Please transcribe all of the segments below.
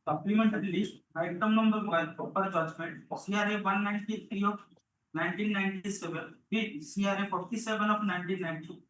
Supplementary list, item number 1, proper judgment, CRA 193 of 1997 with CRA 47 of 1990.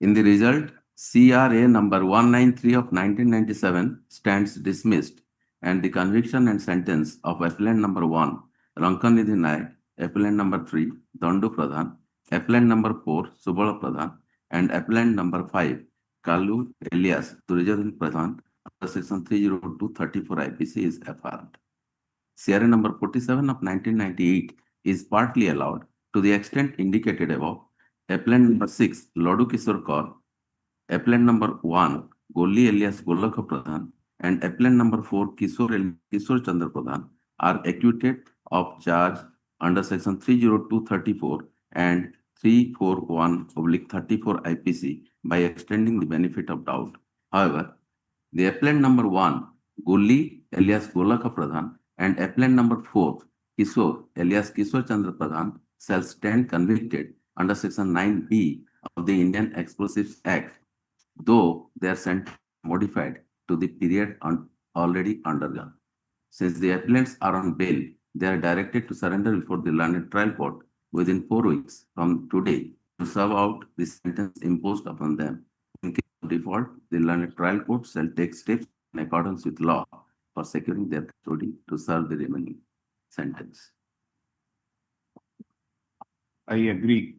In the result, CRA number 193 of 1997 stands dismissed, and the conviction and sentence of appellant number 1, Rankanidhi Naik, appellant number 3, Dandu Pradhan, appellant number 4, Subala Pradhan, and appellant number 5, Kalu Elias Duryodhan Pradhan, under section 30234 IPC is affirmed. CRA number 47 of 1998 is partly allowed to the extent indicated above. Appellant number 6, Ladu Kishore Kaur, appellant number 1, Golli alias Golakha Pradhan, and appellant number 4, Kishore Chandra Pradhan are acquitted of charge under section 30234 and 341/34 IPC by extending the benefit of doubt. However, the appellant number 1, Golli alias Golakha Pradhan, and appellant number 4, Kishore alias Kishore Chandra Pradhan shall stand convicted under section 9B of the Indian Explosives Act, though their sentence modified to the period already undergone. Since the appellants are on bail, they are directed to surrender before the learned trial court within 4 weeks from today to serve out the sentence imposed upon them. In case of default, the learned trial court shall take steps in accordance with law for securing their custody to serve the remaining sentence. I agree.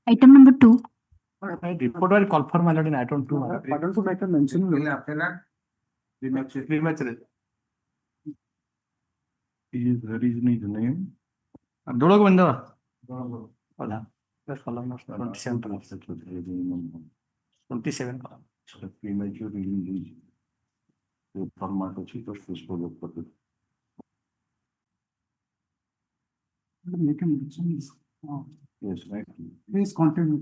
Item number 2. Report will call for in item 2. I don't make a mention. Premature. Is there is his name? Dolog Bandava. Hola. Let's call him 27. 27. Premature release. The format of it was Make a mention. yes, right. Please continue.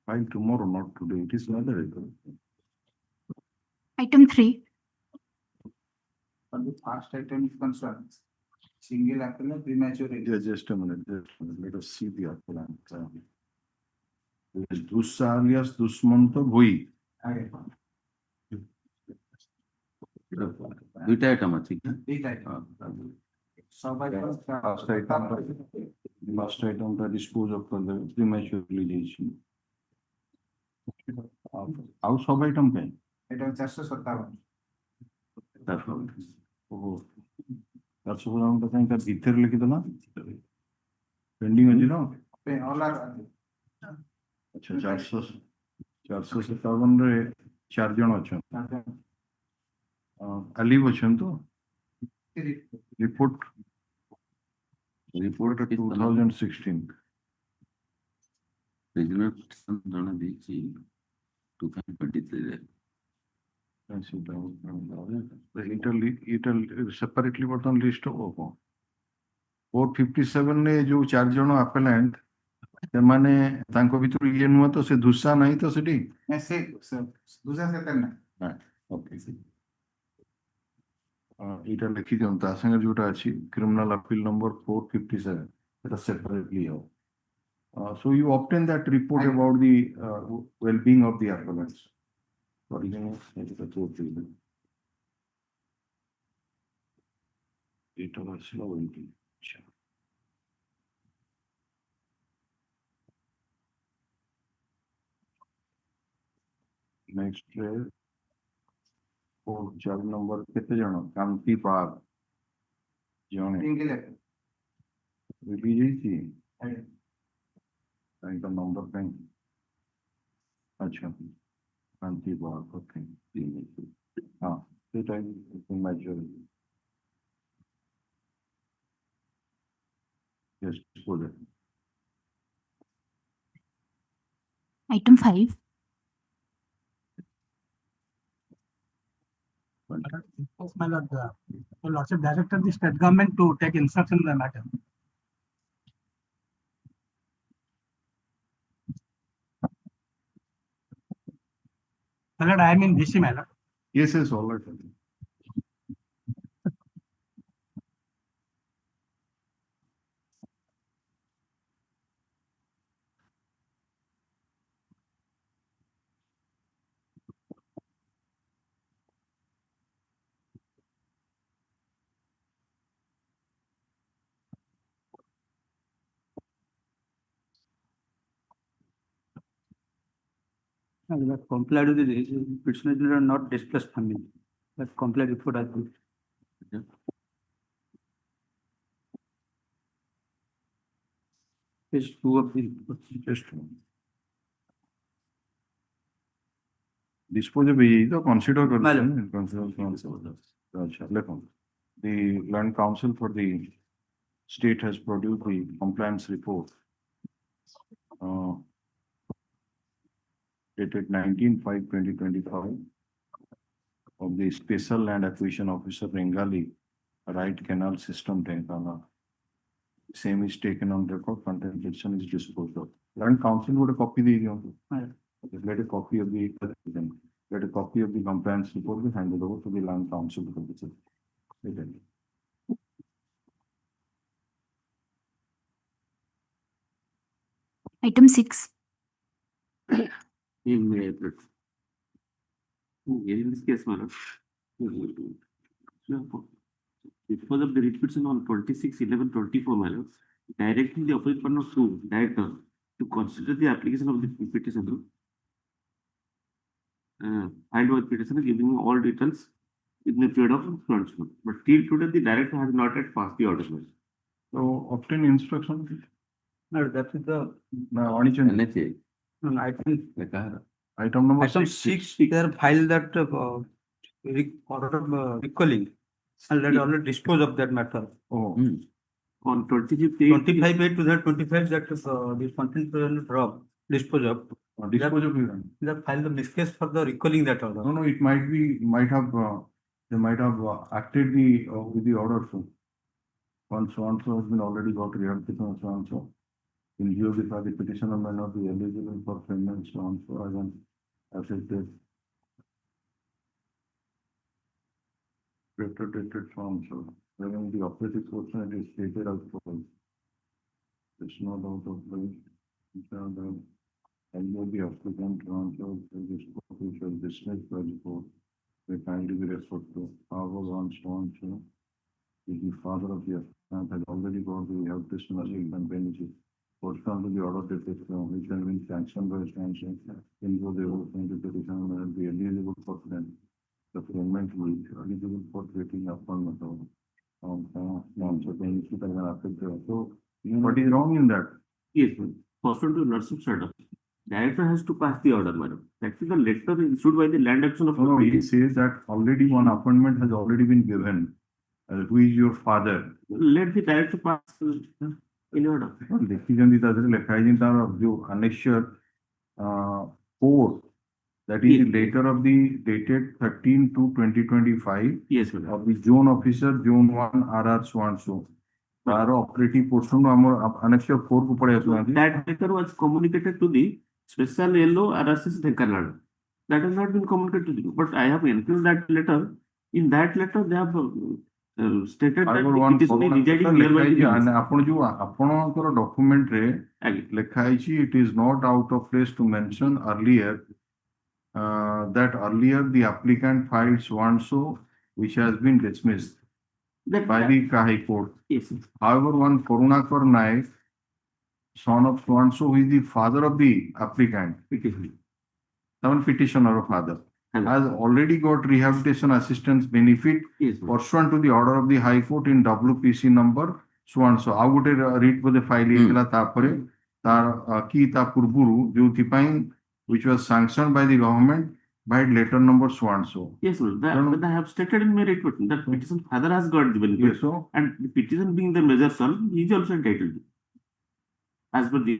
File tomorrow, not today. It is another. Item 3. On the first item is concerned, single appellant premature release. Just a minute. Let us see the appellant. Dussa alias Dusmanto Bhui. দুইটা item আছে কি? Last item that dispose of the premature release. How sub item pe? Item 457. That's what I'm saying. That bhiter likhi dona. Pending ଅଛି ନା? All are. ଆଚ୍ଛା 457 ରେ 4 ଜଣ ଅଛନ୍ତି। Olive ଅଛନ୍ତି ତ? Report 2016. Regional petition ଜଣେ ଦେଇଛି 2023 ରେ। separately ବର୍ତ୍ତମାନ list ହବ କଣ? 457 ରେ ଯୋଉ 4 ଜଣ appellant ସେମାନେ ତାଙ୍କ ଭିତରୁ ଇଏ ନୁହଁ ତ ସେ ଧୁସା ନାହିଁ ତ ସେଠି? ସେ ଦୁସା ସେତେ ନା। ଓକେ। ଏଇଟା ଲେଖି ଦିଅନ୍ତୁ ତା ସାଙ୍ଗରେ ଯୋଉଟା ଅଛି କ୍ରିମିନାଲ appeal number 457 এটা separately ହବ। So you obtain that report about the well-being of the appellants. Next charge number କେତେ ଜଣ? କାନ୍ତି ପାଲ ଜଣେ single applicant. ରିଲିଜ ହେଇଛି ଆଜ୍ଞା। ତାଙ୍କ ନମ୍ବର କାହିଁ ଆଚ୍ଛା ଶାନ୍ତି ବାଗ ଓକେ ହଁ ସେଇଟା maturity yes go ahead. Item 5. Yes, my lord, your lordship directed the state government to take instruction in the matter. My lord, I am in DC, my lord. Yes, yes, all right. That complied with the petitioner are not displaced family. That complied report has been. Page 2 of the report. Just disposable तो consider करते हैं consider अच्छा लेकिन the land council for the state has produced the compliance report dated 19/5/2025 of the special land acquisition officer Bengali right canal system Tenkana. Same is taken on record, contempt is disposed of. Land council would a copy the let a copy of the let a copy of the compliance report be handed over to the land council. Item 6. In this case, madam, because of the repetition on 26/11/24, madam, directing the opposite partner to director to consider the application of the petition filed with petitioner giving all details in the period of launchment. But till today, the director has not yet passed the order. So obtain instruction. No, that is the NHA. Item number item 6. They are filed that order of recalling and let already dispose of that matter. Oh, On 25th, 25/8/2025 that the content drop dispose of. dispose of it. They have filed the miscase for the recalling that order. No, it might be, might have, they might have acted the, with the order so. Once so and so has been already got rehabilitation so and so. In view of the petitioner may not be eligible for payment so and so as an affected. Dated so and so, wherein the operative portion it is stated as follows. There's no doubt of this. And will be applicant transfer this copy shall dismiss by the court. They kindly be referred to. However, one so is the father of the applicant has already got the health testimony and benefit. Pursuant to the order dated which has been sanctioned by sanction, in view they will find the petitioner will be eligible for payment. The payment will be eligible for getting upon the so then you should have affect the so what is wrong in that? yes, pursuant to lordship's order, director has to pass the order, madam. That is the letter issued by the land action of. No, he says that already one appointment has already been given. Who is your father? Let the director pass in order. Decision is other lecture जो annexure 4 that is the letter of the dated 13/2/2025 Yes, madam. of the zone officer zone 1 RR so and so. तार operative portion हम annexure 4 को पढ़े हैं. That letter was communicated to the special yellow RSS Dhenkanal. That has not been communicated to you, but I have included that letter. In that letter, they have stated that it is only residing nearby the house. आपण जो आपणकर document रे लिखा है it is not out of place to mention earlier that earlier the applicant filed so and so which has been dismissed by the High Court. Yes. However, one Karunakar Naik, son of so and so, who is the father of the applicant, Petition. petitioner or father. has already got rehabilitation assistance benefit Yes, ma'am. pursuant to the order of the High Court in WPC number so and so. ଆଉ ଗୋଟେ read ବୋଧେ file ହେଇଥିଲା ତାପରେ ତାର କି ତା ପୂର୍ବରୁ ଯୋଉଥିପାଇଁ which was sanctioned by the government by letter number so and so. Yes, sir. That, No, no. that I have stated in my report that petition father has got the benefit. Yes, so And the petition being the major son, he is also entitled as per the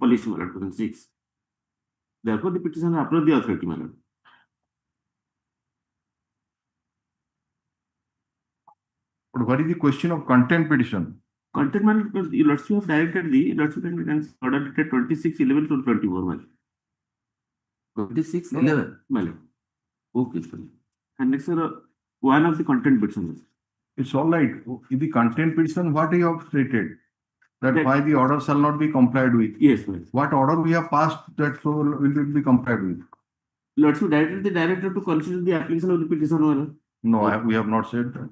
policy matter 2006. Therefore, the petition approach the authority matter. but what is the question of contempt petition? Content matter because the lordship have directed the lordship and order dated 26/11 to 24 matter. 26/11 matter. Okay, sir. And next, sir, one of the content petitions. It's all right. In the contempt petition, what you have stated? That That- why the order shall not be complied with. Yes, sir. What order we have passed that so will it be complied with? Lordship directed the director to consider the application of the petition matter. No, we have not said that.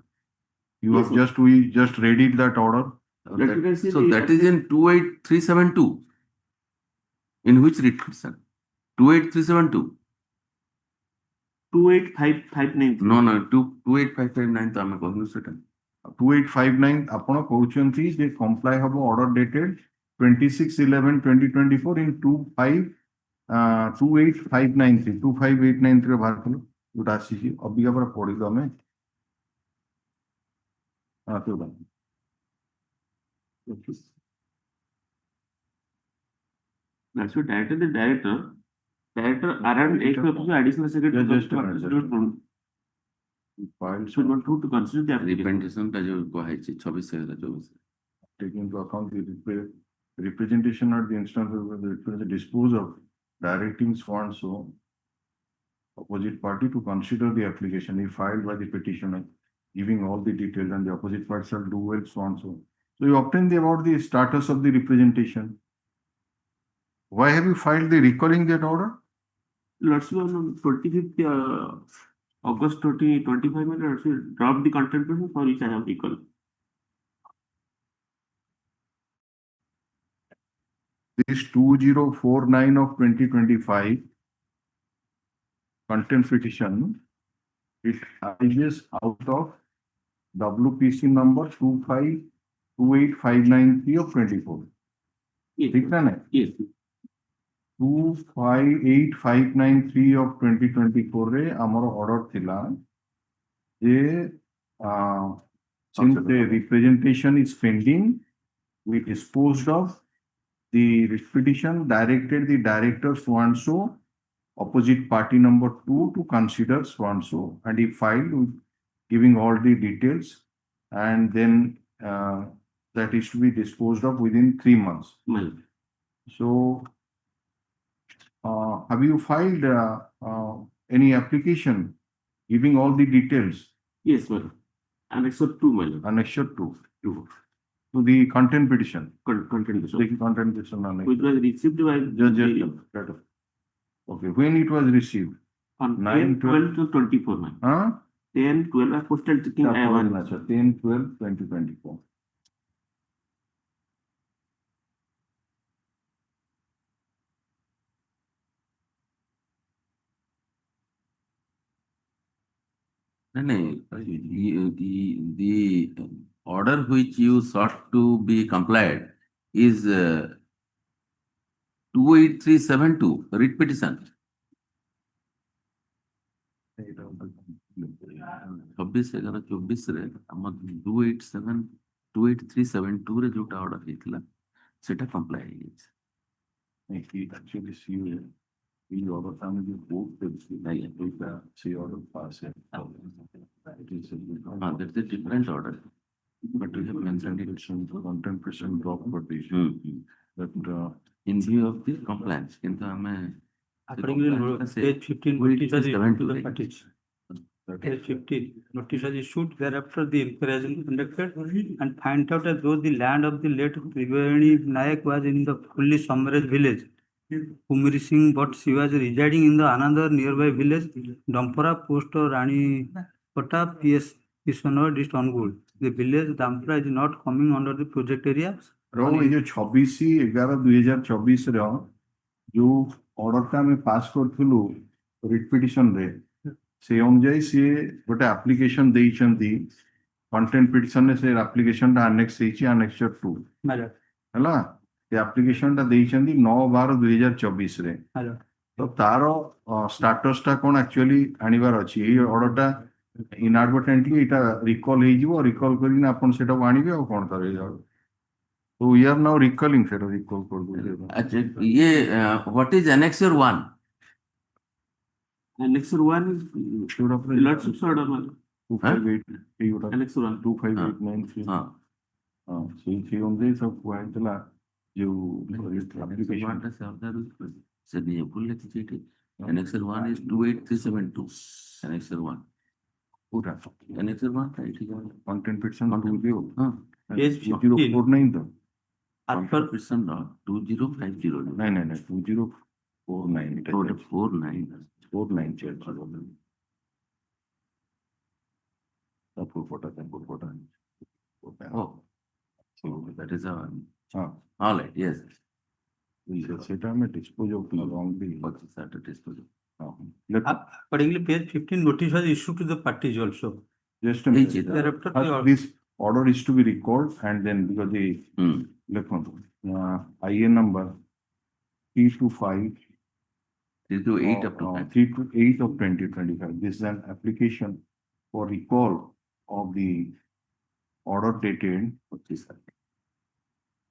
You Yes, have we just read it that order. That you can see So the- that is in 28372. In which writ, sir? 28372. 28559. No, no, 28559 तो हमें कहूँ सेटा. 2859 ଆପଣ କହୁଛନ୍ତି ଯେ comply ହବ order dated 26/11/2024 in 25893 25893 ରେ ବାହାର କଲୁ ଯୋଉଟା ଆସିଛି ଅବିକା ପରେ ପଢିଲୁ ଆମେ ଯୋଉଟା That's what director the director around 8 additional secretary Just a minute, File should want to consider the application. Representation का जो को है 26 से 24 take into account the representation at the instance of the dispose of directing so and so opposite party to consider the application if filed by the petitioner, giving all the details and the opposite party shall do well so and so. So you obtain about the status of the representation. Why have you filed the recalling that order? Lordship on 25th August 2025 में lordship drop the content petition for which I have recall. This 2049 of 2025 contempt petition, it arises out of WPC number 2528593 of 24. Yes, ठीक है ना? yes. 258593 of 2024 रे ଆମର order थिला जे since the representation is pending, we disposed of the petition, directed the director so and so, opposite party number 2 to consider so and so, and he filed with giving all the details, and then that is to be disposed of within 3 months. Well, So, have you filed any application giving all the details? yes, well. Annex 2, well. Annexure 2 2. to the content petition. Content petition. The content petition annex. Which was received by Okay, when it was received? on 9, 12 to 24 man. Huh? 10, 12 are postal checking I have 10/12/2024. The order which you sought to be complied is 28372 writ petition. 26/11/24 रे हम 28372 रे जोटा order ହେଇଥିଲା सेटा comply ହେଇଯାଇଛି. Actually, see, we order family the both see order pass it. It is That's a different order. but we have mentioned it some content percent drop petition. That In view of the compliance, কিন্তু ଆମେ According to page 15, notice has issued to the parties. Page 15, notice has issued, thereafter the inquiry has been conducted and find out that though the land of the late Triveni Nayak was in the fully submerged village, Kumari Singh, but she was residing in the another nearby village, Dampara, post Rani Kota, PS Kishanor, District Ongold. The village Dampara is not coming under the project area. रहो ये जो 26/11/2024 रो जो order टा में पास करथुलु writ ପିଟିସନରେ ସେ ଅନୁଯାୟୀ ସିଏ ଗୋଟେ ଆପ୍ଲିକେସନ ଦେଇଛନ୍ତି କଣ୍ଟେଣ୍ଟ ପିଟିସନରେ ସେ ଆପ୍ଲିକେସନଟା ଆନେକ୍ସ ହେଇଛି ଆନେକ୍ସର 2 ଆଜ୍ଞା ହେଲା ସେ ଆପ୍ଲିକେସନଟା ଦେଇଛନ୍ତି 9/12/2024ରେ ଆଜ୍ଞା ତ ତାର ଷ୍ଟାଟସଟା କଣ ଆକ୍ଚୁଆଲି ଆଣିବାର ଅଛି ଏଇ ଅର୍ଡରଟା ଇନଆଡଭର୍ଟେଣ୍ଟଲି ଏଇଟା ରିକଲ୍ ହେଇଯିବ ରିକଲ୍ କରିକିନା ଆପଣ ସେଟାକୁ ଆଣିବେ ଆଉ କଣ ତାର ହେଇଯାଉ ତ वी आर नाउ रिकलिंग फिर रिकॉल कर दीजिए अच्छा ये what is annexure 1? Annexure 1 lordships order में 258 एनेक्सर 1 25893 हां हां से अनुଯାୟୀ सब କୁହାଯାଇଥିଲା ଯୋଉ application से ऑर्डर से भी भूल लेते थे एनेक्सर 1 is 28372 एनेक्सर 1 पूरा एनेक्सर 1 राइट है कंटेंट पिटिशन 20 हां Page 15. 2049 तो after पिटिशन 2050 नहीं 2049 এটা 49 49 चेक তারপর কোটা oh so that is a হ্যাঁ all right yes সেটা আমি dispose of wrongly what is that disposal accordingly page 15 notice was issued to the parties also. just a এই minute. যে Thereafter the order- This order is to be recalled and then because the IN number 325 328 up to 328 of 2025. This is an application for recall of the order dated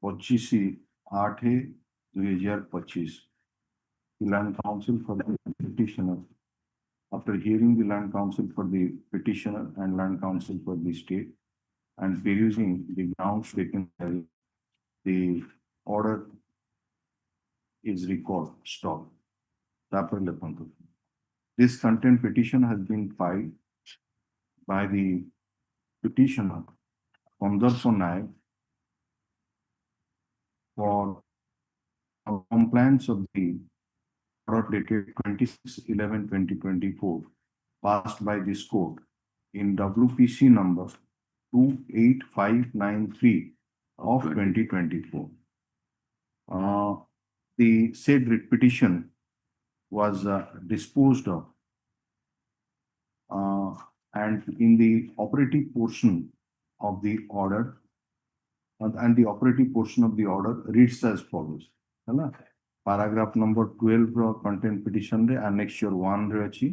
25/8/2025. The Land Council for the petitioner, after hearing the Land Council for the petitioner and Land Council for the state and perusing the grounds taken, the order is recalled, stopped. This content petition has been filed by the petitioner, Contempt for compliance of the order dated 26/11/2024 passed by this court in WPC number 28593 of 2024. The said writ petition was disposed of and in the operative portion of the order and the operative portion of the order reads as follows. Paragraph number 12 content petition re annexure 1 re achi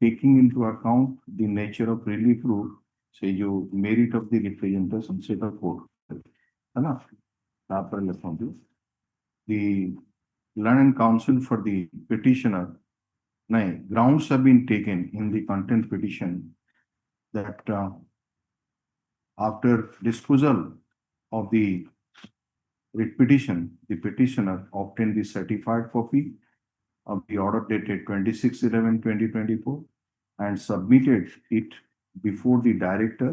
taking into account the nature of relief rule say jo merit of the representation set of court है tapare lekhantu the Land and Council for the petitioner grounds have been taken in the content petition that after disposal of the writ petition, the petitioner obtained the certified copy of the order dated 26/11/2024 and submitted it before the director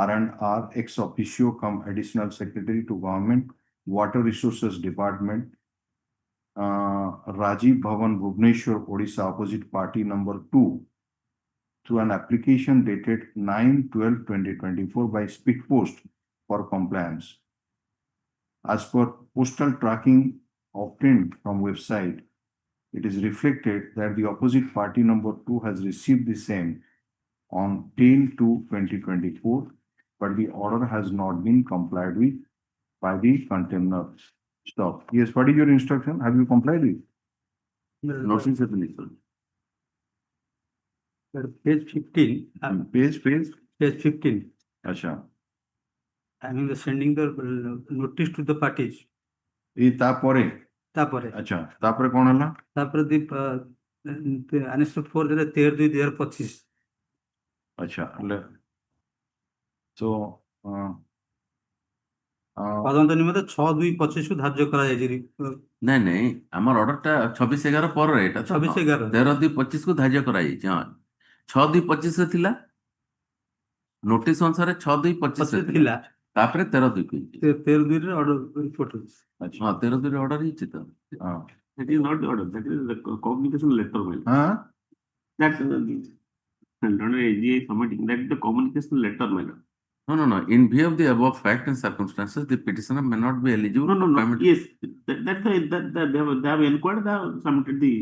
R&R ex officio cum additional secretary to Government Water Resources Department, Rajiv Bhavan, Bhubaneswar, Odisha, opposite party number 2, through an application dated 9/12/2024 by speed post for compliance. As per postal tracking obtained from website, it is reflected that the opposite party number 2 has received the same on 10/2/2024, but the order has not been complied with by the contemner. Stop. Yes, what is your instruction? Have you complied with? notice has been issued. Page 15, Page. page 15. Acha. I mean the sending the notice to the parties. E tapore. ତାପରେ Acha. Tapore kon hala? ତାପରେ annexure 4 ଦେଲେ 13/2/2025 Acha. So, ତଦନ୍ତ ନିମନ୍ତେ 6/2/25 ଧାର୍ଯ୍ୟ କରାଯାଇଛି। ନାଇଁ ନାଇଁ ଆମର ଅର୍ଡରଟା 26/11 ପରେ ଏଇଟା 26/11 13/2/25 କୁ ଧାର୍ଯ୍ୟ କରାଯାଇଛି ହଁ 6/2/25 ରେ ଥିଲା ନୋଟିସ ଅନୁସାରେ 6/2/25 ରେ ଥିଲା ଥିଲା ତାପରେ 13/2/25 13/2 ରେ ଅର୍ଡର ରିପୋର୍ଟ ହେଇଛି। ହଁ 13/2 ରେ ଅର୍ଡର ହେଇଛି ତ that is not the order that is the communication letter mail that AGI submitting that is the communication letter mail no in view of the above fact and circumstances the petitioner may not be eligible no yes that they have inquired they have submitted the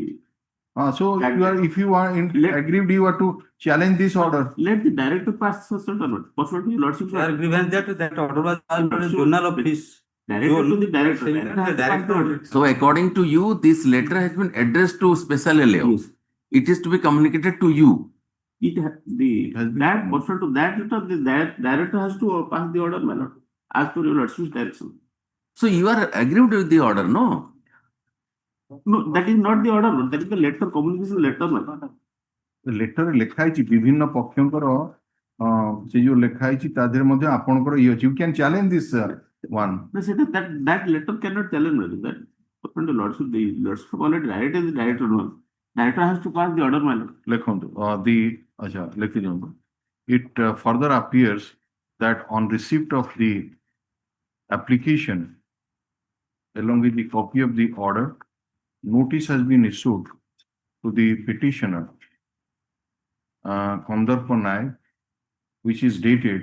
So if you are Let- aggrieved, you are to challenge this order. Let the director pass such order. Pursuant to your lordship. There grievance that order was passed by the So- journal office. Director to the director. Saying Director that has the to pass the order. director. So according to you, this letter has been addressed to special LAO. Yes. It is to be communicated to you. It has been That pursuant to that letter, the director has to pass the order, my lord, as per your lordship's direction. So you are aggrieved with the order, no? No, that is not the order, Lord. That is the letter, communication letter, my lord. Letter ଲେଖା ହେଇଛି ବିଭିନ୍ନ ପକ୍ଷଙ୍କର ସେ ଯୋଉ ଲେଖା ହେଇଛି ତା ଦେହରେ ମଧ୍ୟ ଆପଣଙ୍କର ଇଏ ଅଛି, you can challenge this one. No, that letter cannot challenge, my lord. That pursuant to lordship, the lordship already directed the director, no? Director has to pass the order, my lord. ଲେଖନ୍ତୁ ଆଚ୍ଛା ଲେଖି ଦିଅନ୍ତୁ। It further appears that on receipt of the application along with the copy of the order, notice has been issued to the petitioner Contempt, which is dated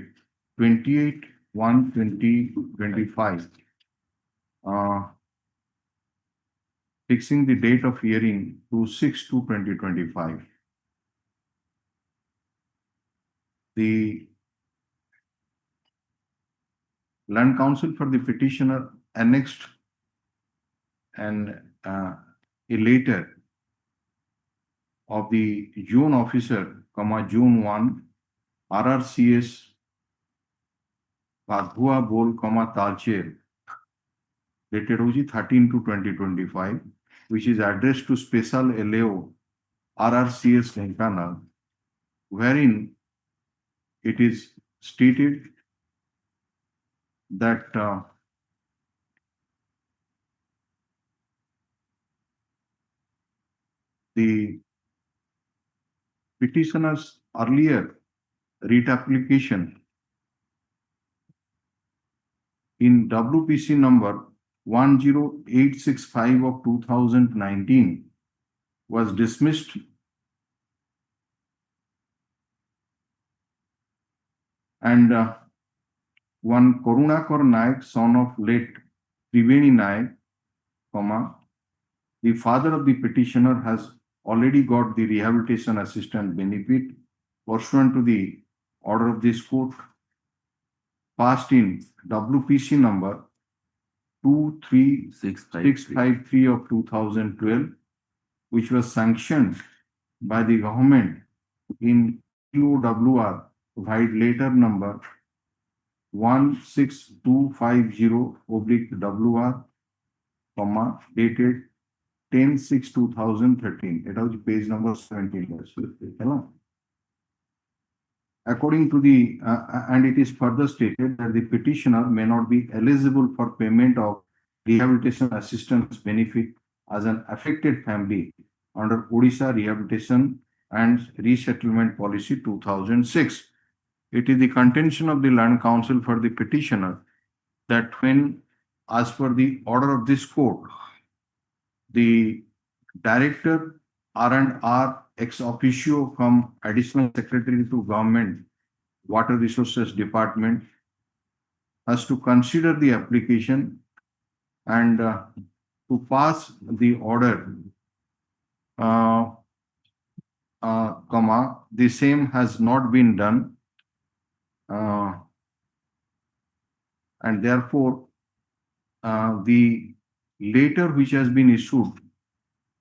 28/1/2025, fixing the date of hearing to 6/2/2025. The Land Council for the petitioner annexed a letter of the June officer, June 1, RRCS Padhua Bol, Talcher, dated 13/2/2025, which is addressed to Special LAO RRCS Lenkana, wherein it is stated that the petitioner's earlier writ application in WPC number 10865 of 2019 was dismissed and one Karunakar Naik, son of late Triveni Naik, the father of the petitioner, has already got the rehabilitation assistance benefit pursuant to the order of this court passed in WPC number 23653 of 2012, which was sanctioned by the government in QWR provide later number 16250/WR, dated 10/6/2013. It was page number 17. According to the, and it is further stated that the petitioner may not be eligible for payment of rehabilitation assistance benefit as an affected family under Odisha Rehabilitation and Resettlement Policy 2006. It is the contention of the Land Council for the petitioner that when, as per the order of this court, the director R&R ex officio from additional secretary to government water resources department has to consider the application and to pass the order, the same has not been done, and therefore the letter which has been issued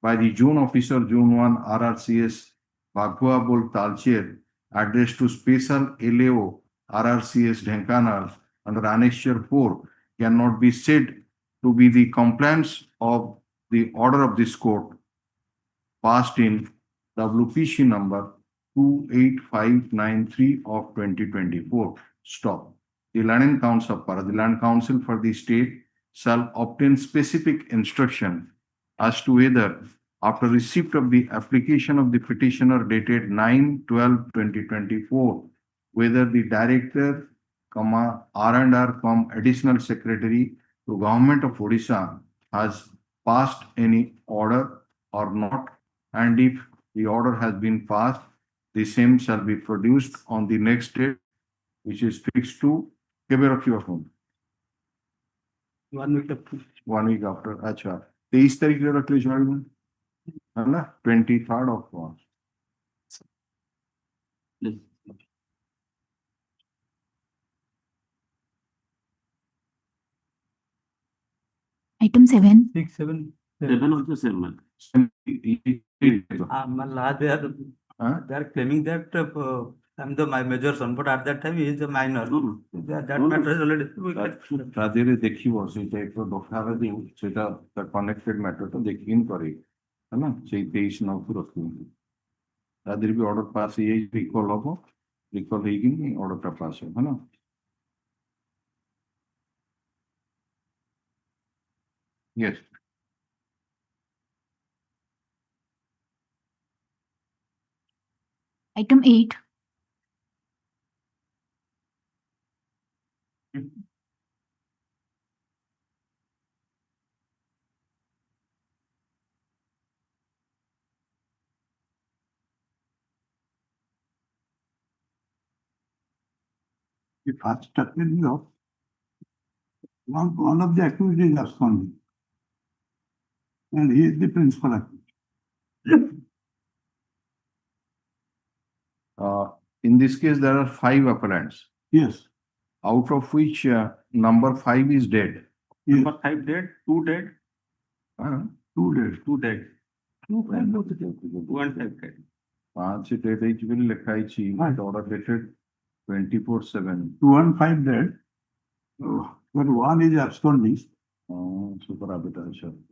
by the June officer, June 1, RRCS Padhua Bol, Talcher, addressed to Special LAO RRCS Dhenkanal under Annexure 4 cannot be said to be the compliance of the order of this court passed in WPC number 28593 of 2024. Stop. The Land Council for the state shall obtain specific instruction as to whether, after receipt of the application of the petitioner dated 9/12/2024, whether the director, R&R, additional secretary to Government of Odisha has passed any order or not, and if the order has been passed, the same shall be produced on the next date, which is fixed to 1 week after. 1 week after. अच्छा 23 तारीख को रख लीजिए है ना 23rd of March. Item 7. 6, 7. Seven also same month. Huh? They are claiming that I'm the my major son, but at that time he is a minor. That No, no. matter is already. ତା ଦେହରେ ଦେଖିବ ସେଇ type ର ଦରକାର ସେଇଟା ତା connected ମ୍ୟାଟରଟା ଦେଖିକିନି କରିବେ ହେଲା ସେଇ 23 କୁ ରଖିବ ତା ଦେହରେ ବି ଅର୍ଡର ପାସ୍ ହେଇଯାଇଛି ରିକଲ୍ ହବ ରିକଲ୍ ହେଇକିନି ଅର୍ଡରଟା ପାସ୍ ହେବ ହେଲା Yes Item 8. The first statement of one of the accused is absconding. And he is the principal accused. In this case there are 5 appellants Yes, out of which number 5 is dead. yes, Number 5 dead, 2 dead, Uh, 2 days. 2 dead, 2 and 5 dead. 5 dead ହେଇଛି ବୋଲି ଲେଖା ହେଇଛି order dated 24/7. 2 and 5 dead. But one is absconding. Super arbitration.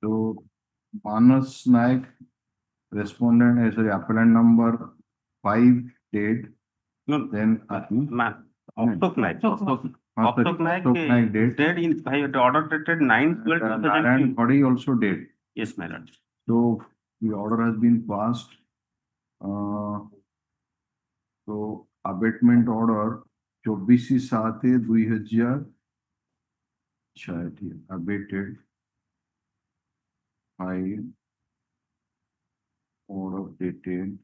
So Manas Naik, respondent, sorry, appellant number 5 dead. No, Then ma'am. Ashok Naik. Ashok Ashok Naik dead. dead in the order dated 9/12/2002. Narayan Khadi also dead. Yes, my lord. So the order has been passed. So abatement order 24/7/2000 abated 5 order dated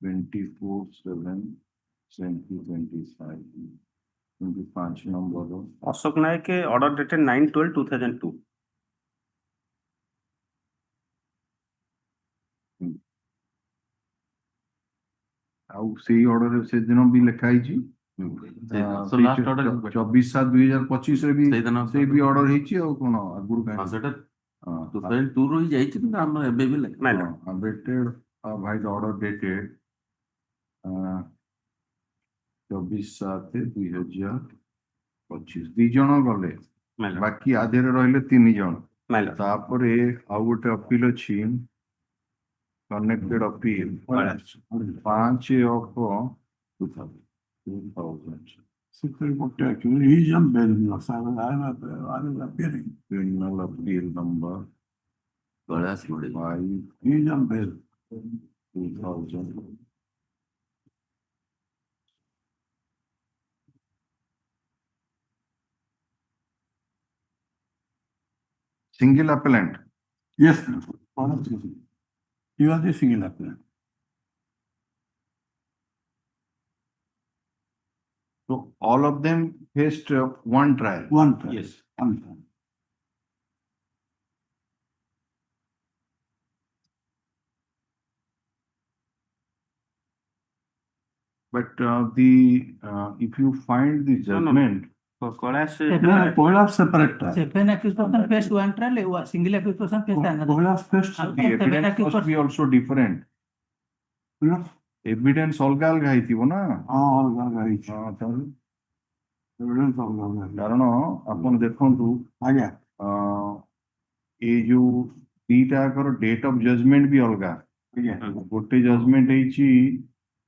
24/7/2025. 25 number of Ashok Naik order dated 9/12/2002. ଆଉ ସେଇ ଅର୍ଡରରେ ସେଦିନ ବି ଲେଖା ହେଇଛି So last order is better. 24/7/2025 ରେ ବି ସେଇଦିନ ସେଇ ବି order ହେଇଛି ଆଉ କଣ ଆଗରୁ କାହିଁ ସେଟା 2002 ରୁ ହିଁ ଯାଇଛି କିନ୍ତୁ ଆମର ଏବେ ବି ଲେଖା My lord. abated by the order dated 24/7/2025 ଦି ଜଣ ଗଲେ My lord. ବାକି ଆଧେରେ ରହିଲେ 3 ଜଣ My lord. ତାପରେ ଆଉ ଗୋଟେ ଅପିଲ ଅଛି connected appeal 5 of 2000. Secretary Court actually, he is on bail, because I was appearing. Criminal appeal number Kailash Mode. 5, He is on bail. 2000. Single appellant. Yes, sir. He was a single appellant. So all of them faced one trial. One time. Yes. One time. But if you find the No, no. judgment, For Kailash, No, Kailash separate trial. Seven accused person faced one trial, single accused person faced another. Kailash first. How the can seven evidence accused must be person? also different. Kailash, Evidence ଅଲଗା ଅଲଗା ହେଇଥିବ ନା। ଅଲଗା ଅଲଗା ହେଇଛି। ହଁ, ତାହେଲେ Evidence ଅଲଗା ଅଲଗା ହେଇଛି। କାରଣ ଆପଣ ଦେଖନ୍ତୁ ଆଜ୍ଞା। ଏଇ ଯୋଉ ଦିଟାଙ୍କର ଡେଟ୍ ଅଫ ଜଜମେଣ୍ଟ ବି ଅଲଗା। ଆଜ୍ଞା। ଗୋଟେ ଜଜମେଣ୍ଟ ହେଇଛି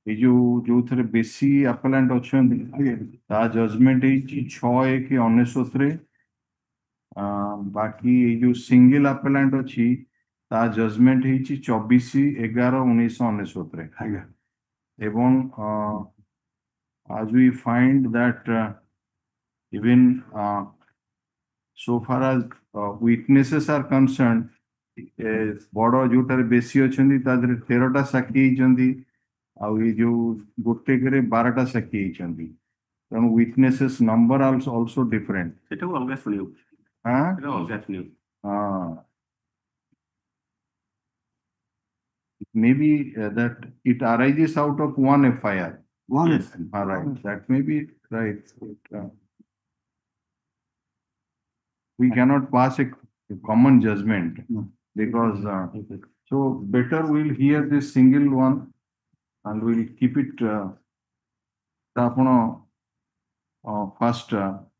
ଏଇ ଯୋଉଥିରେ ବେଶୀ ଆପେଲାଣ୍ଟ ଅଛନ୍ତି ଆଜ୍ଞା। ତା ଜଜମେଣ୍ଟ ହେଇଛି 6/1/1999 ବାକି ଏଇ ଯୋଉ ସିଙ୍ଗଲ ଆପେଲାଣ୍ଟ ଅଛି ତା ଜଜମେଣ୍ଟ ହେଇଛି 24/11/1999 ଆଜ୍ଞା। ଏବଂ as we find that even so far as witnesses are concerned ବଡ ଯୋଉଟାରେ ବେଶୀ ଅଛନ୍ତି ତା ଦେହରେ 13ଟା ସାକ୍ଷୀ ହେଇଛନ୍ତି ଆଉ ଏଇ ଯୋଉ ଗୋଟେକରେ 12ଟା ସାକ୍ଷୀ ହେଇଛନ୍ତି ତେଣୁ witnesses number also different. ସେଟାକୁ ଅଲଗା ଶୁଣିବ। ହଁ ସେଟା ଅଲଗା ଶୁଣିବ। It may be that it arises out of one FIR. One Yes. is. Right, that may be right. We cannot pass a common judgment No. because so better we'll hear this single one and we'll keep it ଆପଣ first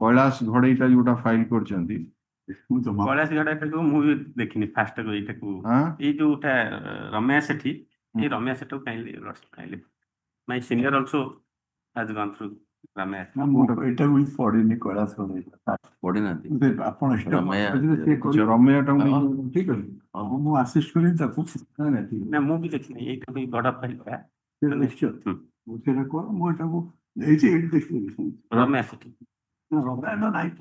Kailash ଘଡେଇଟା ଯୋଉଟା file କରିଛନ୍ତି ମୁଁ ଜମା କୈଳାସ ଘଡେଇଟାକୁ ମୁଁ ବି ଦେଖିନି first ଏଇଟାକୁ ହଁ ଏଇ ଯୋଉଟା ରମ୍ୟା ସେଠି ଏଇ ରମ୍ୟା ସେଟାକୁ କାହିଁକି my senior also has gone through Ramya. ନା, ମୁଁ ଏଇଟା ବି ପଢିନି କୈଳାସ ଘଡେଇଟା। ପଢିନାହାନ୍ତି। ଆପଣ ଇଷ୍ଟ ରମ୍ୟା, ରମ୍ୟାଟା ଠିକ ଅଛି। ମୁଁ ଆସିଷ୍ଟ କରିବି ତାକୁ। ନାଇଁ ନାଇଁ ଠିକ ନା ମୁଁ ବି ଦେଖିନି ଏଇଟା ବି ବଡ ଫାଇଲ ଅଛି। ନିଶ୍ଚୟ। ମୁଁ ସେଇଟା କହ, ମୁଁ ଏଟାକୁ ଏଇଠି ଦେଖିବି। ରମ୍ୟା ସେଠି ନାହିଁ ତ।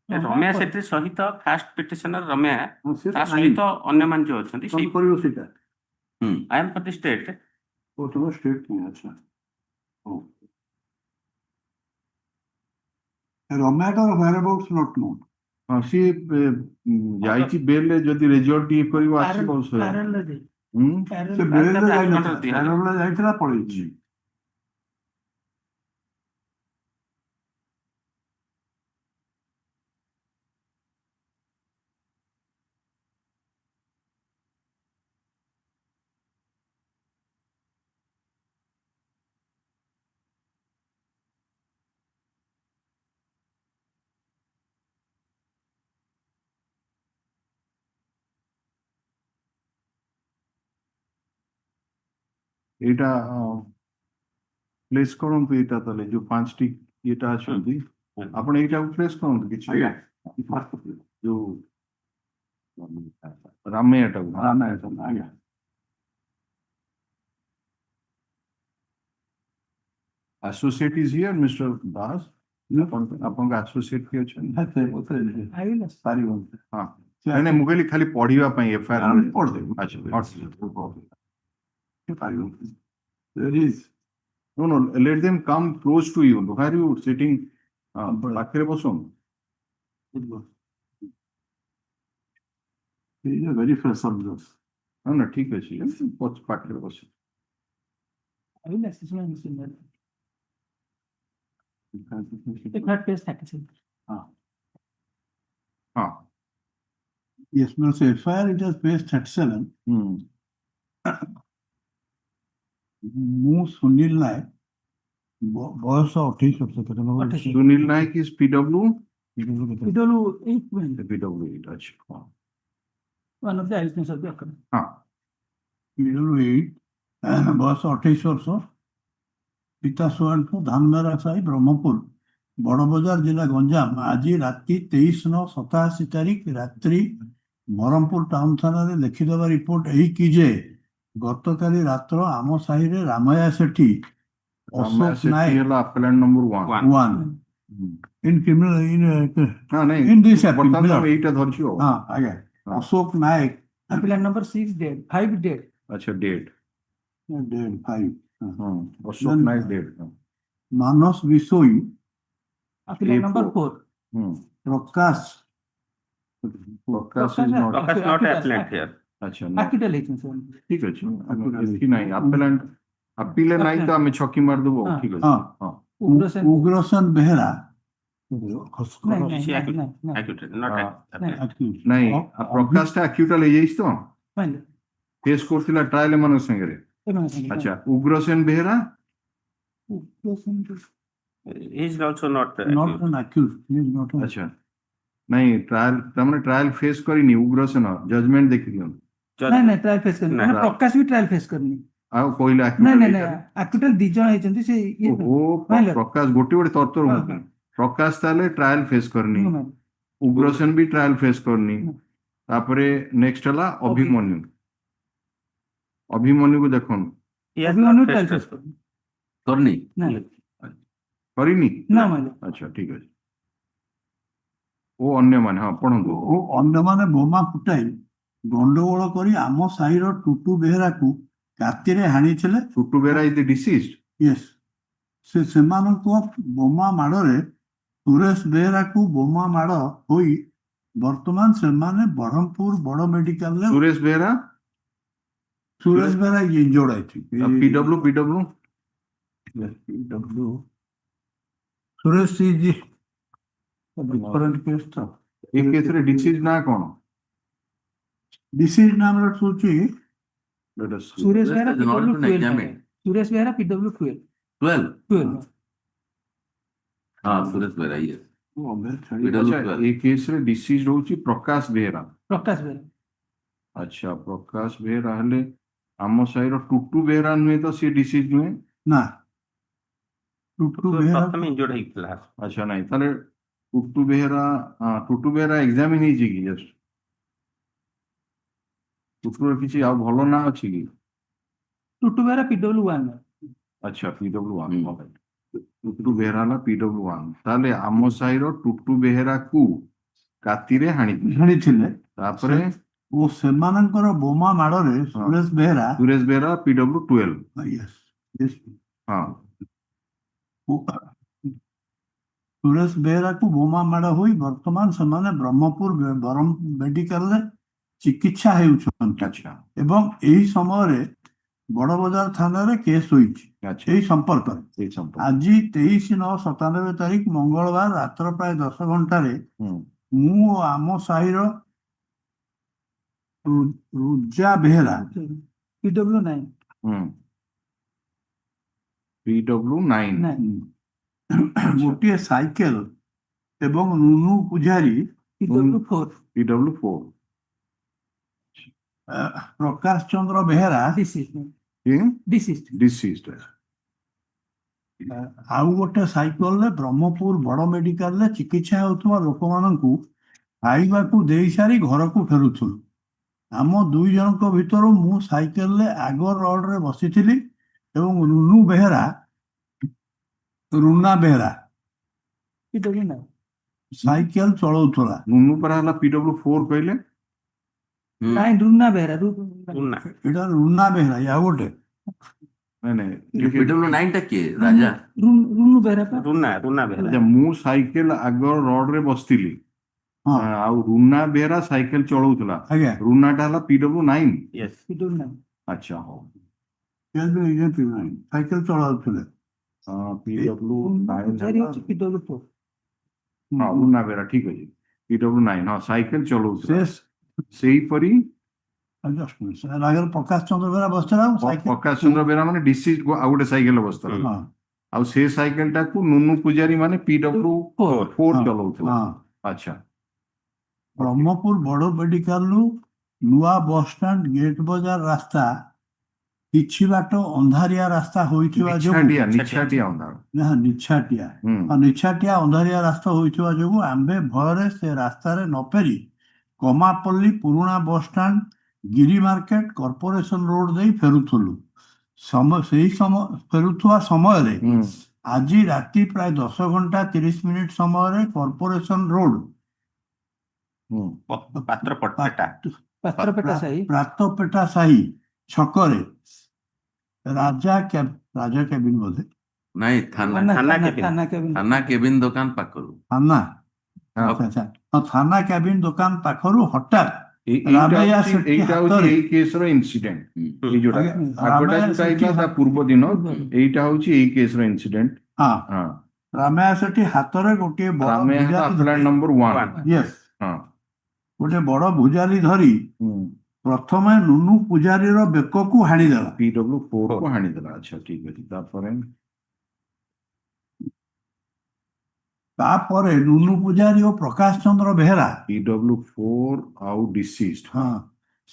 ରମ୍ୟା ସେଠି ସହିତ ଫାଷ୍ଟ ପିଟିସନର ରମ୍ୟା ହଁ, ସେଇଟା ତା ନାହିଁ। ସହିତ ଅନ୍ୟମାନେ ଯୋଉ ଅଛନ୍ତି କଣ ସେଇ କରିବ ସେଇଟା? I am for the state ଓ ତୁମ ଷ୍ଟେଟ୍ ନାହିଁ, ଆଚ୍ଛା। ହଉ। ରମ୍ୟାଟାର whereabouts not known. ହଁ ସିଏ ଯାଇଛି ବେଲରେ ଯଦି ରେଜଲ୍ଟ ଇଏ କରିବ ଆସିବ Parallel ରେ ସେ parallel ବେଲରେ ତାପରେ ଯାଇନଥିଲା, ଆକ୍ସିଡେଣ୍ଟ ଦିଆ ହେଲା। ପ୍ୟାରୋଲରେ ଯାଇଥିଲା, ପଳେଇଛି। ଏଇଟା ପ୍ଲେସ୍ କରନ୍ତୁ ଏଇଟା ତାହେଲେ ଯୋଉ 5ଟି ଇଏଟା ଅଛନ୍ତି ଆପଣ ଏଇଟାକୁ ପ୍ଲେସ୍ କରନ୍ତୁ କିଛି ଆଜ୍ଞା। ଯୋଉ ରାମେୟଟାକୁ ଆଜ୍ଞା। Associate is here mister Das ଆପଣଙ୍କ ଆସୋସିଏଟ କିଏ ଅଛନ୍ତି? ପାରିବନି। ହଁ ନାଇଁ ନାଇଁ ମୁଁ କହିଲି ଖାଲି ପଢିବା ପାଇଁ ଏଫଆଇଆର ପଢିଦେବି। ଆଚ୍ଛା ପାରିବନି। There is. no let them come close to you. Why are you sitting ପାଖରେ ବସନ୍ତୁ। He is a very fresh subject. ନା ଠିକ ଅଛି ପାଖରେ ବସ। I will assist my senior. Third page থাকে। ହଁ Yes, no, so FIR it has page 37. ମୁଁ ସୁନୀଲ ନାୟକ, ବୟସ 28 ବର୍ଷ। କେତେ number? Sunil Nayak is PW Idolu 8 win. PW8 ଅଛି One of the eyewitness of the occurrence. 8, ବୟସ 28 ବର୍ଷ। ପିତା ସୁଆଣ୍ଠୁ ଧାମନଗର ସାହି ବ୍ରହ୍ମପୁର ବଡ଼ବଜାର ଜିଲ୍ଲା ଗଞ୍ଜାମ ଆଜି ରାତି 23/9/87 ତାରିଖ ରାତ୍ରି ବରହମପୁର ଟାଉନ ଥାନାରେ ଲେଖିଦେବା ରିପୋର୍ଟ ଏହିକି ଯେ ଗତକାଲି ରାତ୍ର ଆମ ସାହିରେ ରାମୟା ସେଠୀ ଅଶୋକ ସେଠି ନାୟକ ହେଲା ଆପେଲାଣ୍ଟ ନମ୍ବର 1 one in criminal ହଁ ନାଇଁ in this appeal ବର୍ତ୍ତମାନ Miller. ଆମେ ଏଇଟା ଧରିଛୁ ଆଉ ହଁ ଆଜ୍ଞା Ashok Nayak Appellant number 6 dead, 5 dead. ଆଚ୍ଛା ଡେଟ୍ dead 5 ହଁ Ashok Then- Nayak date Manas Bishoi Appellant number A4. 4. Prakash Prakash is not Prakash not appellant here. ଆଚ୍ଛା Acquittal ହେଇଛନ୍ତି sir. ଠିକ ଅଛି ଏଠି ନାହିଁ ଆପେଲାଣ୍ଟ ଆପିଲେ ନାହିଁ ତ ଆମେ ଛକି ମାରିଦେବୁ ଆଉ, ହଁ। ଠିକ ଅଛି ହଁ ହଁ Ugrosen. ଉଗ୍ରସେନ ବେହେରା ନାଇଁ, ନାଇଁ, ନାଇଁ. Acquitted, not Ah. appellant. ନାଇଁ ପ୍ରକାଶଟା ଆକ୍ୟୁଟାଲ ହେଇଯାଇଛି ତ Fine. କେସ୍ କରୁଥିଲା ଟ୍ରାଏଲ ଏମାନଙ୍କ ସାଙ୍ଗରେ ଆଚ୍ଛା Ugrasen Behera Ugrosen. He is also not not accused. an accused he is not an ଆଚ୍ଛା ନାଇଁ ଟ୍ରାଏଲ ତାମାନେ ଟ୍ରାଏଲ ଫେସ୍ କରିନି ଉଗ୍ରସେନ ଜଜମେଣ୍ଟ ଦେଖିଦିଅନ୍ତୁ ନାଇଁ ନାଇଁ ଟ୍ରାଏଲ ଫେସ୍ କରିନି ନାଇଁ, ମାନେ ପ୍ରକାଶ ବି ଟ୍ରାଏଲ ଫେସ୍ କରିନି ଆଉ କହିଲେ ନାଇଁ acquittal ନାଇଁ ନାଇଁ ହେଇଥାନ୍ତା। ଆକ୍ଚୁଆଲି 2 ଜଣ ହେଇଛନ୍ତି ସେ ଇଏ ଓହୋ Fine. ପ୍ରକାଶ ଗୋଟେ ତରତର ହଁ, ହୁଅନ୍ତି ହଁ। ପ୍ରକାଶ ତାହେଲେ ଟ୍ରାଏଲ ଫେସ୍ କରିନି No, ma'am. ଉଗ୍ରସେନ ବି ଟ୍ରାଏଲ ଫେସ୍ କରିନି ହୁଁ। ତାପରେ ନେକ୍ସଟ ହେଲା ଅଭିମନ୍ୟୁ ଅଭିମନ୍ୟୁକୁ ଦେଖନ୍ତୁ He has Abhimanyu not trial faced face us. କରିନି করনি ନାଇଁ କରିନି ନା ମାନେ ଆଚ୍ଛା ଠିକ ଅଛି ଓ ଅନ୍ୟମାନେ ହଁ ପଢନ୍ତୁ ଓ ଅନ୍ୟମାନେ ବୋମା ଫୁଟାଇ ଗଣ୍ଡଗୋଳ କରି ଆମ ସାହିର ଟୁଟୁ ବେହେରାକୁ କାତିରେ ହାଣିଥିଲେ Tutu Behera is the deceased Yes. ସେମାନଙ୍କ ବୋମା ମାଡ଼ରେ ସୁରେଶ ବେହେରାକୁ ବୋମା ମାଡ଼ ହୋଇ ବର୍ତ୍ତମାନ ସେମାନେ ବ୍ରହ୍ମପୁର ବଡ଼ ମେଡିକାଲରେ Suresh Behera Suresh Behera injured I think PW Suresh is different case ତ ଏ କେସରେ ଡିସିଜ୍ ନା କଣ ଡିସିଜ୍ ନାମ ରଖୁଛି Suresh Behera is not PW been 12 examined. Suresh Behera PW 12 12 12 हाँ सुरेश बेरा ये ଆଚ୍ଛା ଏ କେସରେ ଡିସିଜ୍ ହଉଛି ପ୍ରକାଶ ବେହେରା ପ୍ରକାଶ ବେହେରା ଆଚ୍ଛା ପ୍ରକାଶ ବେହେରା ହେଲେ ଆମ ସାହିର ଟୁଟୁ ବେହେରା ନୁହେଁ ତ ସିଏ ଡିସିଜ୍ ନୁହେଁ ନା ଟୁଟୁ ବେହେରା ପ୍ରଥମେ injured ହେଇଥିଲା। ଆଚ୍ଛା ନାଇଁ ତାହେଲେ ଟୁଟୁ ବେହେରା ଏକ୍ସାମିନ୍ ହେଇଛି କି ଜଷ୍ଟ ଟୁଟୁର କିଛି ଆଉ ଭଲ ନାଁ ଅଛି କି ଟୁଟୁ ବେହେରା PW 1 ଆଚ୍ଛା PW1 ଟୁଟୁ ବେହେରା ହେଲା PW1 ତାହେଲେ ଆମ ସାହିର ଟୁଟୁ ବେହେରାକୁ କାତିରେ ହାଣିଥିଲେ ତାପରେ ଓ ସେମାନଙ୍କର ବୋମା ମାଡ଼ରେ Suresh Behera Suresh Behera PW12 yes, yes. ହଁ ସୁରେଶ ବେହେରାକୁ ବୋମା ମାଡ଼ ହୋଇ ବର୍ତ୍ତମାନ ସେମାନେ ବ୍ରହ୍ମପୁର ମେଡିକାଲରେ ଚିକିତ୍ସା ହେଉଛନ୍ତି ଆଚ୍ଛା ଏବଂ ଏହି ସମୟରେ ବଡ଼ବଜାର ଥାନାରେ କେସ୍ ହୋଇଛି ଆଚ୍ଛା ଏହି ସମ୍ପର୍କରେ ଏଇ ସମ୍ପର୍କ ଆଜି 23/9/97 ତାରିଖ ମଙ୍ଗଳବାର ରାତ୍ର ପ୍ରାୟ 10 ଘଣ୍ଟାରେ ହୁଁ ମୁଁ ଓ ଆମ ସାହିର ରୁଜା ବେହେରା PW 9 ହୁଁ PW9 ନାଇଁ ଗୋଟିଏ ସାଇକେଲ ଏବଂ ନୁନୁ ପୂଜାରୀ PW 4 PW4 ପ୍ରକାଶ ଚନ୍ଦ୍ର ବେହେରା ଡିସିଜ୍ଡ ଆଉ ଗୋଟେ ସାଇକେଲରେ ବ୍ରହ୍ମପୁର ବଡ଼ ମେଡିକାଲରେ ଚିକିତ୍ସା ହେଉଥିବା ଲୋକମାନଙ୍କୁ ଖାଇବାକୁ ଦେଇ ସାରି ଘରକୁ ଫେରୁଥିଲୁ ଆମ 2 ଜଣଙ୍କ ଭିତରୁ ମୁଁ ସାଇକେଲରେ ଆଗ ରଡରେ ବସିଥିଲି ଏବଂ ରୁନା ବେହେରା PW 9 ସାଇକେଲ ଚଳଉଥିଲା ନୁନୁ ପରା ହେଲା PW4 କହିଲେ ନାଇଁ ରୁନା ବେହେରା Unna. ଏଇଟା ରୁନା ବେହେରା ଆଉ ଗୋଟେ ନାଇଁ ନାଇଁ PW9 ଟା କିଏ ରାଜା ରୁନୁ ବେହେରା ପା Runa Behra. ଆଚ୍ଛା, ମୁଁ ସାଇକେଲ ଆଗ ରଡରେ ବସିଥିଲି ହଁ ଆଉ ରୁନା ବେହେରା ସାଇକେଲ ଚଳଉଥିଲା ଆଜ୍ଞା ରୁନାଟା ହେଲା PW9 Yes. PW 9 ଆଚ୍ଛା ହଉ ସାଇକେଲ ଚଳାଉଥିଲେ PW9 ପୂଜାରୀ ହଉଛି PW 4 ହଁ ରୁନା ବେହେରା ଠିକ ଅଛି PW9 ହଁ ସାଇକେଲ ଚଳଉଥିଲା ସେ ସେଇପରି ଆଗରେ ପ୍ରକାଶ ଚନ୍ଦ୍ର ବେହେରା ବସିଥିଲା ଆଉ ସାଇକେଲ ପ୍ରକାଶ ଚନ୍ଦ୍ର ବେହେରା ମାନେ ଡିସିଜ୍ ଆଉ ଗୋଟେ ସାଇକେଲ ବସିଥିଲା ହଁ ଆଉ ସେ ସାଇକେଲ ଟାକୁ ନୁନୁ ପୂଜାରୀ ମାନେ PW4 ହଁ, ଚଲଉଥିଲା ହଁ ଆଚ୍ଛା ବ୍ରହ୍ମପୁର ବଡ଼ ମେଡିକାଲରୁ ନୂଆ ବସଷ୍ଟାଣ୍ଡ ଗେଟ୍ ବଜାର ରାସ୍ତା କିଛି ବାଟ ଅନ୍ଧାରିଆ ରାସ୍ତା ହୋଇଥିବା ଯୋଗୁଁ ନିଛାଟିଆ ଅନ୍ଧାର। ନିଛାଟିଆ ହୁଁ ନିଛାଟିଆ ଅନ୍ଧାରିଆ ରାସ୍ତା ହୋଇଥିବା ଯୋଗୁଁ ଆମ୍ଭେ ଭୟରେ ସେ ରାସ୍ତାରେ ନ ଫେରି କମାପଲ୍ଲୀ ପୁରୁଣା ବସଷ୍ଟାଣ୍ଡ ଗିରି ମାର୍କେଟ କର୍ପୋରେସନ ରୋଡ ଦେଇ ଫେରୁଥିଲୁ। ଫେରୁଥିବା ସମୟରେ ହୁଁ ଆଜି ରାତି ପ୍ରାୟ 10:30 ସମୟରେ କର୍ପୋରେସନ ରୋଡ ହୁଁ ପାତ୍ରପେଟା ସାହି ପ୍ରାତପେଟା ସାହି ଛକରେ ରାଜା କେବିନ ବୋଧେ ନାଇଁ ଥାନା କେବିନ ଦୋକାନ ପାଖରୁ ଥାନା ହଁ। ଆଚ୍ଛା ଥାନା କେବିନ ଦୋକାନ ପାଖରୁ ହଠାତ୍ ଏଇଟା ରାମେୟା ହଉଛି ସେଠୀ ଏଇଟା ହଉଛି ହାତରେ ଏଇ କେସର ଇନସିଡେଣ୍ଟ। ଏଇ ଯୋଉଟା ଆଜ୍ଞା, ଆଗଟା ରାମେୟା ଯୋଉଟା ସେଠୀ ହେଇଥିଲା ତା ପୂର୍ବ ଦିନ ଏଇଟା ହଉଛି ଏଇ କେସର ଇନସିଡେଣ୍ଟ। ହଁ ହଁ ରାମେୟା ସେଠୀ ହାତରେ ଗୋଟିଏ ବଡ ରାମେୟା ହେଲା ଆପ୍ଲାଏଣ୍ଟ ନମ୍ବର 1। Yes, ହଁ ଗୋଟେ ବଡ ଭୁଜାଲି ଧରି ପ୍ରଥମେ ନୁନୁ ପୂଜାରୀର ବେକକୁ ହାଣିଦେଲା। PW4 କୁ ହାଣିଦେଲା। ଆଚ୍ଛା ଠିକ ଅଛି। ତାପରେ ନୁନୁ ପୂଜାରୀ ଓ ପ୍ରକାଶ ଚନ୍ଦ୍ର ବେହେରା PW4 ଆଉ ଡିସିସ୍ଡ। ହଁ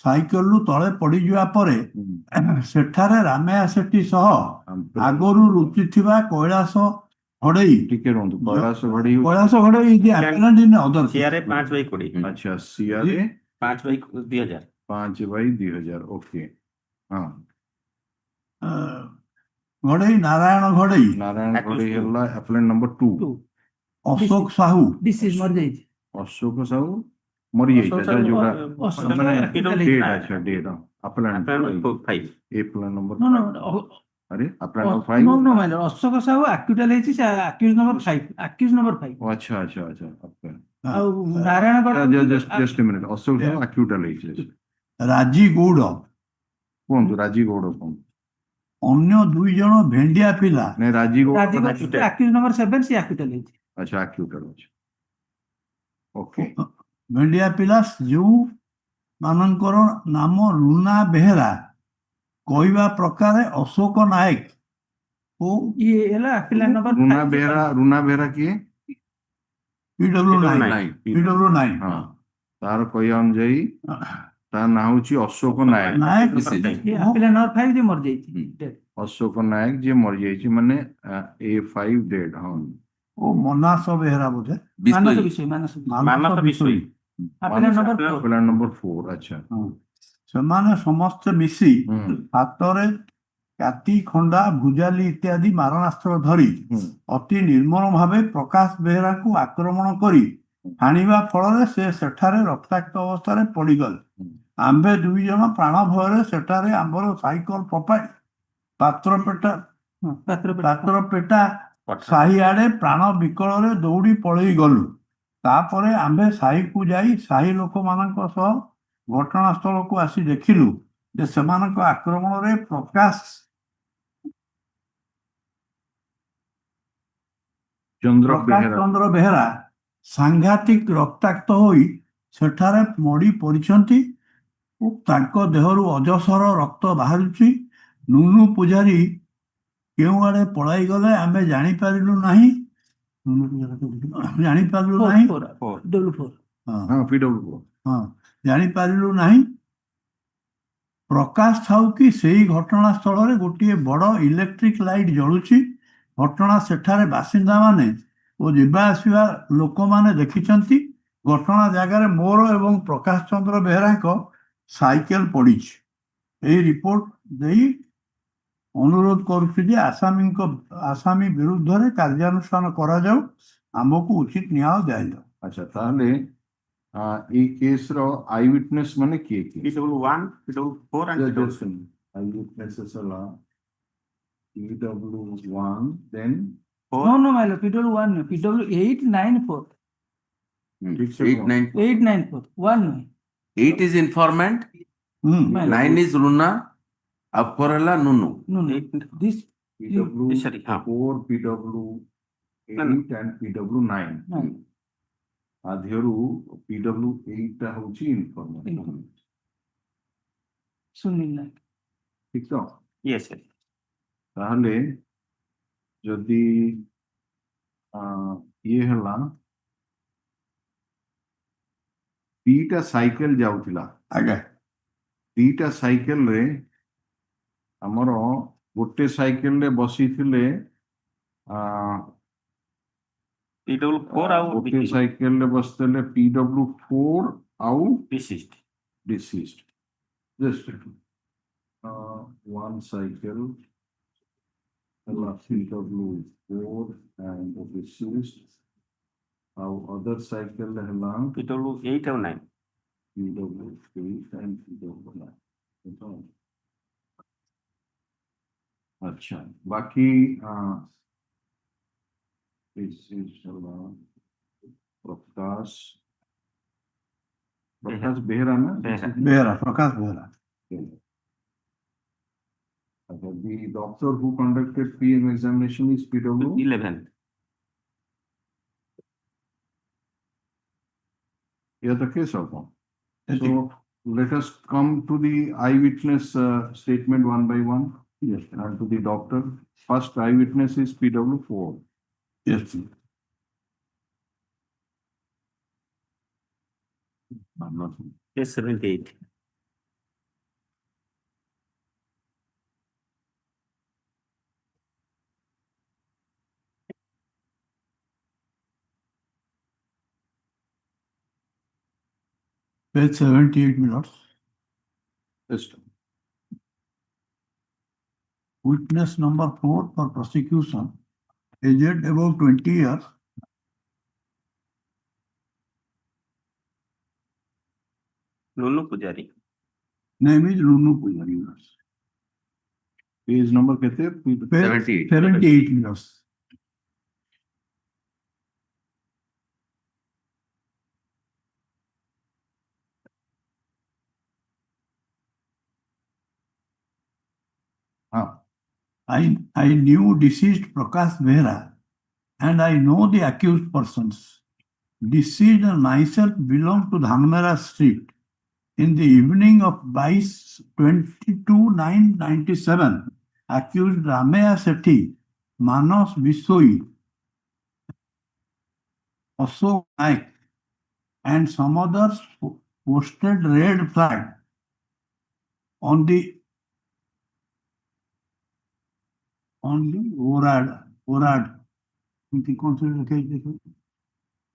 ସାଇକେଲରୁ ତଳେ ପଡିଯିବା ପରେ ସେଠାରେ ରାମେୟା ସେଠୀ ସହ ଆଗରୁ ଲୁଚିଥିବା କୈଳାସ ଘଡେଇ ଟିକେ ରୁହନ୍ତୁ। କୈଳାସ ଘଡେଇ କୈଳାସ ଘଡେଇ is the appellant in other case. CRA 5/20 ଆଚ୍ଛା CRA 5/2000 5/2000 ଓକେ। ହଁ ଘଡେଇ ନାରାୟଣ ଘଡେଇ ନାରାୟଣ ଘଡେଇ ହେଲା ଆପ୍ଲାଏଣ୍ଟ ନମ୍ବର 2। ଅଶୋକ ସାହୁ ଡିସିଜ ମରିଯାଇଛି ଅଶୋକ ସାହୁ ମରିଯାଇଛି। ଆଚ୍ଛା ଯୋଉଟା ମାନେ Hospital ଡେଟ୍ ହେଇଛି। ଆଚ୍ଛା ଡେଟ୍ ଆପ୍ଲାଏଣ୍ଟ ଏ ପ୍ଲାନ୍ ନମ୍ବର No, no, ଆରେ appellant number 5। no, my lord. Ashok Sahu acquittal ହେଇଛି ଆକ୍ୟୁଜ ନମ୍ବର 5 ଆକ୍ୟୁଜ ନମ୍ବର 5 ଆଚ୍ଛା ଆଚ୍ଛା ଆଚ୍ଛା ଓକେ। ଆଉ Narayan just minute Ashok Sahu acquittal ହେଇଛି। ରାଜୀ ଗୌଡ଼ କୁହନ୍ତୁ ରାଜୀ ଗୌଡ଼ କୁହନ୍ତୁ। ଅନ୍ୟ 2 ଜଣ ଭେଣ୍ଡିଆ ପିଲା ନାଇଁ ରାଜୀ ଗୌଡ଼ ଆକ୍ୟୁଜ ନମ୍ବର 7 ସେ ଆକ୍ୟୁଟାଲ ହେଇଛି। ଆଚ୍ଛା ଆକ୍ୟୁଟାଲ ଅଛି ଓକେ। ଭେଣ୍ଡିଆ ପିଲା ଯେଉଁ ମାନଙ୍କର ନାମ ଲୁନା ବେହେରା କହିବା ପ୍ରକାରେ ଅଶୋକ ନାୟକ ଓ ଇଏ ହେଲା ଆକ୍ୟୁଟାଲ ନମ୍ବର ରୁନା ବେହେରା କିଏ? PW9 ହଁ ତାର କହିବା ଅନୁଯାୟୀ ତା ନାଁ ହଉଛି ଅଶୋକ ନାୟକ। ଆକ୍ୟୁଟାଲ ନମ୍ବର 5 ଯେ ମରିଯାଇଛି ଅଶୋକ ନାୟକ ଯିଏ ମରିଯାଇଛି ମାନେ A5 ଡେଡ୍। ହଁ ଓ ମନାସ ବେହେରା ବୋଧେ ମାନସ ବିଷୟ ଆପ୍ଲାଏଣ୍ଟ ନମ୍ବର 4 ଆଚ୍ଛା। ସେମାନେ ସମସ୍ତେ ମିଶି ହାତରେ କାତି ଖଣ୍ଡା ଭୁଜାଲି ଇତ୍ୟାଦି ମାରଣାସ୍ତ୍ର ଧରି ଅତି ନିର୍ମମ ଭାବେ ପ୍ରକାଶ ବେହେରାଙ୍କୁ ଆକ୍ରମଣ କରି ହାଣିବା ଫଳରେ ସେ ସେଠାରେ ରକ୍ତାକ୍ତ ଅବସ୍ଥାରେ ପଡିଗଲେ। ଆମ୍ଭେ 2 ଜଣ ପ୍ରାଣ ଭୟରେ ସେଠାରେ ଆମର ସାଇକେଲ ଫୋପାଡ଼ି ପାତ୍ରପେଟା ସାହିଆଡେ ପ୍ରାଣ ବିକଳରେ ଦୌଡ଼ି ପଳେଇ ଗଲୁ। ତାପରେ ଆମ୍ଭେ ସାହିକୁ ଯାଇ ସାହି ଲୋକମାନଙ୍କ ସହ ଘଟଣାସ୍ଥଳକୁ ଆସି ଦେଖିଲୁ ଯେ ସେମାନଙ୍କ ଆକ୍ରମଣରେ ପ୍ରକାଶ ଚନ୍ଦ୍ର ବେହେରା ସାଂଘାତିକ ରକ୍ତାକ୍ତ ହୋଇ ସେଠାରେ ମଡ଼ି ପଡ଼ିଛନ୍ତି ଓ ତାଙ୍କ ଦେହରୁ ଅଜସ୍ର ରକ୍ତ ବାହାରୁଛି। ନୁନୁ ପୂଜାରୀ କେଉଁଆଡ଼େ ପଳାଇଗଲେ ଆମେ ଜାଣିପାରିଲୁ ନାହିଁ। ଜାଣିପାରିଲୁ ନାହିଁ। ପ୍ରକାଶ ଥାଉ କି ସେହି ଘଟଣାସ୍ଥଳରେ ଗୋଟିଏ ବଡ଼ ଇଲେକ୍ଟ୍ରିକ ଲାଇଟ୍ ଜଳୁଛି। ଘଟଣା ସେଠାରେ ବାସିନ୍ଦାମାନେ ଓ ଯିବା ଆସିବା ଲୋକମାନେ ଦେଖିଛନ୍ତି। ଘଟଣା ଜାଗାରେ ମୋର ଏବଂ ପ୍ରକାଶ ଚନ୍ଦ୍ର ବେହେରାଙ୍କ ସାଇକେଲ ପଡ଼ିଛି। ଏହି ରିପୋର୍ଟ ଦେଇ ଅନୁରୋଧ କରୁଛି ଯେ ଆସାମୀ ବିରୁଦ୍ଧରେ କାର୍ଯ୍ୟାନୁଷ୍ଠାନ କରାଯାଉ, ଆମକୁ ଉଚିତ ନ୍ୟାୟ ଦିଆଯାଉ। ଆଚ୍ଛା ତାହେଲେ ଏଇ କେସର ଆଇ ୱିଟନେସ୍ ମାନେ କିଏ କିଏ? PW1 PW4 and ଆଇ ୱିଟନେସେସ୍ ହେଲା PW1 then No, my lord. PW1 PW894 894 1 8 is informant, 9 is Luna, अब 4 ହେଲା ନୁନୁ। This PW4 PW8 and PW9 ଆଧିଅରୁ PW8 ଟା ହଉଛି ଇନଫର୍ମାଣ୍ଟ। ସୁନିଲ ନାୟକ ଠିକ ତ? yes sir ତାହେଲେ ଯଦି ଇଏ ହେଲା ଦିଟା ସାଇକେଲ ଯାଉଥିଲା। ଆଜ୍ଞା ଦିଟା ସାଇକେଲରେ ଆମର ଗୋଟେ ସାଇକେଲରେ ବସିଥିଲେ ଗୋଟେ ସାଇକେଲରେ ବସିଥିଲେ PW4 ଆଉ Deceased. deceased. Just one cycle PW4 and the deceased. Our other cycle ହେଲା PW8 or 9. PW8 and PW9. अच्छा बाकी this is प्रकाश बेहरा ना बेहरा प्रकाश Behera. The doctor who conducted PM examination is PW 11. Yeah, the case of one. So let us come to the eyewitness statement one by one. Yes. And to the doctor. First eyewitness is PW4. Yes. I'm not. Yes, 78. Page 78 minutes. Yes. Witness number 4 for prosecution, aged above 20 years, Nunu Pujari. name is Runu Pujari. Page number कितने? Page 78. 78 minutes. I knew deceased Prakash Behra and I know the accused persons. Deceased and myself belong to Dhanmera Street. In the evening of 22/9/97, accused Ramaya Sethi, Manas Bisoi, Ashok Naik, and some others posted red flag on the ORAD.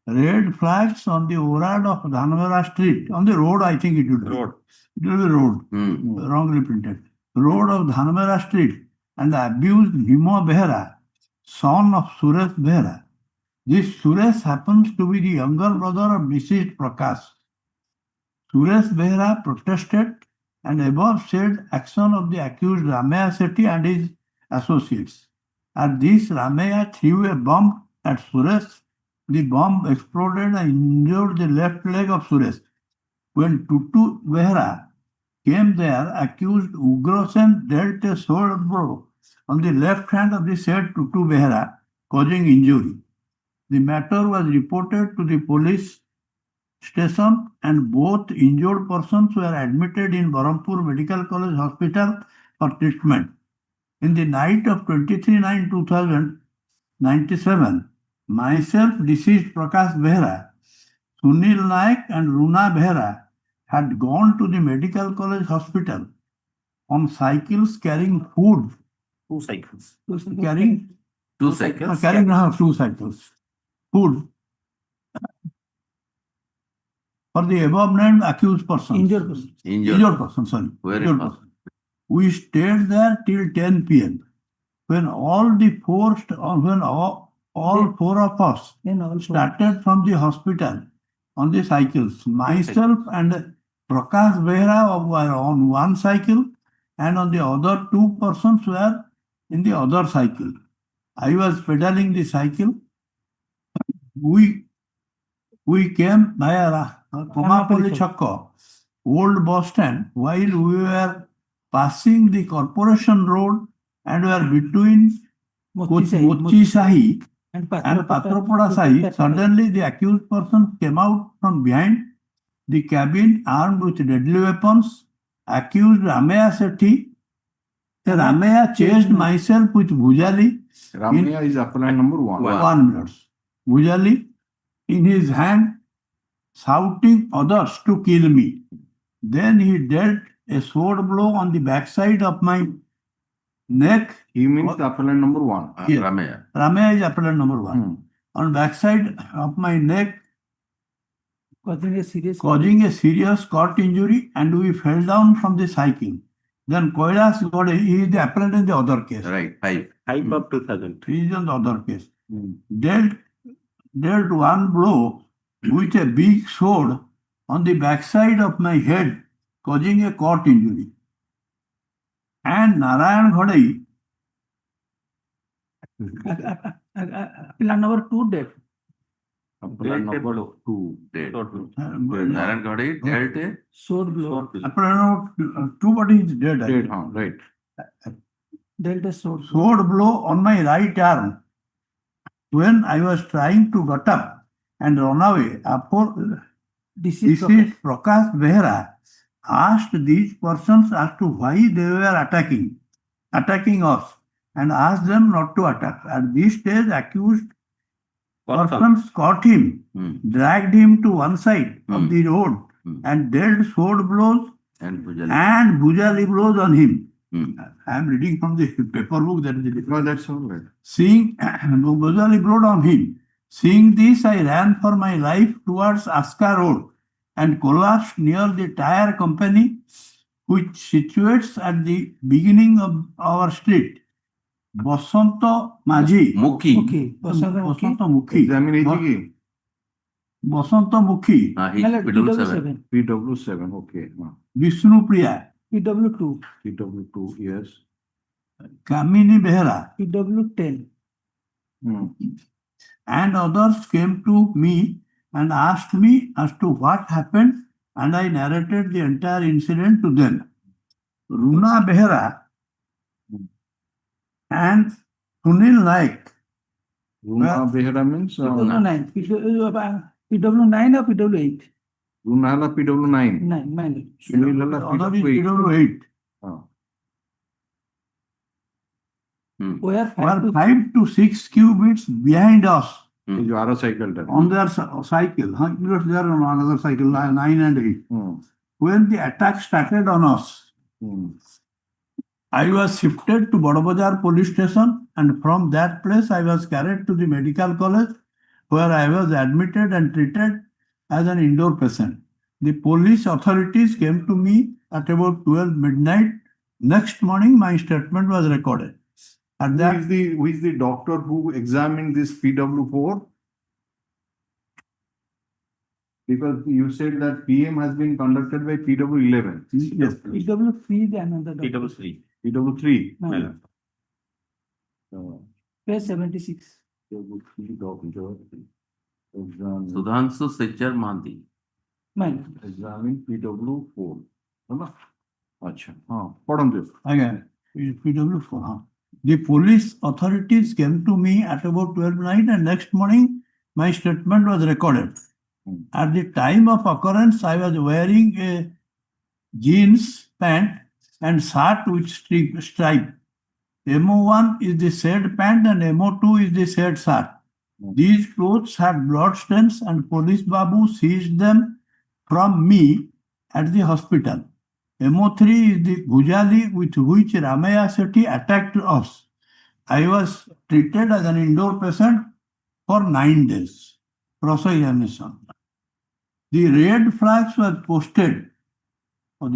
Red flags on the ORAD of Dhanmera Street. On the road, I think it would be. Road. It will be road. Wrongly printed. Road of Dhanmera Street and the abused Bhima Behra, son of Suresh Behra. This Suresh happens to be the younger brother of deceased Prakash. Suresh Behra protested and above said action of the accused Ramaya Sethi and his associates. At this, Ramaya threw a bomb at Suresh. The bomb exploded and injured the left leg of Suresh. When Tutu Behra came there, accused Ugrosen dealt a sword blow on the left hand of the said Tutu Behra, causing injury. The matter was reported to the police station and both injured persons were admitted in Barampur Medical College Hospital for treatment. In the night of 23/9/2097, myself, deceased Prakash Behra, Sunil Naik and Runa Behra had gone to the medical college hospital on cycles carrying food. 2 cycles. Carrying 2 cycles. carrying 2 cycles. Food for the above named accused persons. Injured person. Injured person, sorry. Where it Injured was? person. We stayed there till 10 p.m. When all four of us Then also. started from the hospital on the cycles. Myself and Prakash Behra were on one cycle and on the other 2 persons were in the other cycle. I was pedaling the cycle. We came via Komapalli Chakka, old bus stand, while we were passing the corporation road and were between Mochi Sahi and Patrapada Sahi. Suddenly the accused person came out from behind the cabin armed with deadly weapons, accused Ramaya Sethi. Ramaya chased myself with Bhujali. Ramaya is apply number 1. 1 minute. Bhujali in his hand, shouting others to kill me. Then he dealt a sword blow on the backside of my neck, He means the appellant number one. Yes. Ramaya. Ramaya is appellant number one. Hmm. On backside of my neck, causing a serious causing a serious cut injury, and we fell down from the cycle. Then Koilas got he is the appellant in the other case. Right, 5. Hype of 2000. He is in the other case. Hmm. Dealt one blow with a big sword on the backside of my head, causing a cut injury. And Narayan Ghodai, plan number 2 dead. Appellant number two. Dead. uh, Narayan Gowdy dealt a Sword blow. appellant number two body is dead. Dead, huh, right. Dealt a sword blow. Sword blow on my right arm when I was trying to get up and run away. Deceased Deceased Prakash Behra asked these persons as to why they were attacking us, and asked them not to attack. At this stage, accused persons caught him, dragged him to one side of the road, and dealt sword blows and Pujali. and bhujali blows on him. Hmm. I am reading from the paper book that is the No, that's all right. Seeing bhujali blowed on him. Seeing this, I ran for my life towards Aska Road and collapsed near the tire company, which situates at the beginning of our street. Basanto Maji. Mukhi. Okay. Basanto Mukhi. Examine HG. Basanto Mukhi. He PW7. PW7, okay. Vishnu Priya. PW2. PW2, yes. Kamini Behra. PW10. Hmm. And others came to me and asked me as to what happened, and I narrated the entire incident to them. Runa Behra and Sunil Naik. Runa Behra means PW9. PW9 or PW8? Runala PW9. 9. Sunilala Other is PW8. PW8. Where Were 5 to 6 cubits behind us ये जो आरा cycle था on their cycle. 100 they are on another cycle, 9 and 8. When the attack started on us, I was shifted to Badabazar police station, and from that place I was carried to the medical college, where I was admitted and treated as an indoor patient. The police authorities came to me at about 12 midnight. Next morning, my statement was recorded. At that, who is the doctor who examined this PW4? Because you said that PM has been conducted by PW11. yes, PW3 is another doctor. PW3. PW3. No. Page 76. PW3 doctor examine Sudhanshu Sechar Manti. Mine. examine PW4. है ना? अच्छा हाँ पढ़म दे again, PW4. Huh? The police authorities came to me at about 12 night, and next morning my statement was recorded. At the time of occurrence, I was wearing a jeans pant and shirt with stripe. MO1 is the said pant and MO2 is the said shirt. These clothes had blood stains, and police babu seized them from me at the hospital. MO3 is the bhujali with which Ramaya Sethi attacked us. I was treated as an indoor patient for 9 days. Cross-examination. The red flags were posted on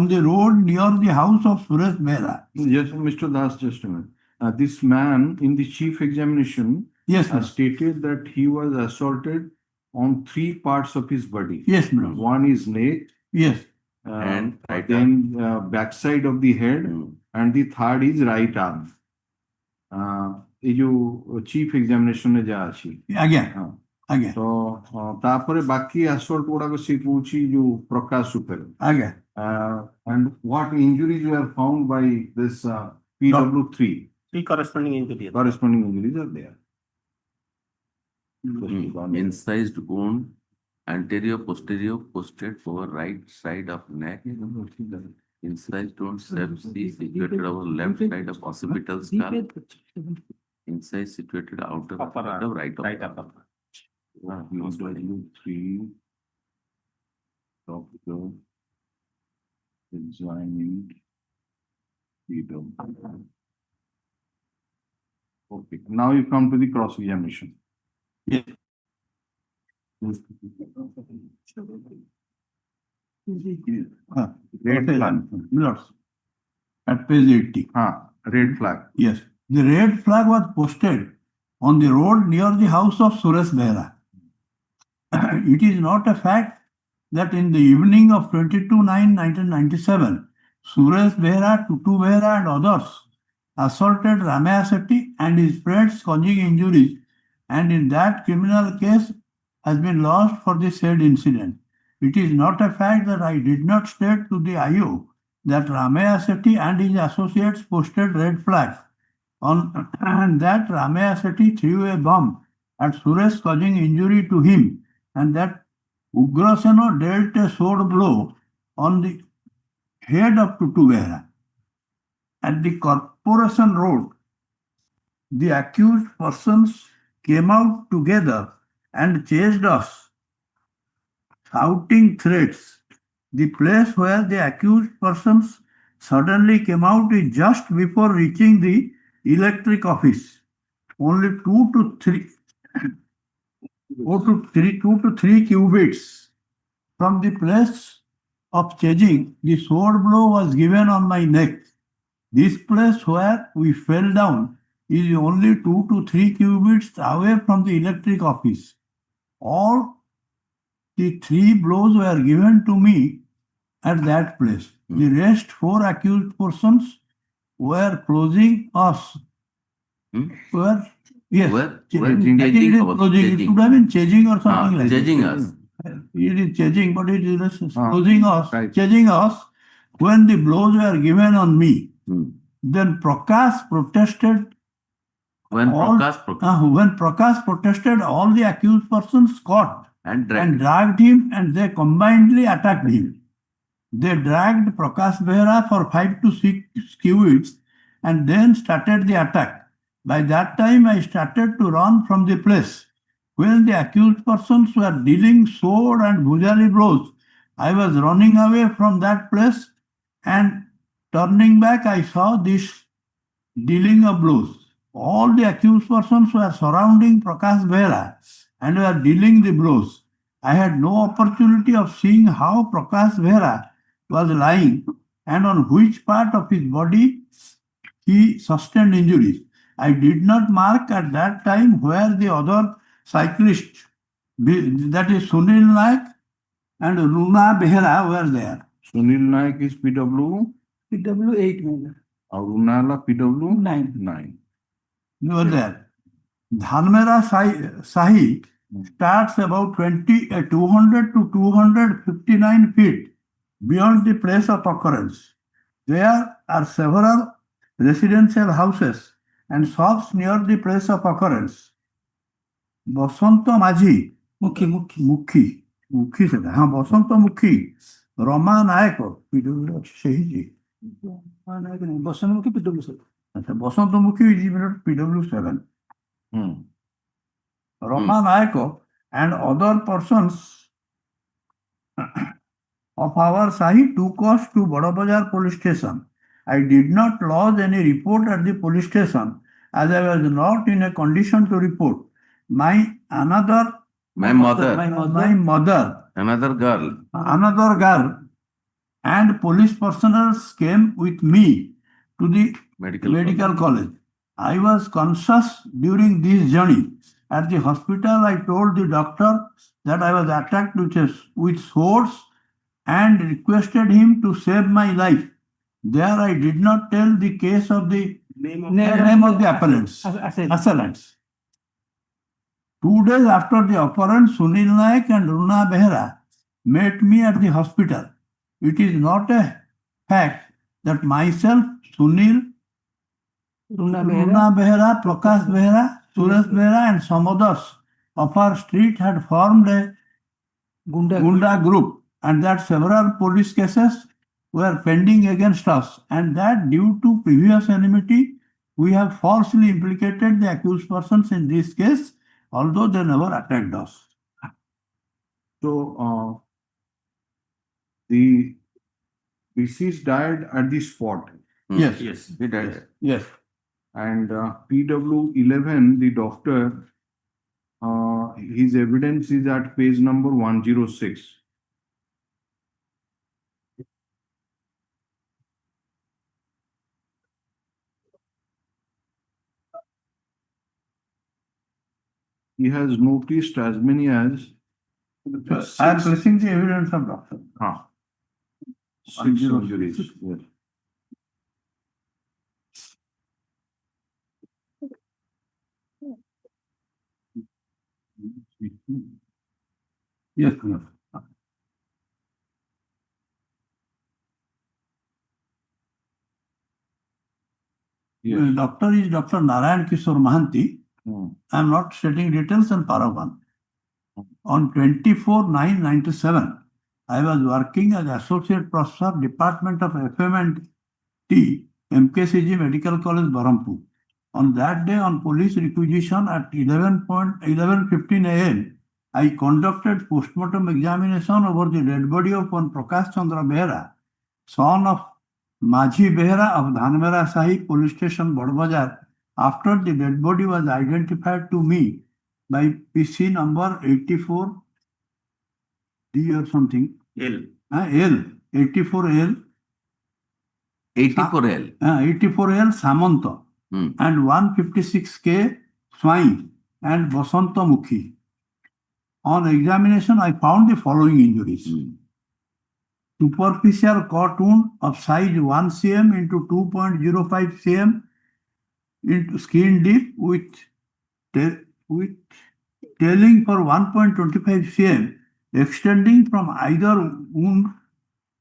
the road near the house of Suresh Behra. Yes, Mr. Das, just a minute. This man in the chief examination Yes, ma'am. stated that he was assaulted on 3 parts of his body. Yes, ma'am. One is neck, Yes. And right then backside of the head, and the third is right arm. ये जो chief examination में जा अछि Again. हाँ Again. तो तापरे बाकी assault गुड़ा को सिखुची जो प्रकाश super Again. and what injuries were found by this PW3 Three corresponding injuries. corresponding injuries are there. Incised wound, anterior posterior posted over right side of neck. Incised wound sepsis situated over left side of occipital skull. Incise situated outer side of right of PW3 doctor examined PW4 on 12 March 2025 Okay, now you come to the cross examination. Yes. Red flag. Millards. At page 80. Red flag. Yes. The red flag was posted on the road near the house of Suresh Behra. It is not a fact that in the evening of 22/9/1997, Suresh Behra, Tutu Behra and others assaulted Ramaya Sethi and his friends causing injuries, and in that criminal case has been lodged for the said incident. It is not a fact that I did not state to the IO that Ramaya Sethi and his associates posted red flags on and that Ramaya Sethi threw a bomb at Suresh causing injury to him, and that Ugrasena dealt a sword blow on the head of Tutu Behra. At the Corporation Road, the accused persons came out together and chased us, shouting threats. The place where the accused persons suddenly came out is just before reaching the electric office. Only 2 to 3 cubits from the place of chasing, the sword blow was given on my neck. This place where we fell down is only 2 to 3 cubits away from the electric office. All the 3 blows were given to me at that place. The rest 4 accused persons were closing us. Were yes. Were I chasing think it is our- closing. It chasing. should have been chasing or something like Chasing that. us. It is chasing, but it is closing us, right. chasing us when the blows were given on me. Then Prakash protested. When all- when Prakash protested, all the accused persons caught and and dragged him, and they combinedly attacked him. They dragged Prakash Behra for 5 to 6 cubits and then started the attack. By that time, I started to run from the place. When the accused persons were dealing sword and bhujali blows, I was running away from that place, and turning back, I saw this dealing of blows. All the accused persons were surrounding Prakash Behra and were dealing the blows. I had no opportunity of seeing how Prakash Behra was lying and on which part of his body he sustained injuries. I did not mark at that time where the other cyclists, that is Sunil Naik and Runa Behra, were there. Sunil Naik is PW, PW 8 में Arunala PW 9. 9. They were there. Dhanmera Sahi starts about 200 to 259 feet beyond the place of occurrence. There are several residential houses and shops near the place of occurrence. Basanto Majhi, Mukhi সেটা হ্যাঁ বসন্ত মুখী, রমা নায়ক সেই बसंतमुखी PW 7. আচ্ছা বসন্ত মুখী is PW7. Rama Naiko and other persons of our Sahi took us to Badabazar police station. I did not lodge any report at the police station as I was not in a condition to report. My mother, another girl and police personnel came with me to the medical college. I was conscious during this journey. At the hospital, I told the doctor that I was attacked with swords and requested him to save my life. There, I did not tell the case of the name of the assailants. 2 days after the occurrence, Sunil Naik and Runa Behra met me at the hospital. It is not a fact that myself, Sunil, Runa Behra, Prakash Behra, Suresh Behra and some others of our street had formed a Gunda group, and that several police cases were pending against us, and that due to previous enmity, we have falsely implicated the accused persons in this case, although they never attacked us. So, the deceased died at the spot. Yes. Yes. He died. Yes. And PW 11, the doctor, his evidence is at page number 106. He has noticed as many as I am placing the evidence of doctor. ah, 6 106. injuries. Yes. Yes. Yes. Yes. Doctor is Dr. Narayan Kishore Mahanti. Hmm. I am not stating details and paragraph. On 24/9/97, I was working as Associate Professor, Department of FM and T, MKCG Medical College, Berhampur. On that day, on police requisition at 11:15 a.m., I conducted postmortem examination over the dead body of one Prakash Chandra Behera, son of Majhi Behera of Dhanmera Sahi Police Station, Badbazar. After the dead body was identified to me by PC number 84D or something, L. L, 84L, 84L. 84L Samanta, Hmm. and 156K Swine and Basanta Mukhi. On examination, I found the following injuries. Hmm. Superficial cut wound of size 1 cm into 2.05 cm into skin deep with tailing for 1.25 cm extending from either wound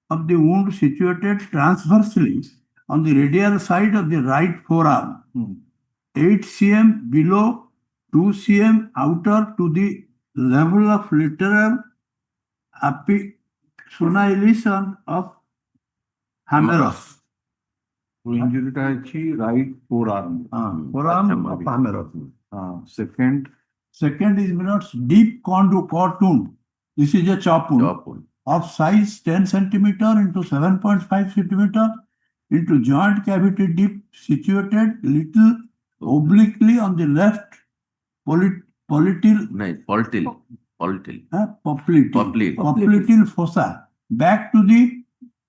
of the wound situated transversely on the radial side of the right forearm, 8 cm below 2 cm outer to the level of lateral epicondylation of humerus. Injury right forearm. Forearm of humerus. Second, Second is minutes deep cut wound. This is a chop wound Top one. of size 10 centimeter into 7.5 centimeter into joint cavity deep situated little obliquely on the left popliteal No, popliteal. popliteal fossa back to the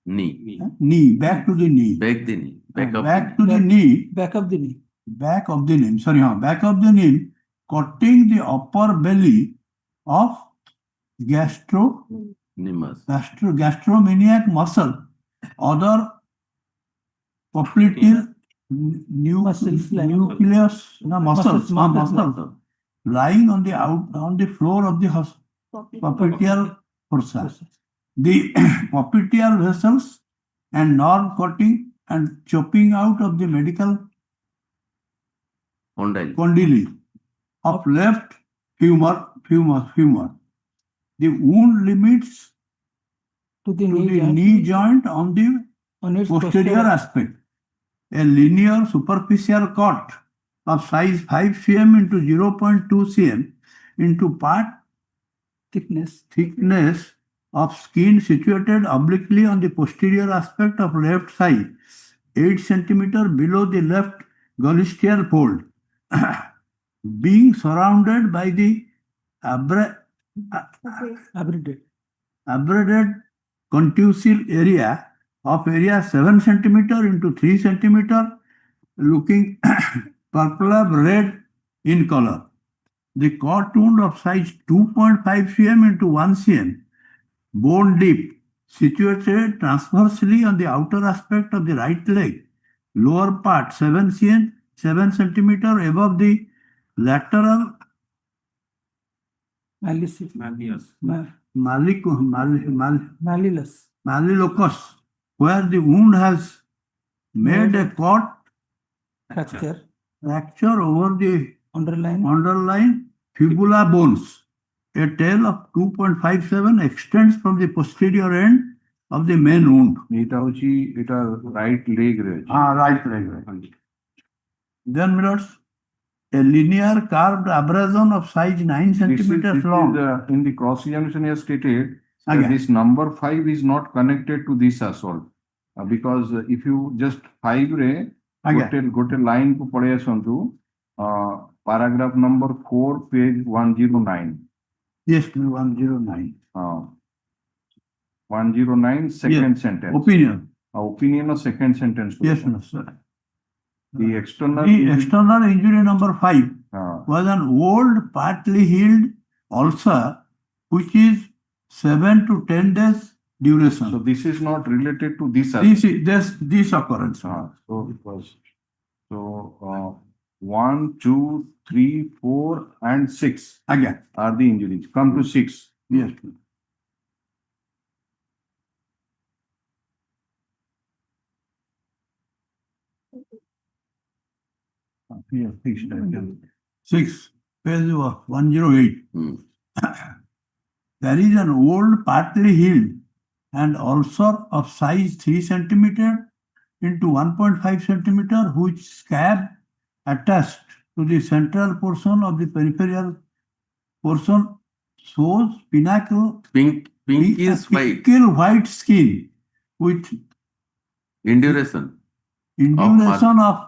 Knee. knee, back to the knee, Back the knee. Back of back the to the knee, Back of the knee. back of the knee, sorry, back of the knee, cutting the upper belly of gastromaniac muscle, other popliteal Muscles lying. nucleus, muscles, Muscles. lying on the floor of the popliteal fossa. The popliteal vessels and nerve cutting and chopping out of the medical condyle of left femur. The wound limits To the to knee the joint. knee joint on the On its posterior aspect. A linear superficial cut of size 5 cm into 0.2 cm into part thickness of skin situated obliquely on the posterior aspect of left thigh, 8 centimeter below the left gluteal fold, being surrounded by the abraded contusive area of area 7 centimeter into 3 centimeter, looking purple red in color. The cut wound of size 2.5 cm into 1 cm, bone deep, situated transversely on the outer aspect of the right leg, lower part 7 centimeter above the lateral malleolus, where the wound has made a cut fracture over the underlying fibula bones. A tail of 2.57 extends from the posterior end of the main wound. এটা right leg Right leg. Then minutes, a linear curved abrasion of size 9 centimeters long. In the cross examination he has stated that Again. this number 5 is not connected to this assault. because if you just 5 re Again, gote line ko pade asantu, paragraph number 4, page 109. yes, 109. 109, second sentence. Opinion. Opinion of second sentence. Yes, no, sir. The external. The external injury number 5 was an old partly healed ulcer which is 7 to 10 days duration. So this is not related to this. This occurrence. So it was, so 1, 2, 3, 4 and 6 Again, are the injuries. Come to 6. yes. Here, 6, again. 6, page 108. Hmm. There is an old partly healed and ulcer of size 3 centimeter into 1.5 centimeter which scab attached to the central portion of the peripheral portion shows Pink is white. pinkish white skin with Induration. induration of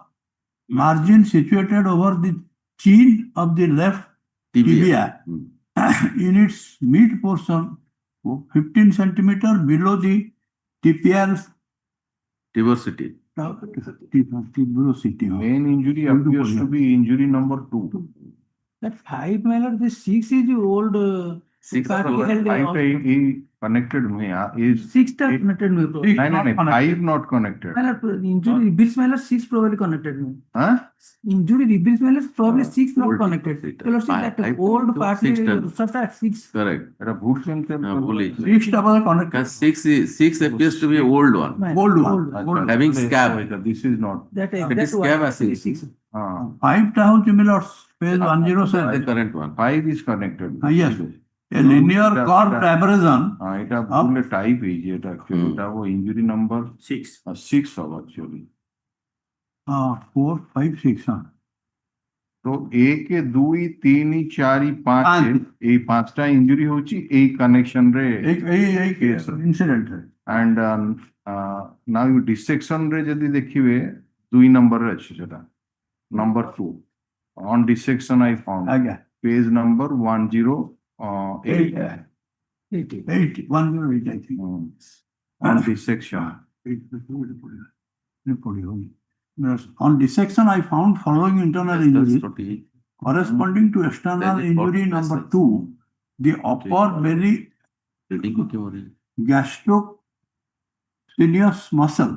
margin situated over the chin of the left tibia. Hmm. In its mid portion, 15 centimeter below the tibial Diversity. tuberosity. Main injury appears to be injury number 2. That 5 my lord, this 6 is the old. 6 partly held Five also. he connected me is 6 টা connected me. Six. nine, 5 not connected. My lord, injury reveals my lord 6 probably connected me. Huh? Injury reveals my lord probably 6 not Old connected. six. So let's see Five- that five old to partly 6 done. such as 6. Correct. Era bhoot sente. Vul ହେଇଛି। 6 connected. Because 6 appears to be old one. Man, Old one. old. Having scab. This is not. That It that is one scab actually acid. 6. 5 টা হচ্ছে Mills page 107. The current one. 5 is connected. Yes. A linear curved abrasion এটা ভুলে type হয়েছে এটা actually Hmm. এটা ও injury number 6 হবে actually। 4, 5, 6. তো 1, 2, 3, 4, 5 এই 5টা ইনজুরি হচ্ছে এই কানেকশন রে incident and now you dissection রে যদি দেখিবে 2 নম্বর আছে সেটা number 2 on dissection I found আজ্ঞା page number 108 108 I think. on dissection On dissection, I found following internal injuries corresponding to external Then the injury fourth number message. 2, the upper belly Reading ko kyun ho rahi? gastrocnemius muscle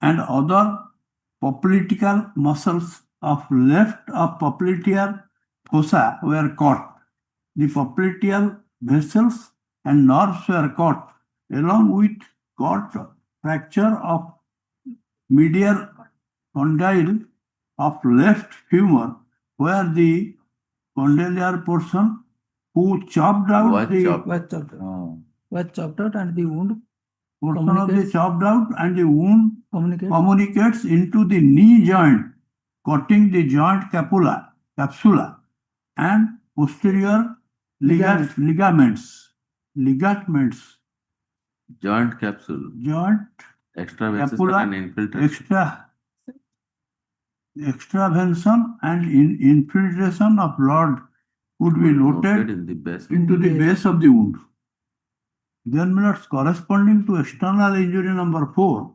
and other popliteal muscles of left of popliteal fossa were caught. The popliteal vessels and nerves were caught, along with caught fracture of medial condyle of left femur, where the condylar portion who chopped out What the chopped? Was chopped out and the wound portion of the communicates- chopped out and the wound communicates. communicates into the knee joint, cutting the joint capsula and posterior ligaments. Joint capsule. Joint Extra vessels Capula, and infiltration. extravention and infiltration of blood would be noted in the base. into the base of the wound. Then minutes corresponding to external injury number 4,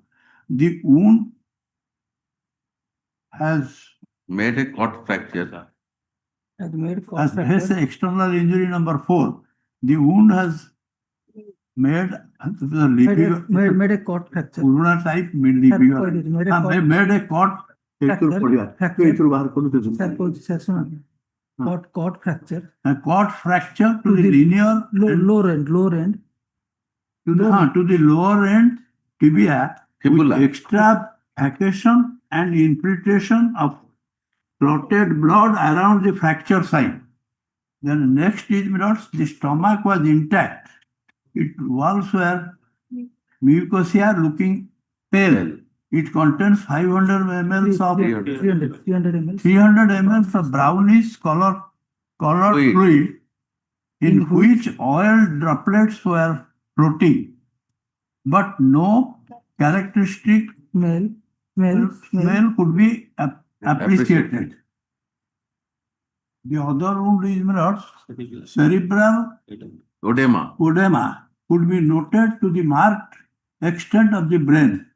the wound has Made a cord fracture. Has made as has external injury number 4, the wound has made made a cord fracture. Puruna type made Made a cord made a cord Sir, sir, ଶୁଣ। Cord fracture. a cord fracture to To the the linear and Lower end. to the lower end tibia Fibula. with extravacation and infiltration of clotted blood around the fracture site. Then next is the stomach was intact. Its walls were mucosa looking pale. It contains 500 ml of 300 ml. 300 ml of brownish colored Fluid. fluid in In which oil droplets were floating, but no characteristic Male, male, male. smell could be appreciated. Appreciated. The other wound is not cerebral Odema. could be noted to the marked extent of the brain.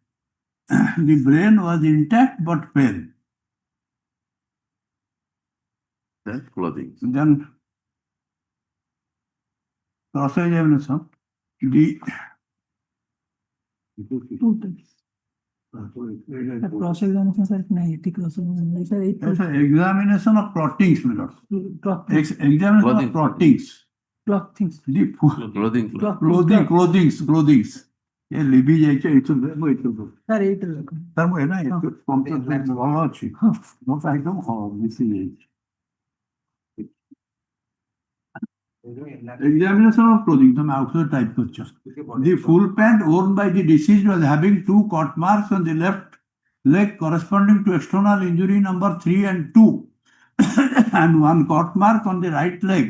The brain was intact but pale. Then clothing. Then cross-examination. The Two times. Cross examination sir नहीं ठीक cross examination sir एक yes, sir, examination of plottings, my lord. clock Examination Clothing. of plottings. clock things. The Clothing. clothings. ये Libby जाइए इतो मो इतो Sir eight रखो. तार मो है ना इतो कम्प्लीट ଭଲ ଅଛି ମୋ एकदम मिसी जाइए examination of clothing તમે આઉટસાઇડ ટાઈપ કરજો. The full pant worn by the deceased was having two cut marks on the left leg corresponding to external injury number 3 and 2 and one cut mark on the right leg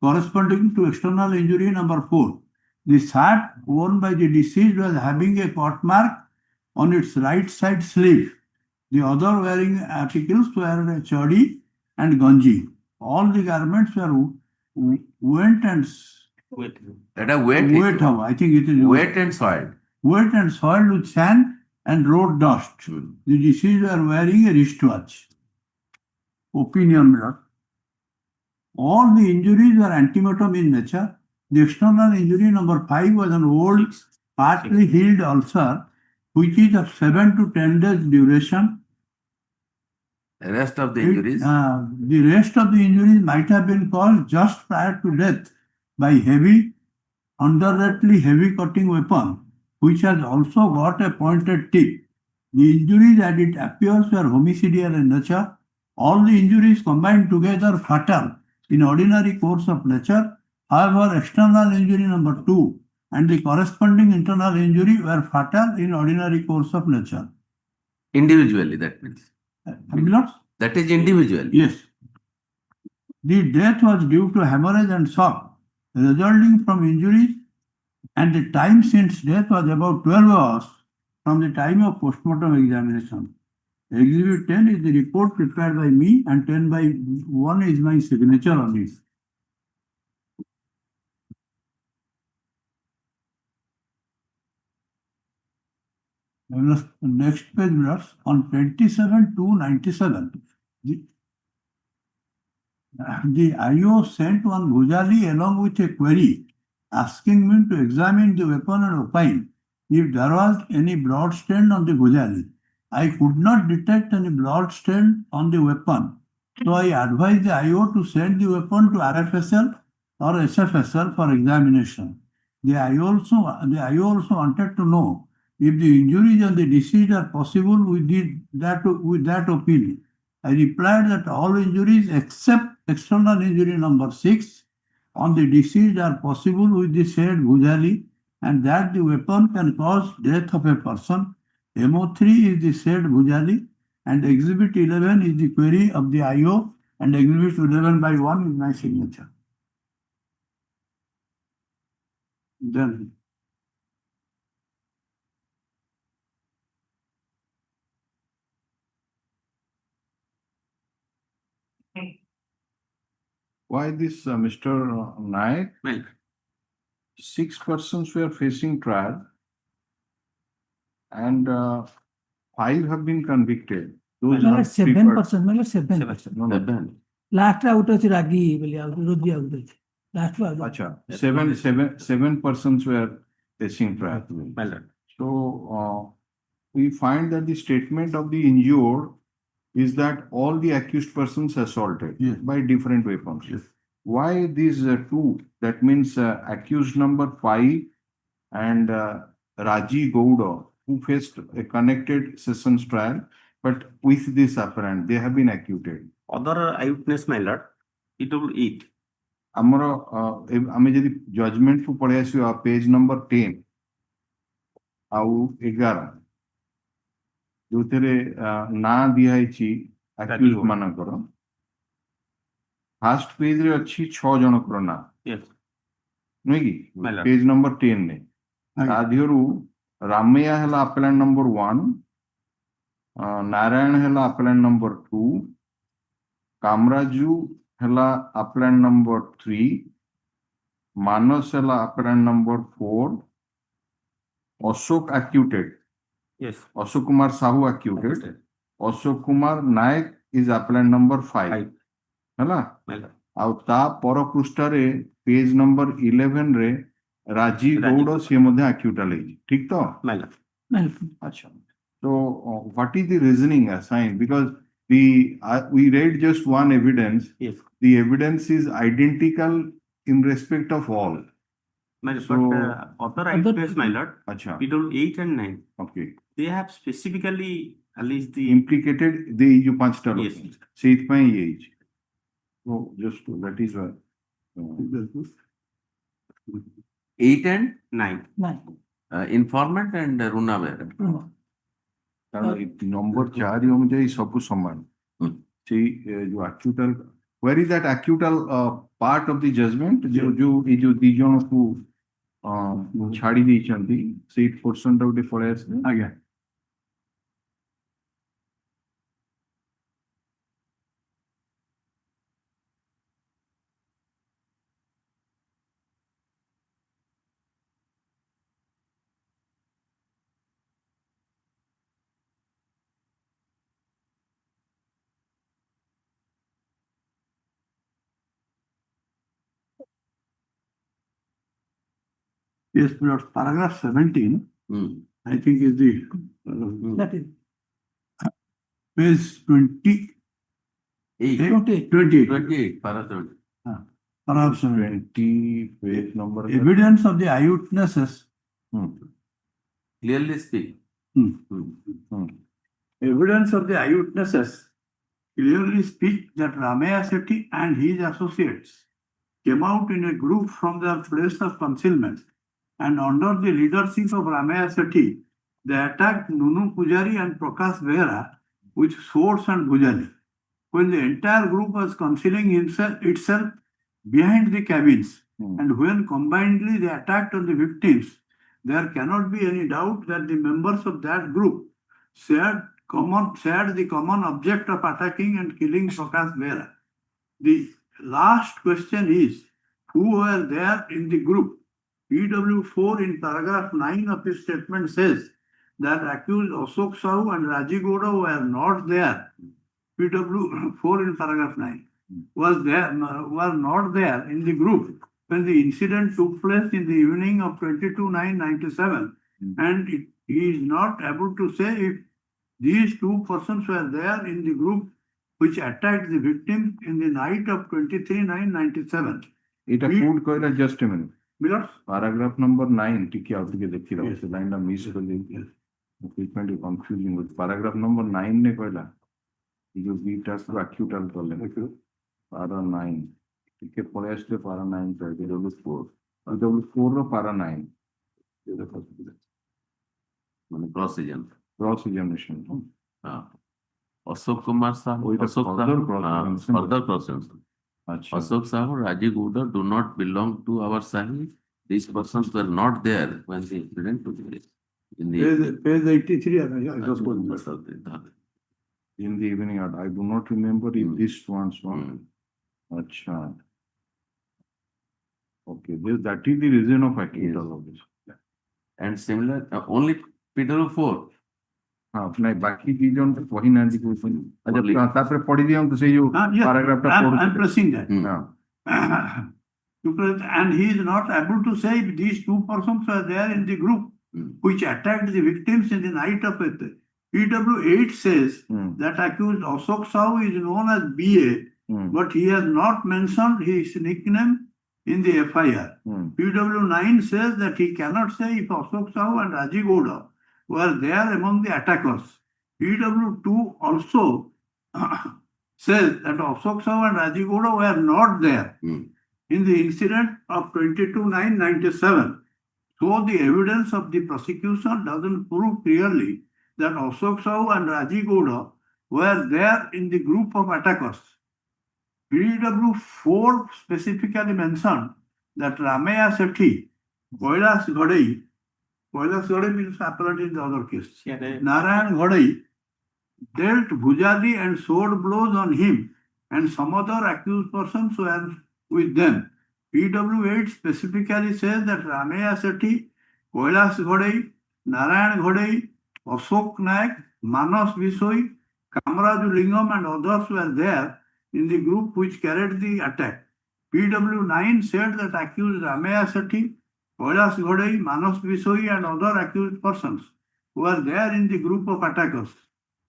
corresponding to external injury number 4. The shirt worn by the deceased was having a cut mark on its right side sleeve. The other wearing articles were a chadi and ganji. All the garments were wet and That are wet. wet. I think it is Wet and soiled. wet and soiled with sand and road dust. The deceased were wearing a wristwatch. Opinion, my lord. All the injuries were antemortem in nature. The external injury number 5 was an old, partly healed ulcer, which is of 7 to 10 days duration. The rest of the injuries. The rest of the injuries might have been caused just prior to death by heavy, underrately heavy cutting weapon, which has also got a pointed tip. The injuries, as it appears, were homicidal in nature. All the injuries combined together fatal in ordinary course of nature. However, external injury number 2 and the corresponding internal injury were fatal in ordinary course of nature. Individually, that means. Milords? That is individual. Yes. The death was due to hemorrhage and shock resulting from injuries, and the time since death was about 12 hours from the time of postmortem examination. Exhibit 10 is the report prepared by me, and 10/1 is my signature on it. Next page, Milords, on 27/2/97, the IO sent one Bhujali along with a query asking me to examine the weapon and opine if there was any blood stain on the Bhujali. I could not detect any blood stain on the weapon, so I advised the IO to send the weapon to RFSL or SFSL for examination. The IO also wanted to know if the injuries on the deceased are possible with that opinion. I replied that all injuries except external injury number 6 on the deceased are possible with the said Bhujali, and that the weapon can cause death of a person. MO3 is the said Bhujali, and Exhibit 11 is the query of the IO, and Exhibit 11/1 is my signature. Then Why this, Mr. Naik? Well, 6 persons were facing trial and 5 have been convicted. Those मतलब are 7%, मतलब 7%. No, no. seven. Last out ଅଛି ରାଗି ବୋଲି ଆଉ ରୋଜି out ଅଛି. Last out. Acha, seven persons were facing trial. Well done. So we find that the statement of the injured is that all the accused persons assaulted Yes. by different weapons. Yes. Why these two? That means accused number 5 and Raji Gowda, who faced a connected sessions trial, but with this apparent, they have been acquitted. Other eyewitness, my lord, it will eat. ଆମର ଆମେ ଯଦି judgement କୁ ପଳେଇ ଆସିବା ପେଜ number 10 ଆଉ 11 ଯୋଉଥିରେ ନାଁ ଦିଆ ହେଇଛି ଆକ୍ୟୁଜ ମାନଙ୍କର ଫାର୍ଷ୍ଟ ପେଜ ରେ ଅଛି 6 ଜଣଙ୍କର ନାଁ Yes. ନୁହେଁ କି My lord. ପେଜ ନମ୍ବର 10 ରେ ତା ଦେହରୁ Ramaya hela appellant number 1, Narayan hela appellant number 2, Kamraju hela appellant number 3, Manas hela appellant number 4, Ashok acquitted, Yes. Ashok Kumar Sahu acquitted, Ashok Kumar Naik is appellant number 5. Hela? My lord. ଆଉ ତା ପର ପୃଷ୍ଠାରେ ପେଜ number 11 ରେ ରାଜୀବ ଗୌଡ଼ ସିଏ ମଧ୍ୟ ଆକ୍ୟୁଟାଲ ହେଇଛି ଠିକ ତ My lord. ଆଚ୍ଛା so what is the reasoning assigned because we read just one evidence Yes. the evidence is identical in respect of all My lord. So- But other eyewitness, my lord, acha PW 8 and 9, okay they have specifically alleged the implicated the ଏଇ ଯୋଉ ପାଞ୍ଚଟା ଲୋକ Yes. ସେଇଥିପାଇଁ ଇଏ ହେଇଛି so just that is why 8 and 9. informant and Runaware. କାରଣ number 4 ଅନୁଯାୟୀ ସବୁ ସମାନ ସେଇ ଯୋଉ ଆକ୍ୟୁଟାଲ where is that acquittal part of the judgment ଯୋଉ ଏଇ ଯୋଉ ଦି ଜଣକୁ ଛାଡି ଦେଇଛନ୍ତି ସେଇ ପୋର୍ସନ ଟା ଗୋଟେ ପଳେଇ ଆସିଲେ ଆଜ୍ଞା Yes, but paragraph 17, Hmm. I think is the That is page 20, 8. 28, 28. Para 20. paragraph 17. 20 page number Evidence of the eyewitnesses, Clearly speak. evidence of the eyewitnesses clearly speak that Ramaya Sethi and his associates came out in a group from their place of concealment and under the leadership of Ramaya Sethi, they attacked Nunu Pujari and Prakash Behra with swords and bhujani. When the entire group was concealing itself behind the cabins and when combinedly they attacked on the victims, there cannot be any doubt that the members of that group shared the common object of attacking and killing Prakash Behra. The last question is, who were there in the group? PW4 in paragraph 9 of his statement says that accused Ashok Sahu and Raji Gowda were not there. PW4 in paragraph 9 were not there in the group when the incident took place in the evening of 22/9/97 and he is not able to say if these two persons were there in the group which attacked the victim in the night of 23/9/97. এটা code কইরা just a minute Milord? paragraph number 9 ଟିକେ ଆଉ ଟିକେ ଦେଖି ଦବ ସେ ଲାଇନଟା miss କରିଦେଇଛି ସେଇପାଇଁ ଟିକେ କନଫ୍ୟୁଜିଂ ହଉଛି paragraph number 9 ରେ କହିଲା ଏ ଯୋଉ ବିଟା କୁ ଆକ୍ୟୁଟାଲ କଲେ para 9 ଟିକେ ପଳେଇ ଆସିଲେ para 9 କହିବେ PW4 ର para 9 মানে cross exam. cross examination Ashok Kumar Sahu. Oh, it is Ashok further Sahu. cross-examination. Further cross-examination. আচ্ছা Ashok Sahu, Raji Gowda do not belong to our Sahi. These persons were not there when the incident took place. In the Page 83. in the evening I do not remember if this one's one acha okay that is the reason of acquittal of this And similar, only PW4. हाँ नहीं बाकी चीजों तो वही ना दी कोई अच्छा तापर पढ़ी दिया हूँ तो सही जो Yes, पैराग्राफ टा पढ़ I'm pressing that. हाँ And he is not able to say if these two persons were there in the group which attacked the victims in the night of it. PW8 says that accused Ashok Sahu is known as BA, but he has not mentioned his nickname in the FIR. PW9 says that he cannot say if Ashok Sahu and Raji Gowda were there among the attackers. PW2 also says that Ashok Sahu and Raji Gowda were not there in the incident of 22/9/97. So the evidence of the prosecution doesn't prove clearly that Ashok Sahu and Raji Gowda were there in the group of attackers. PW4 specifically mentioned that Ramaya Sethi, Kailash Ghadai Kailas Ghadai means appellant in the other case. CRA Narayan Ghadai dealt bhujadi and sword blows on him and some other accused persons were with them. PW8 specifically says that Ramaya Sethi, Kailas Ghadai, Narayan Ghadai, Ashok Naik, Manas Bisoi, Kamaraju Lingam and others were there in the group which carried the attack. PW9 said that accused Ramaya Sethi, Kailas Ghadai, Manas Bisoi and other accused persons were there in the group of attackers.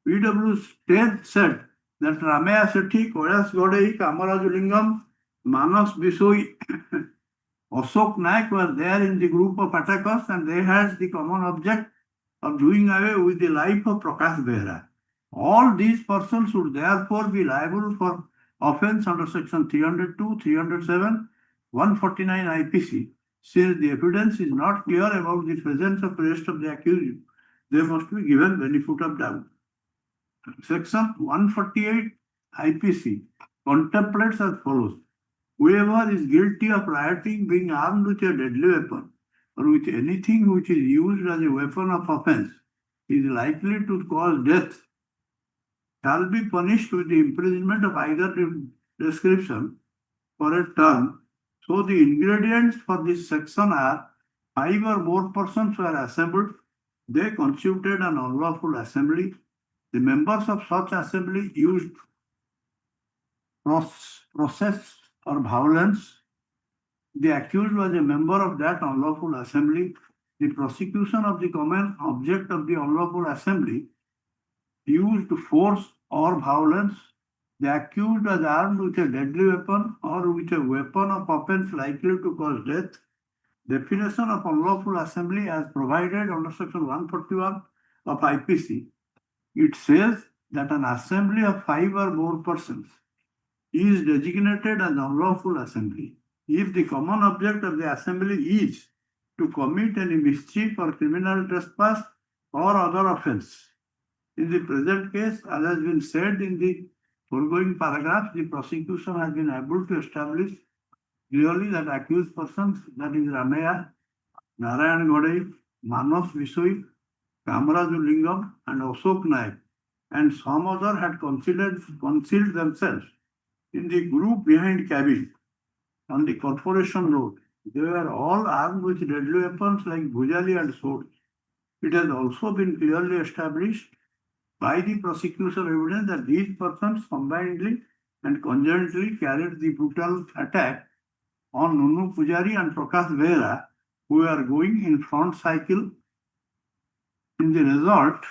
PW10 said that Ramaya Sethi, Kailas Ghadai, Kamaraju Lingam, Manas Bisoi, Ashok Naik were there in the group of attackers and they had the common object of doing away with the life of Prakash Behra. All these persons would therefore be liable for offence under section 302, 307, 149 IPC. Since the evidence is not clear about the presence of the rest of the accused, they must be given benefit of doubt. Section 148 IPC contemplates as follows. Whoever is guilty of rioting being armed with a deadly weapon or with anything which is used as a weapon of offence is likely to cause death shall be punished with the imprisonment of either description for a term. So the ingredients for this section are 5 or more persons were assembled. They constituted an unlawful assembly. The members of such assembly used process or violence. The accused was a member of that unlawful assembly. The prosecution of the common object of the unlawful assembly used force or violence. The accused was armed with a deadly weapon or with a weapon of offence likely to cause death. Definition of unlawful assembly as provided under section 141 of IPC. It says that an assembly of 5 or more persons is designated as unlawful assembly if the common object of the assembly is to commit any mischief or criminal trespass or other offence. In the present case, as has been said in the foregoing paragraph, the prosecution has been able to establish clearly that accused persons, that is Ramaya, Narayan Ghadai, Manas Bisoi, Kamaraju Lingam and Ashok Naik and some other had concealed themselves in the group behind cabin on the Corporation Road. They were all armed with deadly weapons like bhujali and swords. It has also been clearly established by the prosecution evidence that these persons combinedly and conjointly carried the brutal attack on Nunu Pujari and Prakash Behra, who were going in front cycle. In the result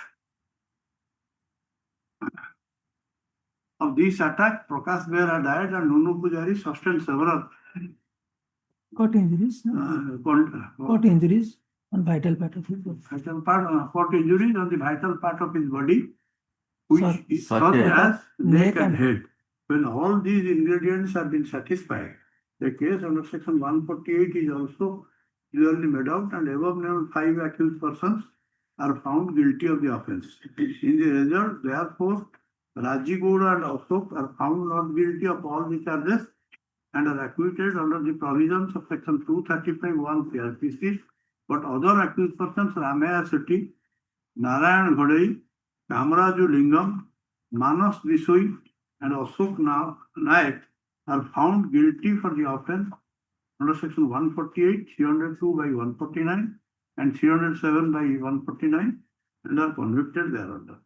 of this attack, Prakash Behra died and Nunu Pujari sustained several Got injuries, no? Got injuries on vital part of his body. got injuries on the vital part of his body, which Such- is such such as as neck neck and and head. When all these ingredients have been satisfied, the case under section 148 is also clearly made out and above named 5 accused persons are found guilty of the offence. In the result, therefore, Raji Gowda and Ashok are found not guilty of all the charges and are acquitted under the provisions of section 235(1) CRPC, but other accused persons, Ramaya Sethi, Narayan Ghadai, Kamaraju Lingam, Manas Bisoi and Ashok Naik are found guilty for the offence under section 148, 302 by 149 and 307 by 149 and are convicted thereunder.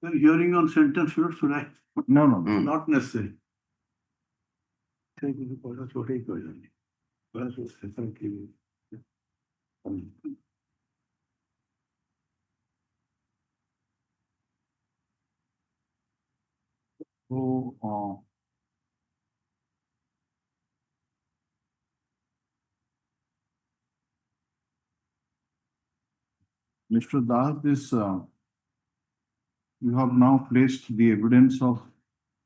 Then hearing on sentence, should I? No. Not necessary. Take the order, so take it. Well, so thank you. So, Mr. Das, this, you have now placed the evidence of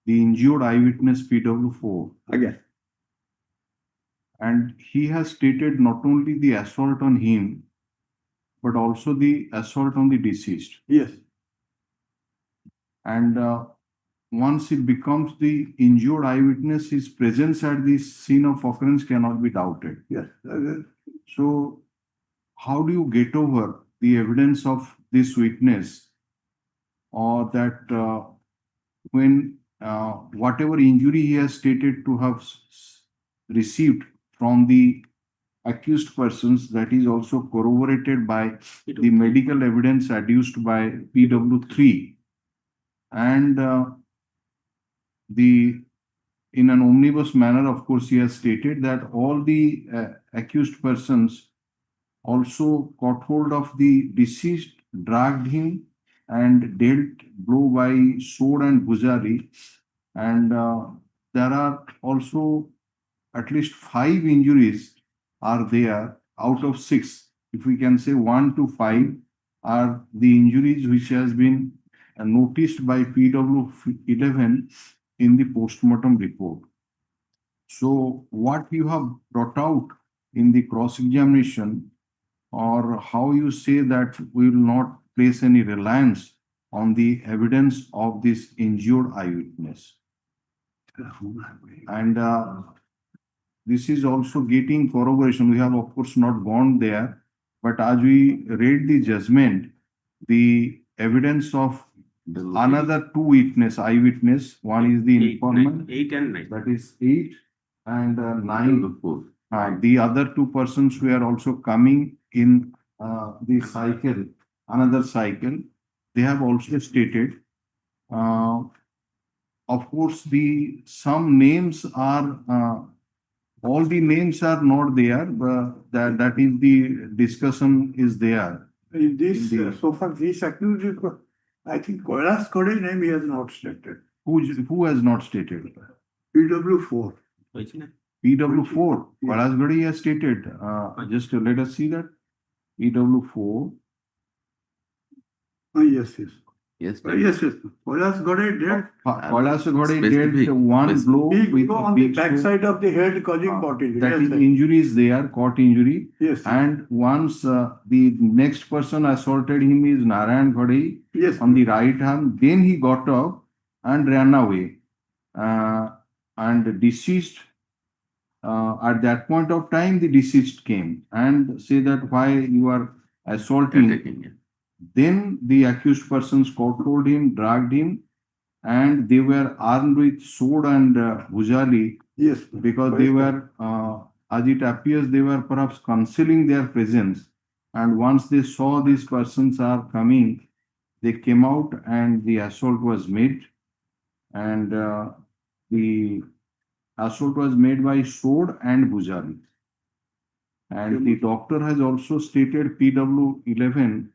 the injured eyewitness PW4. Again. And he has stated not only the assault on him, but also the assault on the deceased. Yes. And once it becomes the injured eyewitness, his presence at the scene of occurrence cannot be doubted. Yes. So how do you get over the evidence of this witness, or that when whatever injury he has stated to have received from the accused persons, that is also corroborated by the medical evidence adduced by PW3, and in an omnibus manner, of course, he has stated that all the accused persons also caught hold of the deceased, dragged him, and dealt blow by sword and bhujari. And there are also at least 5 injuries are there out of 6. If we can say 1 to 5 are the injuries which has been noticed by PW11 in the postmortem report. So what you have brought out in the cross-examination, or how you say that we will not place any reliance on the evidence of this injured eyewitness. And this is also getting corroboration. We have, of course, not gone there, but as we read the judgment, the evidence of another 2 eyewitness, one is the informant, 8 and 9. that is 8 and 9. The other 2 persons were also coming in the cycle, another cycle. They have also stated. Of course, some names are all the names are not there, but that is the discussion is there. In this, so far, this accused, I think Kailas Khode name he has not stated. Who has not stated? PW4. PW4. Yes. Kailas Khode has stated. Just let us see that. PW4. Yes, yes. Yes. Yes, yes. Kailas Khode dealt. Kailas Khode Specific. dealt one blow Big with blow a on the big sword. backside of the head causing caught injury. That Yes, is sir. injury is there, caught injury. Yes, sir. And once the next person assaulted him is Narayan Khade Yes. on the right hand, then he got up and ran away. And deceased, at that point of time, the deceased came and say that why you are assaulting. Attacking, yeah. Then the accused persons caught hold him, dragged him, and they were armed with sword and bhujali, Yes. because they were, as it appears, they were perhaps concealing their presence. And once they saw these persons are coming, they came out and the assault was made. And the assault was made by sword and bhujali. And the doctor has also stated, PW11,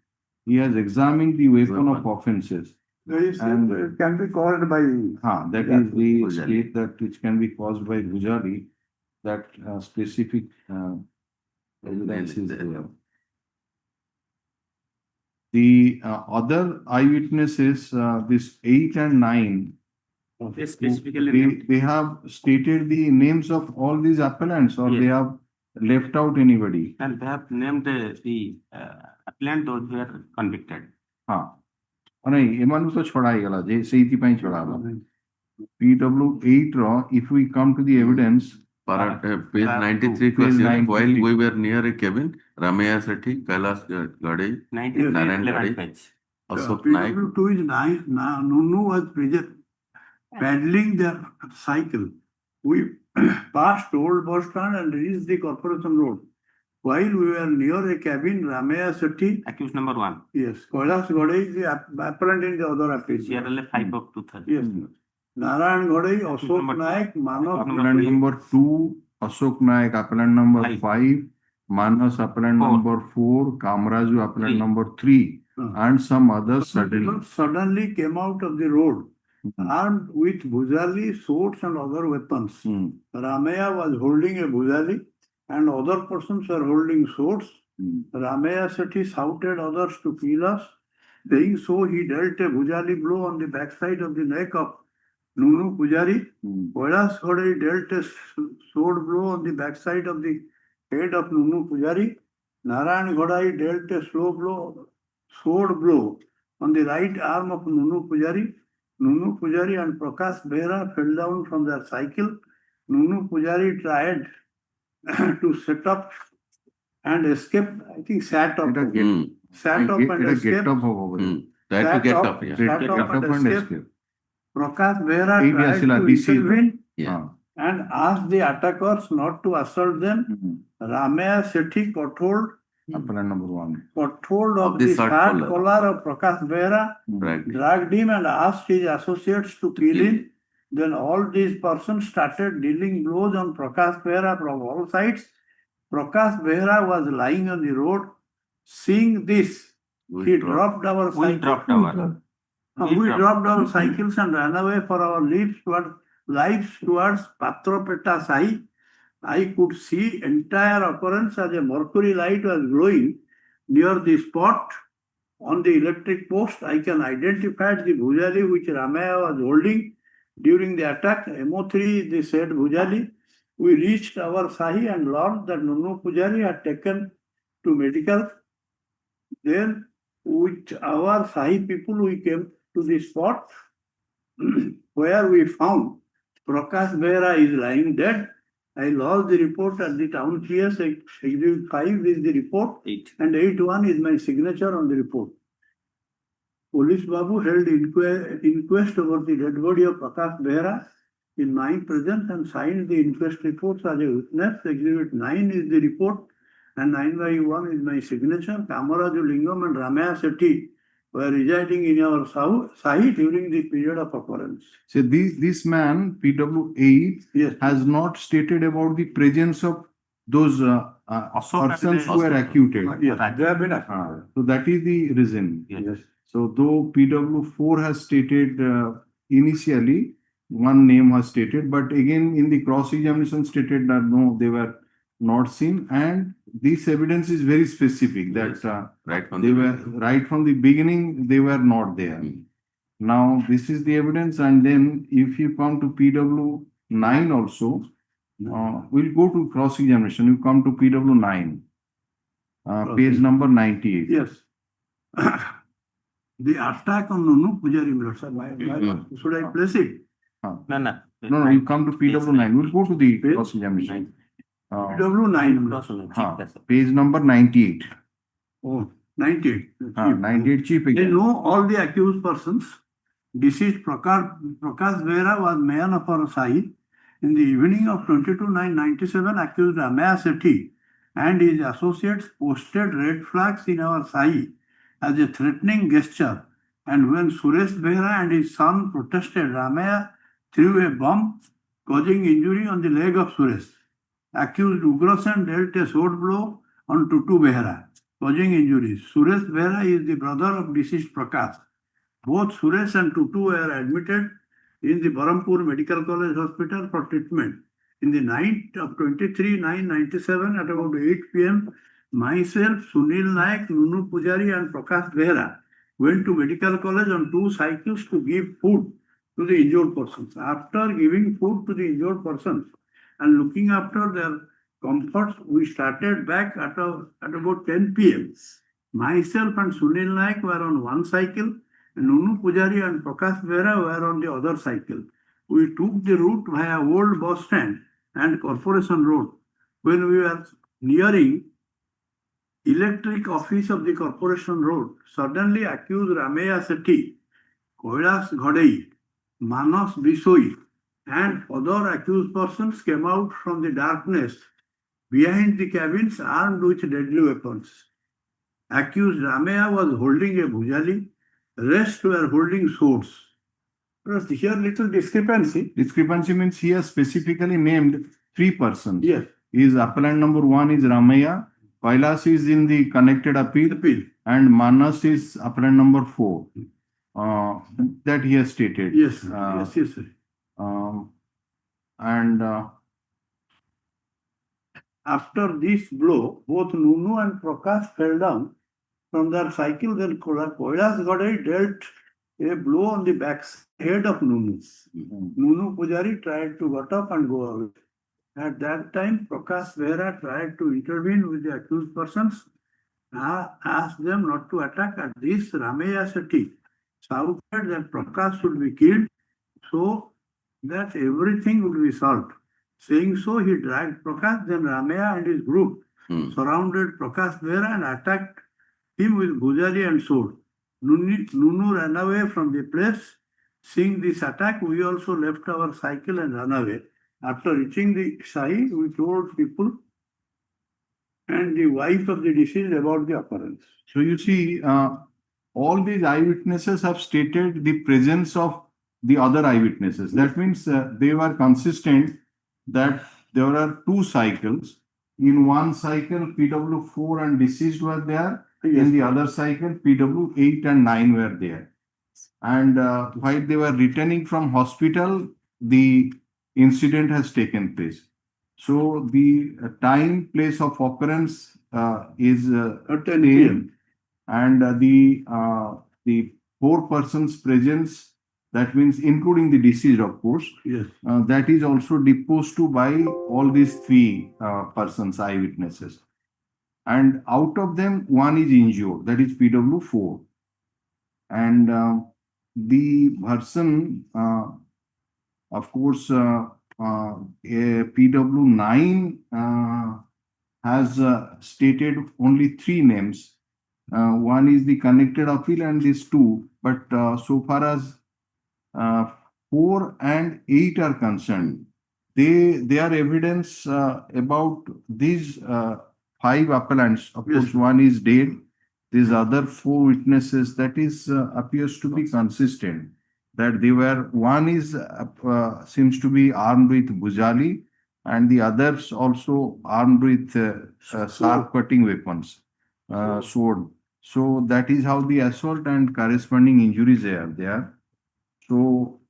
he has examined the weapon of offenses. And It can be called by. That Yeah, is the Bhujali. state that which can be caused by bhujali, that specific evidence is there. The other eyewitnesses, this 8 and 9, They specifically named. they have stated the names of all these appellants, or Yes. they have left out anybody. And they have named the appellant those who are convicted. ନାଇଁ ଏମାନଙ୍କୁ ତ ଛଡା ହେଇଗଲା ଯେ ସେଇଥିପାଇଁ ଛଡା ହେଲା PW8 if we come to the evidence, Page 93 Page question. 93. While we were near a cabin, Ramaya Sethi, Kailas Khade, 19 Narayan 11 Khade. page. Ashok Naik. PW2 is nice. Now, Nunu was present, paddling their cycle. We passed Old Bus Stand and reached the Corporation Road. While we were near a cabin, Ramaya Sethi, Accused number 1. yes, Kailas Khode is the apparent in the other appeal. CRLA 5 of 2000. Yes. Narayan Khode, Ashok Number two. Naik, Manav. appellant number 2, Ashok Naik, appellant number Five. 5, Manas, appellant Four. number 4, Kamaraju, appellant Three. number 3, and some others Suddenly came out of the road, armed with bhujali, swords, and other weapons. Ramaya was holding a bhujali, and other persons were holding swords. Ramaya Sethi shouted others to kill us. Saying so, he dealt a bhujali blow on the backside of the neck of Nunu Pujari. Kailas Khode dealt a sword blow on the backside of the head of Nunu Pujari. Narayan Khode dealt a sword blow on the right arm of Nunu Pujari. Nunu Pujari and Prakash Behra fell down from their cycle. Nunu Pujari tried to set up and escaped, I think sat up. এটা get- Sat up and এটা get escaped. up হবো বলে। Try to Sat get up, up, yeah. sat Get up up and and escaped. escape. Prakash Behera এই tried আসলে to DC intervene Yeah. and asked the attackers not to assault them. Ramaya Sethi caught hold Appellant number 1. of Of the the shirt shirt collar. collar of Prakash Behera, Right. dragged him and asked his associates to kill him. Then all these persons started dealing blows on Prakash Behera from all sides. Prakash Behera was lying on the road. Seeing this, he dropped our We cycle. dropped our. We dropped our cycles and ran away for our lives towards Patropeta Sai. I could see entire occurrence as a mercury light was glowing near the spot on the electric post. I can identify the Bhujali which Ramaya was holding during the attack. MO3 is the said Bhujali. We reached our Sahi and learned that Nunu Pujari had taken to medical. Then with our Sahi people we came to the spot where we found Prakash Behera is lying dead. I lodged the report at the town PS. Exhibit 5 is the report 8. and 8-1 is my signature on the report. Police Babu held inquest over the dead body of Prakash Behera in my presence and signed the inquest reports as a witness. Exhibit 9 is the report and 9/1 is my signature. Kamaraju Lingam and Ramaya Sethi were residing in our Sahi during the period of occurrence. So this man, PW8, Yes. has not stated about the presence of those persons who were acquitted. Yes, they have been So that is the reason. Yes. So though PW4 has stated initially, one name was stated, but again in the cross-examination stated that no, they were not seen, and this evidence is very specific that Right from they the were beginning. right from the beginning, they were not there. Now, this is the evidence, and then if you come to PW9 also, we'll go to cross-examination. You come to PW9, page number 98. Yes. The attack on Nunu Pujari Milot, sir. Should I place it? No. No, you come to PW9. We'll go to the cross-examination. PW9. Page number 98. Oh, 98. 98 chief They again. know all the accused persons. Deceased Prakash Behera was mayor of our Sahi. In the evening of 22/9/97, accused Ramaya Sethi and his associates posted red flags in our Sahi as a threatening gesture. And when Suresh Behera and his son protested, Ramaya threw a bomb causing injury on the leg of Suresh. Accused Ugrasen dealt a sword blow on Tutu Behera, causing injuries. Suresh Behera is the brother of deceased Prakash. Both Suresh and Tutu were admitted in the Barampur Medical College Hospital for treatment. In the night of 23/9/97 at about 8 p.m., myself, Sunil Naik, Nunu Pujari and Prakash Behera went to medical college on 2 cycles to give food to the injured persons. After giving food to the injured persons and looking after their comforts, we started back at about 10 p.m. Myself and Sunil Naik were on 1 cycle, and Nunu Pujari and Prakash Behera were on the other cycle. We took the route via Old Bus Stand and Corporation Road. When we were nearing Electric Office of the Corporation Road, suddenly accused Ramaya Sethi, Kailash Ghodei, Manas Bisoi, and other accused persons came out from the darkness behind the cabins armed with deadly weapons. Accused Ramaya was holding a bhujali, rest were holding swords. Because here little discrepancy. Discrepancy means he has specifically named 3 persons. Yes. His appellant number 1 is Ramaya, Kailash is in the connected appeal, Appeal. and Manas is appellant number 4. That he has stated. Yes. Uh, Yes. Sir. And After this blow, both Nunu and Prakash fell down from their cycle. Then Kailash Ghodei dealt a blow on the back head of Nunu. Nunu Pujari tried to get up and go away. At that time, Prakash Behera tried to intervene with the accused persons, asked them not to attack. At this, Ramaya Sethi shouted that Prakash should be killed so that everything would be solved. Saying so, he dragged Prakash, then Ramaya and his group surrounded Prakash Behra and attacked him with bhujari and sword. Nunu ran away from the place. Seeing this attack, we also left our cycle and ran away. After reaching the Sahi, we told people and the wife of the deceased about the occurrence. So you see, all these eyewitnesses have stated the presence of the other eyewitnesses. That means they were consistent that there are two cycles. In one cycle, PW4 and deceased were there. In the other cycle, PW8 and 9 were there. And while they were returning from hospital, the incident has taken place. So the time, place of occurrence is 10 AM. And the four persons' presence, that means including the deceased, of course, Yes. that is also deposed to by all these three persons, eyewitnesses. And out of them, one is injured, that is PW4. And the person, of course, PW9 has stated only three names. One is the connected appeal and these two, but so far as 4 and 8 are concerned, their evidence about these 5 appellants, of course, one is dead. These other 4 witnesses, that is appears to be consistent. That they were, one is seems to be armed with bujali, and the others also armed with sharp cutting weapons, sword. So that is how the assault and corresponding injuries are there. So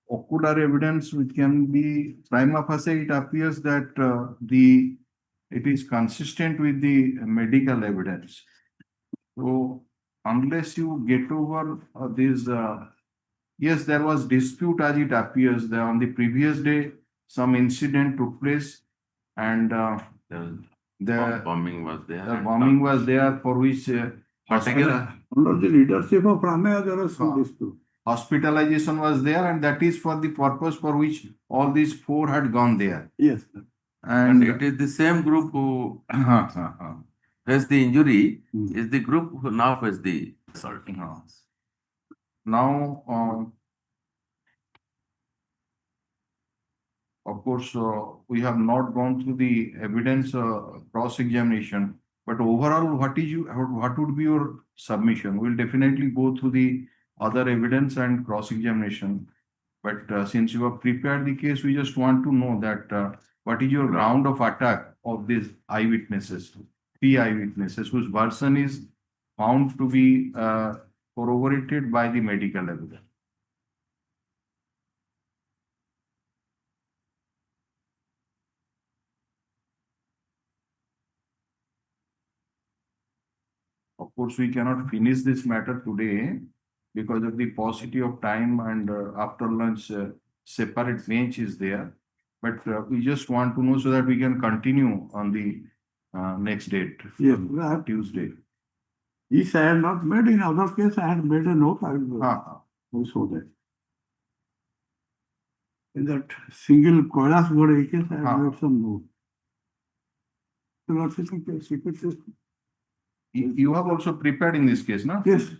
ocular evidence which can be prima facie, it appears that it is consistent with the medical evidence. So unless you get over this, yes, there was dispute as it appears that on the previous day some incident took place, and the bombing was there. the bombing was there, for which Particular. Under the leadership of Ramaya, there was some dispute. hospitalization was there, and that is for the purpose for which all these 4 had gone there. Yes. And it is the same group who has the injury, is the group who now has the assault. Now, of course, we have not gone through the evidence cross-examination, but overall, what would be your submission? We'll definitely go through the other evidence and cross-examination. But since you have prepared the case, we just want to know that what is your ground of attack of these eyewitnesses, 3 eyewitnesses whose version is found to be corroborated by the medical evidence. Of course, we cannot finish this matter today because of the paucity of time, and after lunch, separate bench is there. But we just want to know so that we can continue on the next date, Yes. Tuesday. This I had not made. In other case, I had made a note. I will also that. In that single Kailas Gode case, I had made some note. So what's it? You have also prepared in this case, no? Yes.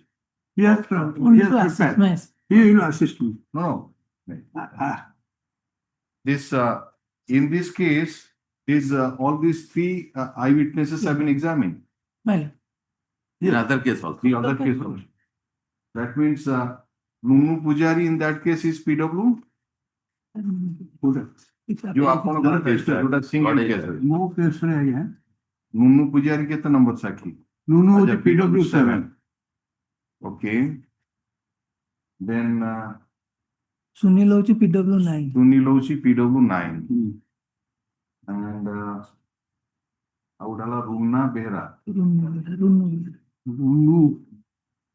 Yes, sir. Only Yes, to assist prepared. my He will assist me. No. This, In this case, all these 3 eyewitnesses have been examined. well, In other case also. The other case also. That means Nunu Pujari in that case is PW. it's a- You are a single case. no case रह गया. Nunu Pujari कितना number साखी? Nunu अच्छा, PW7. Okay. Then Sunil Ochi PW9. Sunilochi PW9. And Audala Rumna Behra. Runnu. Nunu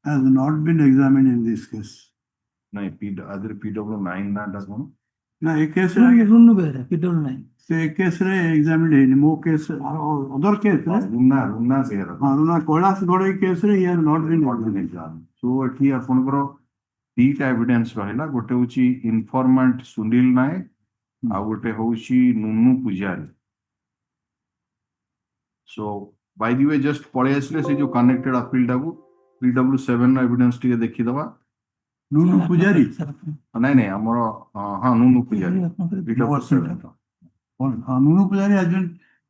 has not been examined in this case. No, other PW9 ना does one. ना एक case रह गया. Runnu Behra, PW9. So एक case रहे examined है. No case other case है. Rumna Behra. हाँ, Runa Kailas Gode case रहे. He has not been Not been examined. examined. So एठी आपनकर 3 evidence रहिला. गोटे होची informant Sunil Naik, ଆଉ ଗୋଟେ ହଉଛି ନୁନୁ ପୂଜାରୀ। So by the way just ପଳେଇ ଆସିଲେ ସେ ଯୋଉ କନେକ୍ଟେଡ appeal ଟାକୁ PW7 ର ଏଭିଡେନ୍ସ ଟିକେ ଦେଖିଦବା। ନୁନୁ ପୂଜାରୀ ନାଇଁ ନାଇଁ ଆମର ହଁ ନୁନୁ ପୂଜାରୀ PW7 ର। ନୁନୁ ପୂଜାରୀ has been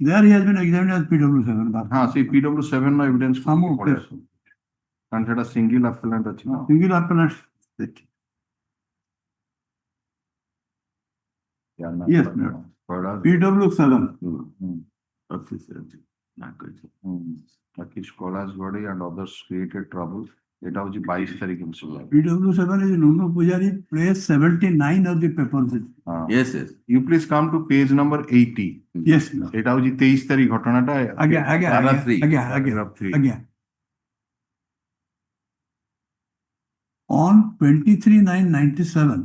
there, he has been examined as PW7. ହଁ ସେ PW7 ର ଏଭିଡେନ୍ସ ଆମ ପଳେଇ ଆସୁ କାରଣ ସେଟା ସିଙ୍ଗଲ ଆପେଲାଣ୍ଟ ଅଛି ନା। Single appellant yes PW7 Rakesh Kolas Gade and others created trouble. এটা হচ্ছে 22 তারিখ incident. PW7 is Nunu Pujari, place 79 of the paper. Yes, yes. You please come to page number 80. Yes, no. এটা হচ্ছে 23 তারিখ ঘটনাটা। Again. Paragraph 3. On 23/9/97,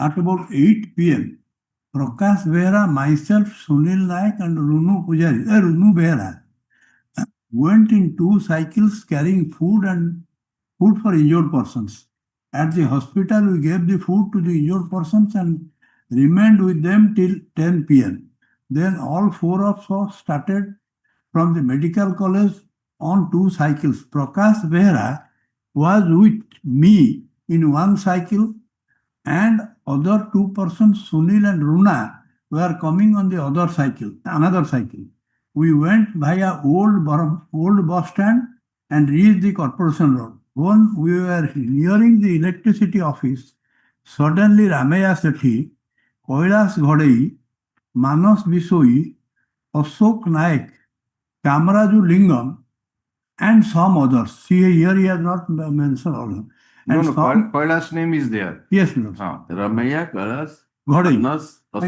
at about 8 p.m., Prakash Behra, myself, Sunil Naik, and Runu Behra went in 2 cycles carrying food for injured persons. At the hospital, we gave the food to the injured persons and remained with them till 10 p.m. Then all 4 of us started from the medical college on 2 cycles. Prakash Behra was with me in 1 cycle, and other 2 persons, Sunil and Runa, were coming on the another cycle. We went via old bus stand and reached the Corporation Road. When we were nearing the electricity office, suddenly Ramaya Sethi, Kailash Ghodei, Manas Bisoi, Ashok Naik, Kamaraju Lingam, and some others. See, here he has not mentioned all of them. And No, Kailash name is there. Yes, no. Ramaya, Kalas, Ghodei. Manas,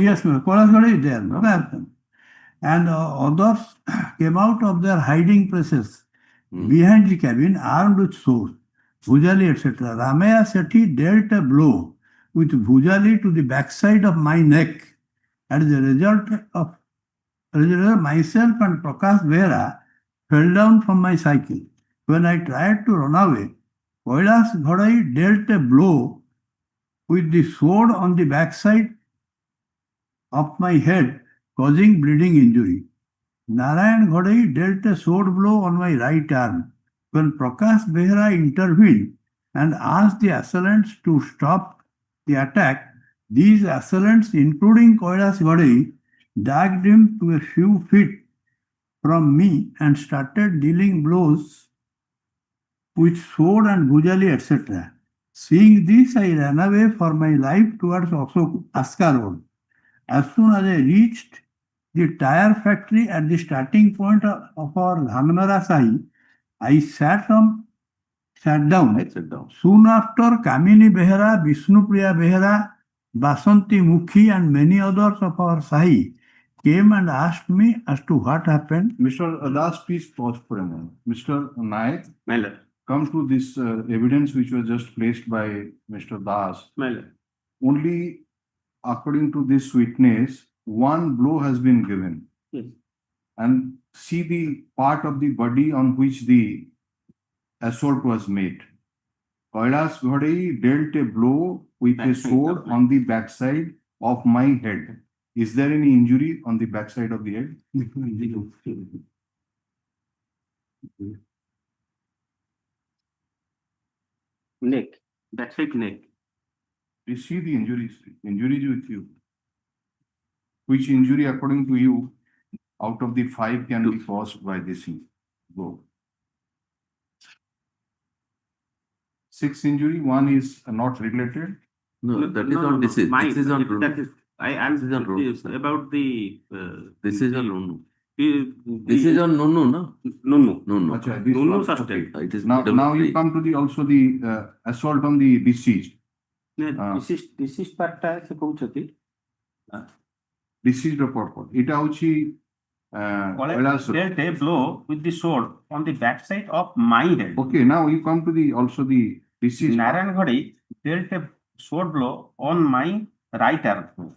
Yes, no. Kailash Ghodei is there. No? And others came out of their hiding places behind the cabin, armed with swords, Bhujali, etc. Ramaya Sethi dealt a blow with Bhujali to the backside of my neck. As a result, myself and Prakash Behra fell down from my cycle. When I tried to run away, Kailash Ghodai dealt a blow with the sword on the backside of my head, causing bleeding injury. Narayan Ghodai dealt a sword blow on my right arm. When Prakash Behra intervened and asked the assailants to stop the attack, these assailants, including Kailash Ghodai, dragged him to a few feet from me and started dealing blows with sword and bhujali, etc. Seeing this, I ran away for my life towards Aska Road. As soon as I reached the tire factory at the starting point of our Dhanmara Sahi, I sat down. Soon after, Kamini Behra, Vishnupriya Behra, Basanti Mukhi, and many others of our Sahi came and asked me as to what happened. Mr. Das, please pause for a moment. Mr. Naik, Miller. come to this evidence which was just placed by Mr. Das. Miller. Only according to this witness, 1 blow has been given. Yes. And see the part of the body on which the assault was made. Kailash Ghodai dealt a blow with a sword on the backside of my head. Is there any injury on the backside of the head? Neck. That's it, neck. You see the injuries with you. Which injury, according to you, out of the 5 can be caused by this blow? 6 injury, 1 is not related. No, that is on disease. This is on That is, I am This is on Runu, sir. about the. This is on Nunu. the- This is on Nunu, no? Nunu. Nunu. Acha, this Nunu one, suspect. okay. It is Now you PW3. come to the also the assault on the deceased. Deceased part ଟା ସେ କହୁଛନ୍ତି Deceased report. It hଉଛି Kailash. dealt a blow with the sword on the backside of my head. Okay, now you come to the also the deceased. Narayan Ghodai dealt a sword blow on my right arm.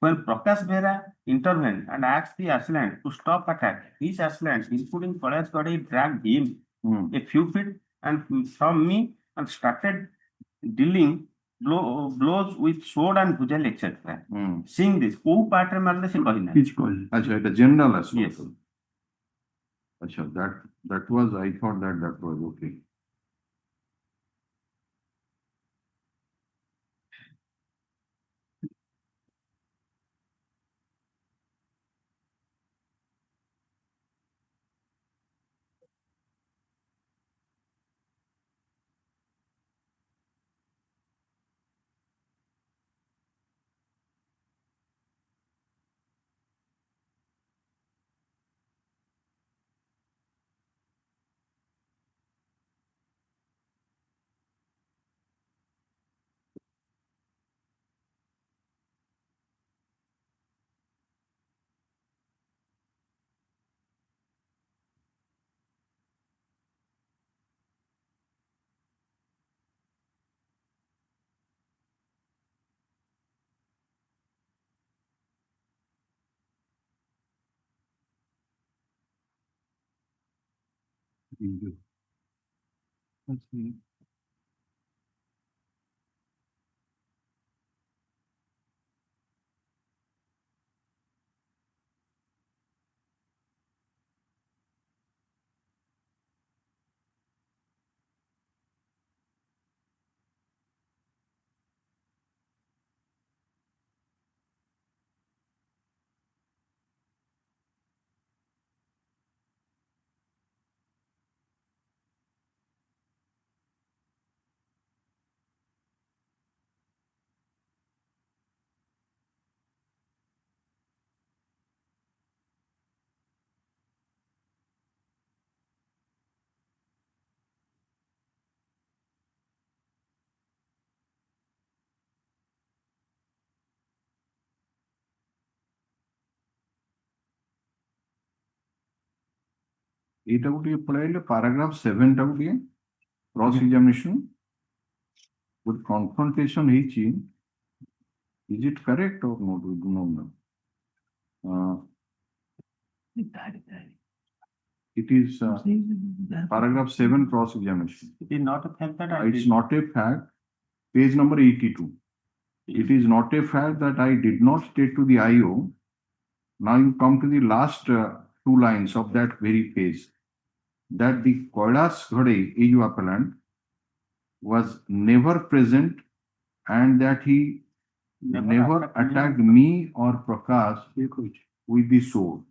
When Prakash Behra intervened and asked the assailant to stop attack, these assailants, including Kailash Ghodai, dragged him a few feet and from me and started dealing blows with sword and bhujal etc. Hmm. Seeing this, who part re marle se kahina. Which call? Acha, it a general assault. Yes. Acha, that was, I thought that was okay. ଏଇଟା ଗୋଟିଏ ପଳାଇଲେ paragraph 7 ଟା ଗୋଟିଏ cross examination with confrontation ହେଇଛି. Is it correct or not? We do not know. It is paragraph 7 cross examination. It is not a fact that I It's did. not a fact. Page number 82. It is not a fact that I did not state to the IO. Now you come to the last two lines of that very page. That the Kailas Ghade, AU appellant, was never present and that he never attacked me or Prakash with the sword.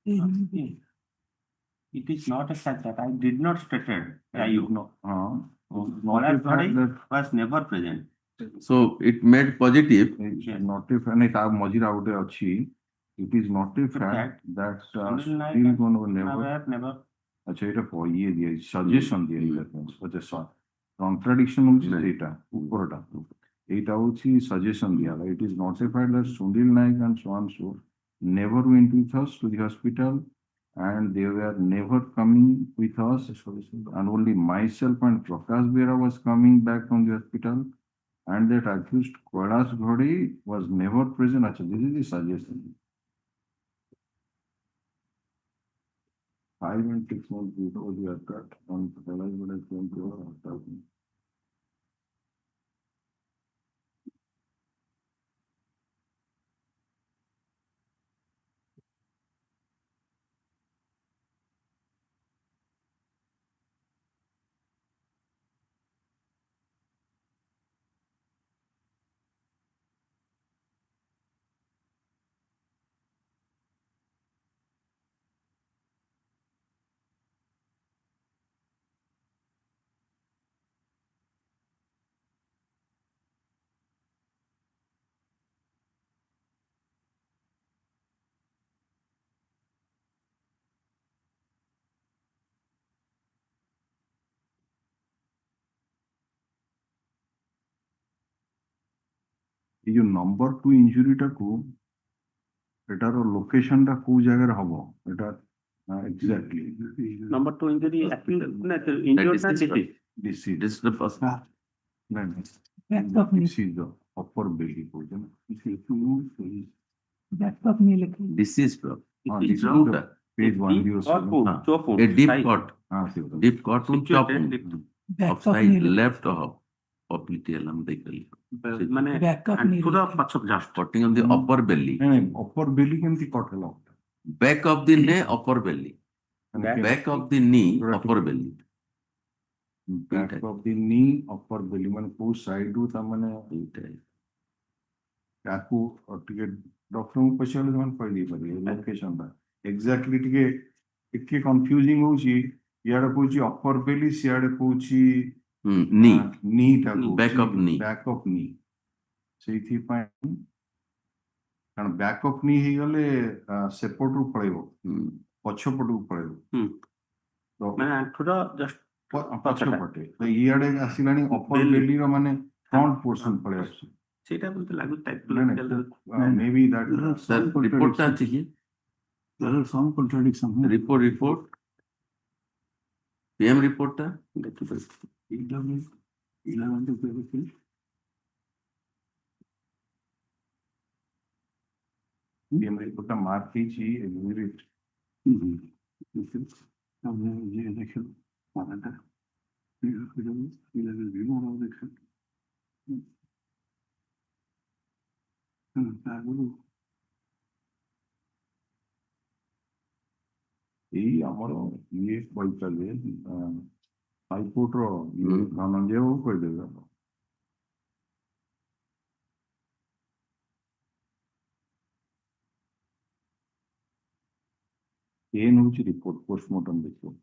It is not a fact that I did not stated. You know, Not a fact that was never present. So it made positive. it's not a fact. ତା ମଝିରେ ଆଉ ଗୋଟେ ଅଛି. It is not a fact that Sunil Naik still and gonna never. Never. अच्छा ଏଇଟା ଇଏ ଦିଆ suggestion ଦିଆ କଣ୍ଟ୍ରାଡିକ୍ସନ ହଉଛି ସେଇଟା ଉପରଟା ଏଇଟା ହଉଛି ସଜେସନ ଦିଆ ଇଟ୍ is not a fact that Sunil Naik and so on so never went with us to the hospital and they were never coming with us and only myself and Prakash Bera was coming back from the hospital and that accused Kailas Ghade was never present. Achha, this is the suggestion. 5 and 6 months before the attack on Kailas Ghade came to our hospital. ये जो number 2 injury टाकू एटार location टा को जगह रे हबो एटा exactly Number 2 injury actually That injured is na this disease. this is This is the first. Back of knee. this is the upper belly portion if you move Back of knee like. Disease, bro. this is Wrong. the page 107 हाँ, Chopu. A deep Side. cut. हां Deep cut on top Situated deep. Back of of knee side like. left of popliteal हम देख रहे हैं ମାନେ Backup ଆଣ୍ଠୁର ପଛ just cutting on the upper belly, ନାଇଁ ଅପର ବେଲି କେମିତି କଟ ହେଲା? back of the knee, upper belly, ମାନେ back of the knee, Right. upper belly. Back of the ନି ଅପର ବେଲି ମାନେ କୋଉ ସାଇଡ୍ ରୁ ତାମାନେ ତାକୁ ଟିକେ ଡକ୍ଟରଙ୍କୁ ପଚାରିଲେ ସେମାନେ କହିଦେଇ ପାରିବେ ଲୋକେସନ ଟା ଏକ୍ଜାକ୍ଟଲି ଟିକେ କନଫ୍ୟୁଜିଂ ହଉଛି ଇଆଡେ କହୁଛି ଅପର ବେଲି ସିଆଡେ କହୁଛି Knee, ନି ଟାକୁ back of knee. Back of ନି ସେଇଥିପାଇଁ କାରଣ ବ୍ୟାକ୍ ଅଫ୍ ନି ହେଇଗଲେ ସେପଟରୁ ପଳେଇବ ପଛପଟକୁ ପଳେଇବ ତ ମାନେ ଆଣ୍ଠୁର just ପଛପଟେ ତ ଇଆଡେ ଆସିଲାଣି ଅପର Belly. ବେଲିର ମାନେ ଫ୍ରଣ୍ଟ ପୋର୍ସନ ପଳେଇ ଆସୁଛି ସେଇଟା ମୋତେ ଲାଗୁଛି ମେ ବି ଦ୍ୟାଟ୍ sir, report ଟା ଅଛି କି? There are some contradiction. Report, PM report ଟା ରିପୋର୍ଟଟା ମାର୍କ ହେଇଛି ଏକ୍ସିବିଟ୍ ଏଇ ଆମର ଇଏ କହିପାରିବେ ହାଇକୋର୍ଟର ଧନଞ୍ଜୟ ବାବୁ କହିଦେବେ ଆପଣ ଏନ୍ ହଉଛି ରିପୋର୍ଟ ପୋଷ୍ଟମର୍ଟମ ଦେଖିବ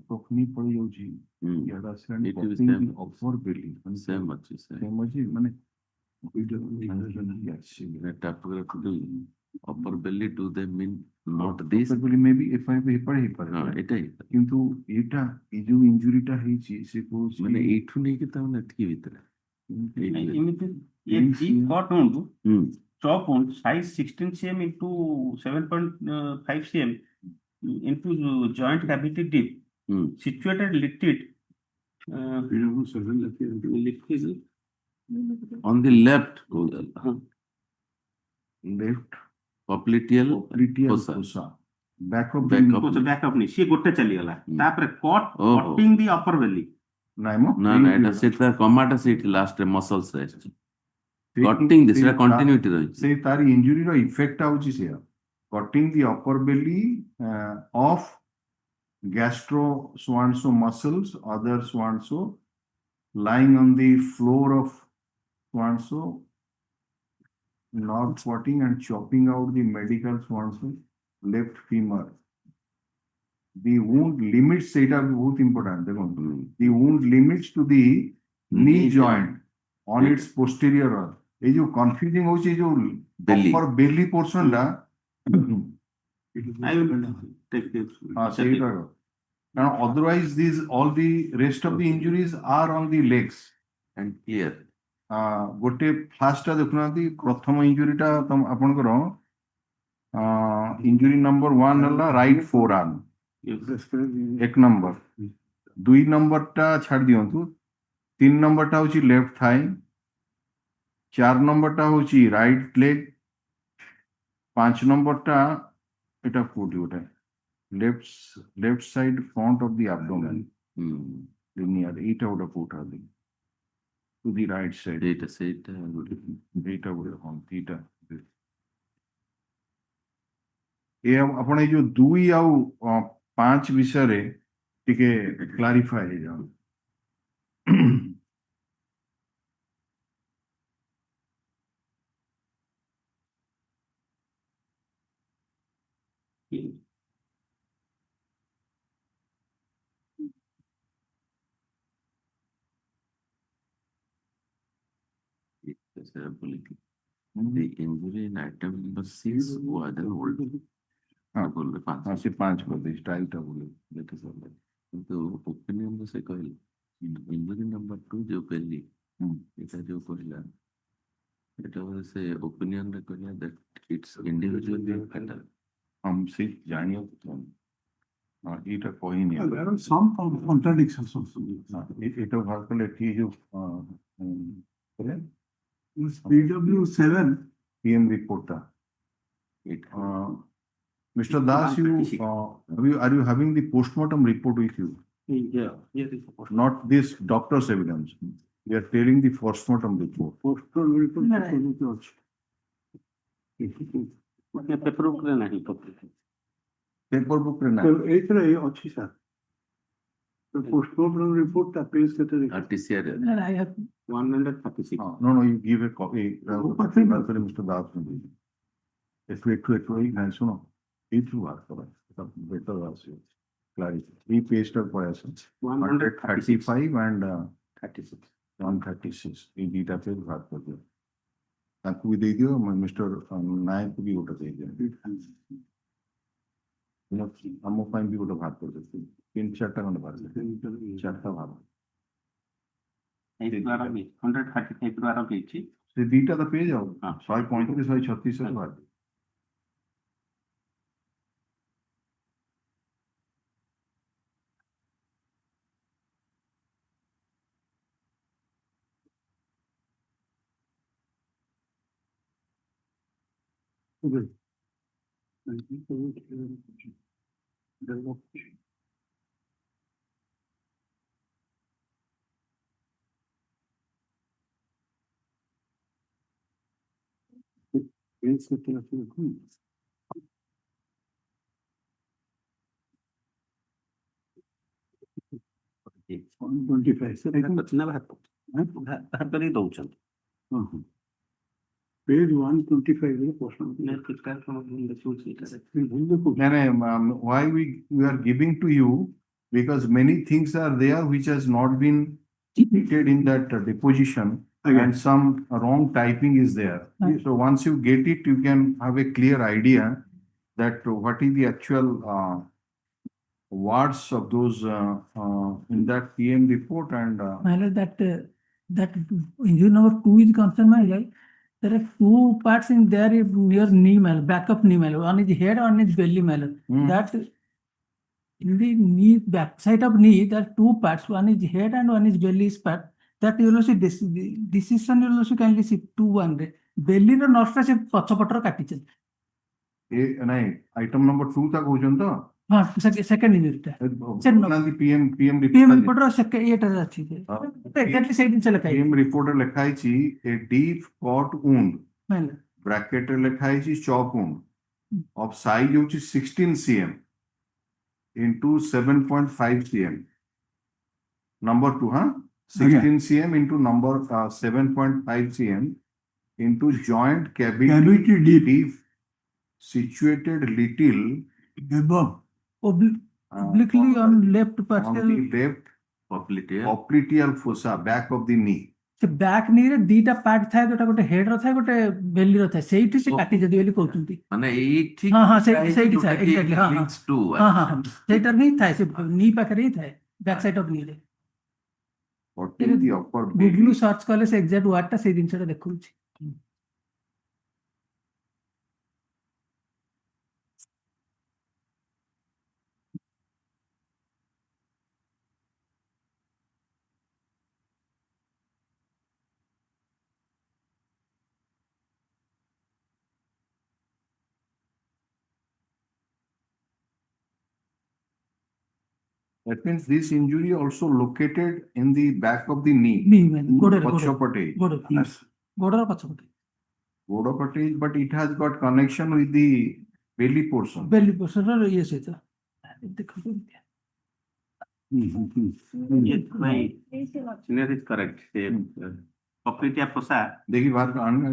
ଟୋକନି ପଡି ଯାଉଛି ଇଆଡେ ଆସିଲାଣି It is same. Upper belly same ଅଛି same. ସେମ୍ ଅଛି ମାନେ upper belly, do they mean not this? May ବି ଏପାରେ ହେଇପାରେ ହଁ ଏଇଟା ହେଇପାରେ। କିନ୍ତୁ ଏଇଟା ଏଇ ଯୋଉ ଇଞ୍ଜୁରିଟା ହେଇଛି ସେ କହୁଛି ମାନେ ଏଇଠୁ ନେଇକି ତାମାନେ ଏତିକି ଭିତରେ ଏମିତି ଏ deep cut wound chop wound size 16 cm into 7.5 cm into joint cavity deep situated lifted on the left left popliteal fossa. fossa back of Back the of- knee back of ନି ସିଏ ଗୋଟେ ଚାଲିଗଲା ତାପରେ ଓହୋ। କଟିଂ ଦି ଅପର ବେଲି ନାଇଁ ମ ନା ନା ଏଟା ସେଟା କମାଟା ସେଇଠି ଲାଷ୍ଟ ମସଲ୍ସ ରେ ଆସିଛି କଟିଂ ଦିସ୍ ଏଟା କଣ୍ଟିନ୍ୟୁଟି ରହିଛି ସେଇ ତାର ଇଞ୍ଜୁରିର ଇଫେକ୍ଟ ହଉଛି ସେଇଆ cutting the upper belly of gastro ସ୍ୱାନ୍ସୋ ମସଲ୍ସ ଅଦର ସ୍ୱାନ୍ସୋ lying on the floor of Swanso, not spotting and chopping out the medical Swanso left femur. The wound limits, ସେଇଟା ବହୁତ important ଦେଖନ୍ତୁ the wound limits to the knee joint on its posterior wall. ଏଇ ଯୋଉ confusing ହଉଛି ଏଇ ଯୋଉ Belly. upper belly portion ଟା ସେଇଟା କାରଣ otherwise these all the rest of the injuries are on the legs. and clear ଗୋଟେ ଫାର୍ଷ୍ଟଟା ଦେଖୁନାହାନ୍ତି ପ୍ରଥମ ଇଞ୍ଜୁରିଟା ଆପଣଙ୍କର ଇଞ୍ଜୁରି ନମ୍ବର 1 ହେଲା ରାଇଟ୍ ଫୋର୍ ଆର୍ମ ଏକ ନମ୍ବର 2 ନମ୍ବରଟା ଛାଡି ଦିଅନ୍ତୁ 3 ନମ୍ବରଟା ହଉଛି ଲେଫ୍ଟ ଥାଇ 4 ନମ୍ବରଟା ହଉଛି ରାଇଟ୍ ଲେଗ 5 ନମ୍ବରଟା ଏଟା କୋଉଠି ଗୋଟେ left side front of the abdomen linear ଏଇଟା ଗୋଟେ କୋଉଟା to the right side ଏଇଟା ସେଇଟା ଏଇଟା ଗୋଟେ ହଁ ଏଇଟା ଏ ଆପଣ ଏଇ ଯୋଉ 2 ଆଉ 5 ବିଷୟରେ ଟିକେ କ୍ଲାରିଫାଏ ହେଇଯାଉ the injury in item number 6 was an old बोल हाँ से 5 कर स्टाइल टा बोले କିନ୍ତୁ ଓପିନିଅନ ସେ କହିଲେ ଇଞ୍ଜୁରି ନମ୍ବର 2 ଯୋଉ କହିଲି ଏଟା ଯୋଉ କହିଲା ଏଟା ବୋଧେ ସେ ଓପିନିଅନରେ କହିଲା that it's individually fatal हम से जानियो এটা কহিনি There are some contradictions also. এটা ভাগ করলে কি যে This PW7, PM reporter. Mr. Das, are you having the postmortem report with you? Yeah, yes, it's supposed. Not this doctor's evidence. We are telling the postmortem report. postal report. Paper ଉପରେ ନାହିଁ Paper book ରେ ନା ଏଇଥିରେ ଅଛି sir postmortem report ଟା page କେତେ ଦେଖ TCR. I have 136. No, you give a copy. Mr. Das একটু এই না শোনো এইটু বার করা বেটার আছে ক্লারিটি এই পেজটার পরে আছে 135 and 36. 136 এই দুইটা পেজ ভাগ করবে তাকে দিয়ে দিও মিস্টার নায়ক भी ওটা দিয়ে দিও ଆମ ପାଇଁ ବି ଗୋଟେ ଭାଗ କରିଦେବେ 3-4ଟା ଖଣ୍ଡେ ଭାଗ 4ଟା ଭାଗ 135 ରୁ ଆରମ୍ଭ ହେଇଛି। ସେ ଦିଟା ତ ପେଜ ଆଉ ହଁ। 135 136 ଭାଗ ବାହାର କରି ଦଉଛନ୍ତି। page 125 ରେ ପ୍ରଶ୍ନ why we are giving to you because many things are there which has not been stated in that deposition and some wrong typing is there. So once you get it, you can have a clear idea that what is the actual words of those in that PM report and My lord, that injury number 2 is concerned, my lord. There are two parts in there near knee, my lord, backup knee, my lord. One is head, one is belly, my lord. That in the knee, back side of knee, there are two parts. One is head and one is belly part. That you will see decision you will see kindly shift to one day. Belly ର ନର୍ସଟା ସେ ପଛପଟର କାଟିଛନ୍ତି। ନାଇଁ item number 2 ତା କହୁଛନ୍ତି ତ ହଁ second ଇଞ୍ଜୁରିଟା PM PM reporter ଇଏଟା ଅଛି exactly ସେଇ ଜିନିଷ ଲେଖା ହେଇଛି। PM report ରେ ଲେଖା ହେଇଛି a deep cut wound ମାଇଲା bracket ରେ ଲେଖା ହେଇଛି chop wound of size ହଉଛି 16 cm into 7.5 cm number 2 16 cm into number 7.5 cm into joint cavity deep situated little above obliquely on left on partial the left popliteal fossa back of the knee. ସେ back ନିରେ ଦିଟା part ଥାଏ ଯୋଉଟା ଗୋଟେ head ର ଥାଏ ଗୋଟେ ବେଲି ର ଥାଏ ସେଇଠି ସେ କାଟିଛନ୍ତି ବୋଲି କହୁଛନ୍ତି। ମାନେ ଏଇଠି ହଁ ହଁ ସେଇଠି ଥାଏ ଏକ୍ଜାକ୍ଟଲି ହଁ links to ହଁ ହଁ ହଁ ସେଇଟାର ହିଁ ଥାଏ ସେ ନି ପାଖରେ ହିଁ ଥାଏ ବ୍ୟାକ୍ ସାଇଡ୍ ଅଫ୍ ନିରେ। What is the upper Google search କଲେ ସେ ଏକ୍ଜାକ୍ଟ ୱାର୍ଡଟା ସେଇ ଜିନିଷଟା ଦେଖଉଛି। That means this injury also located in the back of the knee. ନି ମାନେ ଗୋଡରେ Pachapate. ଗୋଡର ପଛପଟେ Godopate, but it has got connection with the belly portion. Belly portion ଇଏ ସହିତ ଦେଖନ୍ତୁ Senior is correct. ସେ ପ୍ରକୃତିଆ ପୋଷା देखिए बाहर का आने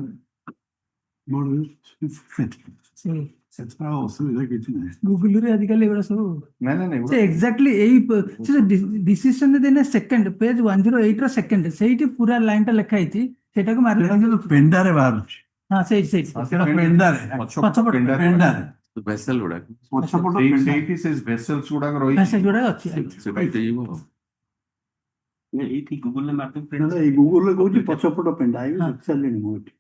ସେଥିପାଇଁ ଅସୁବିଧା କିଛି ନାହିଁ। ଗୁଗଲରେ ଆଜିକାଲି ଏଗୁଡା ସବୁ नहीं ସେ ଏକ୍ଜାକ୍ଟଲି ଏଇ ଡିସିସନ ଦେନେ ସେକେଣ୍ଡ ପେଜ 108 ର ସେକେଣ୍ଡ ସେଇଠି ପୁରା ଲାଇନ ଟା ଲେଖା ହେଇଛି ସେଇଟାକୁ ମାରି ସେଟା କିନ୍ତୁ ପେଣ୍ଡାରେ ବାହାରୁଛି ହଁ ସେଇଠି ସେଟା ପେଣ୍ଡାରେ ପଛପଟେ ପେଣ୍ଡାରେ ଭେସେଲ ଗୁଡାକ ପଛପଟ ସେଇଠି ସେ ଭେସେଲ୍ସ ଗୁଡାକ ରହିଛି ମେସେଜ ଗୁଡା ଅଛି ସେଟା ହେଇଯିବ। ଏଇଠି ଗୁଗଲରେ ମାର୍କ ଏଇ ଗୁଗଲରେ କହୁଛି ପଛପଟ ପେଣ୍ଡା ଏଇ ହଁ। ଦେଖିସାରିଲିଣି ମୁଁ ଏଠି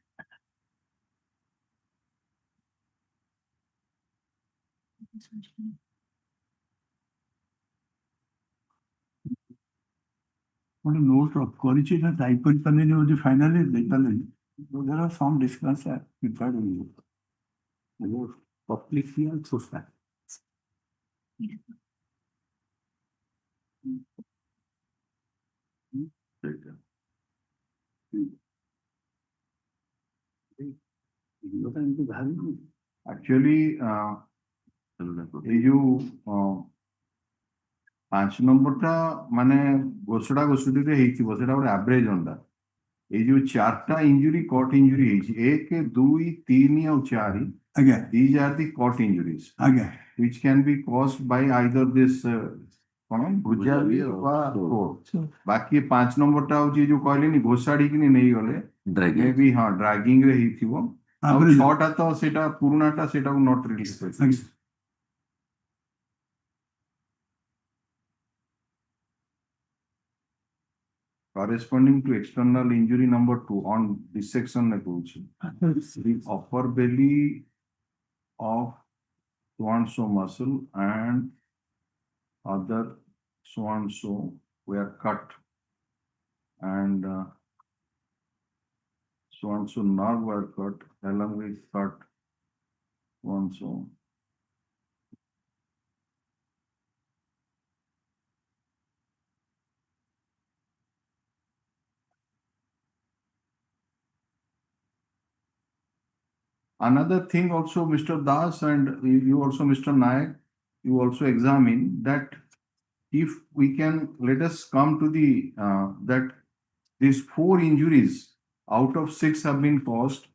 ଗୋଟେ note କରିଛି ନା type କରିପାରିଲିନି ବୋଲି finally ଦେଇପାରିଲିନି. There are some discussions prepared in you. Publicly and social. Actually, এই ଯୋଉ 5 ନମ୍ବରଟା ମାନେ ଘୋଷଡ଼ା ଘୋଷୁଡ଼ିରେ ହେଇଥିବ ସେଟା ଗୋଟେ ଆଭରେଜ ଅଣ୍ଡା ଏଇ ଯୋଉ 4ଟା ଇଞ୍ଜୁରି କଟ୍ ଇଞ୍ଜୁରି ହେଇଛି 1 2 3 ଆଉ 4 ଆଜ୍ଞା these are the caught injuries ଆଜ୍ଞା which can be caused by either this କଣ ଭୁଜାଲି ବା ବାକି 5 ନମ୍ବରଟା ହଉଛି ଯୋଉ କହିଲେନି ଘୋଷାଡ଼ିକିନି ନେଇଗଲେ Dragging. ମେ ବି ହଁ ଡ୍ରାଗିଂ ରେ ହେଇଥିବ ଆଉ Average. 6ଟା ତ ସେଇଟା ପୁରୁଣାଟା ସେଇଟାକୁ ନଟ୍ ରିଲିଜ କରିଛି ଆଜ୍ଞା corresponding to external injury number 2 on this section ରେ କହୁଛି the upper belly of so and so muscle and other so and so were cut and so and so nerve were cut along with cut so and so. Another thing also, Mr. Das, and you also, Mr. Nayak, you also examine that if we can, let us come to the, that these 4 injuries out of 6 have been caused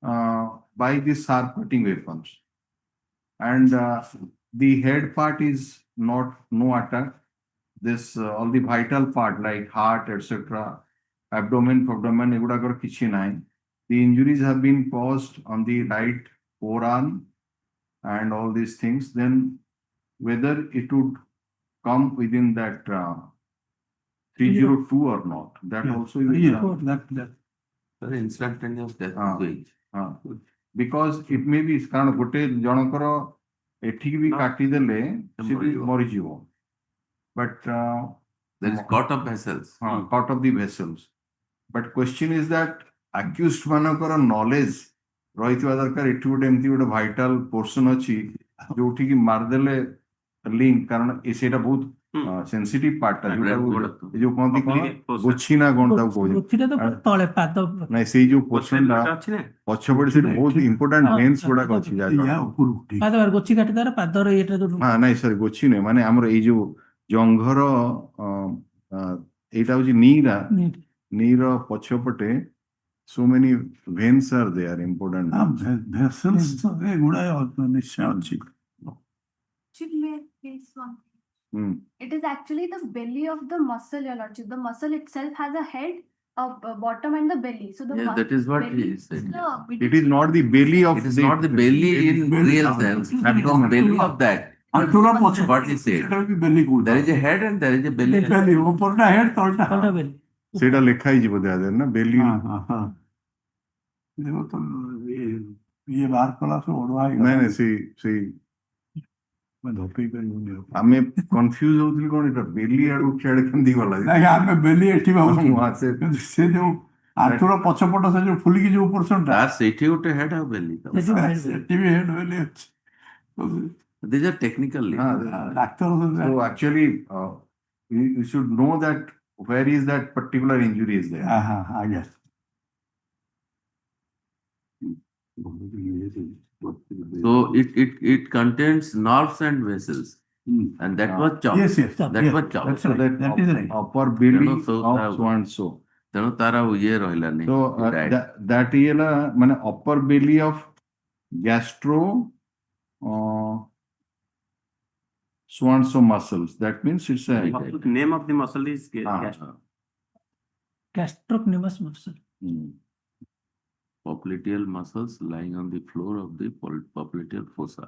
by these sharp cutting weapons. And the head part is not, no attack. This, all the vital part like heart, etc., abdomen, egudakar kichi nahi. The injuries have been caused on the right forearm and all these things. Then whether it would come within that 302 or not, that Yeah. also you Yeah, that Instantaneous death. Ah. because it may be କାରଣ ଗୋଟେ ଜଣଙ୍କର ଏଠିକି ବି କାଟିଦେଲେ ସେ ବି ମରିଯିବ but There is cut of vessels. cut of the vessels. But question is that accused ମାନଙ୍କର knowledge ରହିଥିବା ଦରକାର ଏଠି ଗୋଟେ ଏମିତି ଗୋଟେ vital portion ଅଛି ଯୋଉଠିକି ମାରିଦେଲେ link କାରଣ ସେଇଟା ବହୁତ sensitive part ଟା ଯୋଉଟା ଏ ଯୋଉ କହନ୍ତି କଣ ଗୋଛି ନା କଣ ତାକୁ କହୁଛନ୍ତି ଗୋଛିଟା ତ ତଳେ ପାଦ ନାଇଁ ସେଇ ଯୋଉ portion ଟା ପଛପଟେ ସେଠି ବହୁତ important veins ଗୁଡାକ ଅଛି ୟା ଉପରକୁ ଠିକ ପାଦ ଗୋଛି କାଟିଦାର ପାଦର ଏଇଟା ଯୋଉ ହଁ ନାଇଁ ସରି ଗୋଛି ନୁହେଁ ମାନେ ଆମର ଏଇ ଯୋଉ ଜଙ୍ଘର ଏଇଟା ହଉଛି knee ର ପଛପଟେ so many veins are there important veins. ଭେସଲ୍ସ ଏଗୁଡାଏ ନିଶ୍ଚୟ ଅଛି Should may please one. Hmm. It is actually the belly of the muscle, your lordship. The muscle itself has a head, a bottom, and the belly. So the Yeah, that is what belly he said. It is not the belly of It is not the belly in real sense. That is the belly of that. ଆଣ୍ଠୁର ପଛ What he said. ସେଟା ବି ବେଲି କହୁଛି There is a head and there is a belly. Belly ଉପରଟା head ତଳଟା ତଳଟା ବେଲି ସେଇଟା ଲେଖା ହେଇଛି ବୋଧେ ଆଦେର ନା belly ହଁ ହଁ ହଁ ଦେଖ ତ ଇଏ ବାହାର କଲା ସବୁ ଅଡୁଆ ନାଇଁ ହେଇଗଲା ନାଇଁ ସେଇ ଧପେଇ ପାରିବୁନି ଆଉ। ଆମେ କନଫ୍ୟୁଜ ହଉଥିଲି କଣ ଏଟା ବେଲି ଆଡୁ ଖେଳ କେମିତି ଗଲା ନାଇଁ ଆମେ ବେଲି ଏଠି ଭାବୁଛୁ ହଁ, ସେ- କିନ୍ତୁ ସେ ଯୋଉ ଆଣ୍ଠୁର ପଛପଟ ସେ ଯୋଉ ଫୁଲିକି ଯୋଉ ପୋର୍ସନଟା ତାର ସେଇଠି ଗୋଟେ head ଆଉ belly. ସେଠି ବି ହେଡ୍ ବେଲି ଅଛି These are technical. Doctor so actually you should know that where is that particular injury is there. ଆଜ୍ଞା So it contains nerves and vessels. And that was chopped. yes yes That was chopped. that's So right that that is right upper belly ତେଣୁ so of ତା- so and so. ତେଣୁ ତାର ଆଉ ଇଏ ରହିଲାନି. So He died. that ଇଏ ହେଲା ମାନେ upper belly of gastro so and so muscles. That means it's a Right. Name of the muscle is gastrocnemius muscle Popliteal muscles lying on the floor of the popliteal fossa,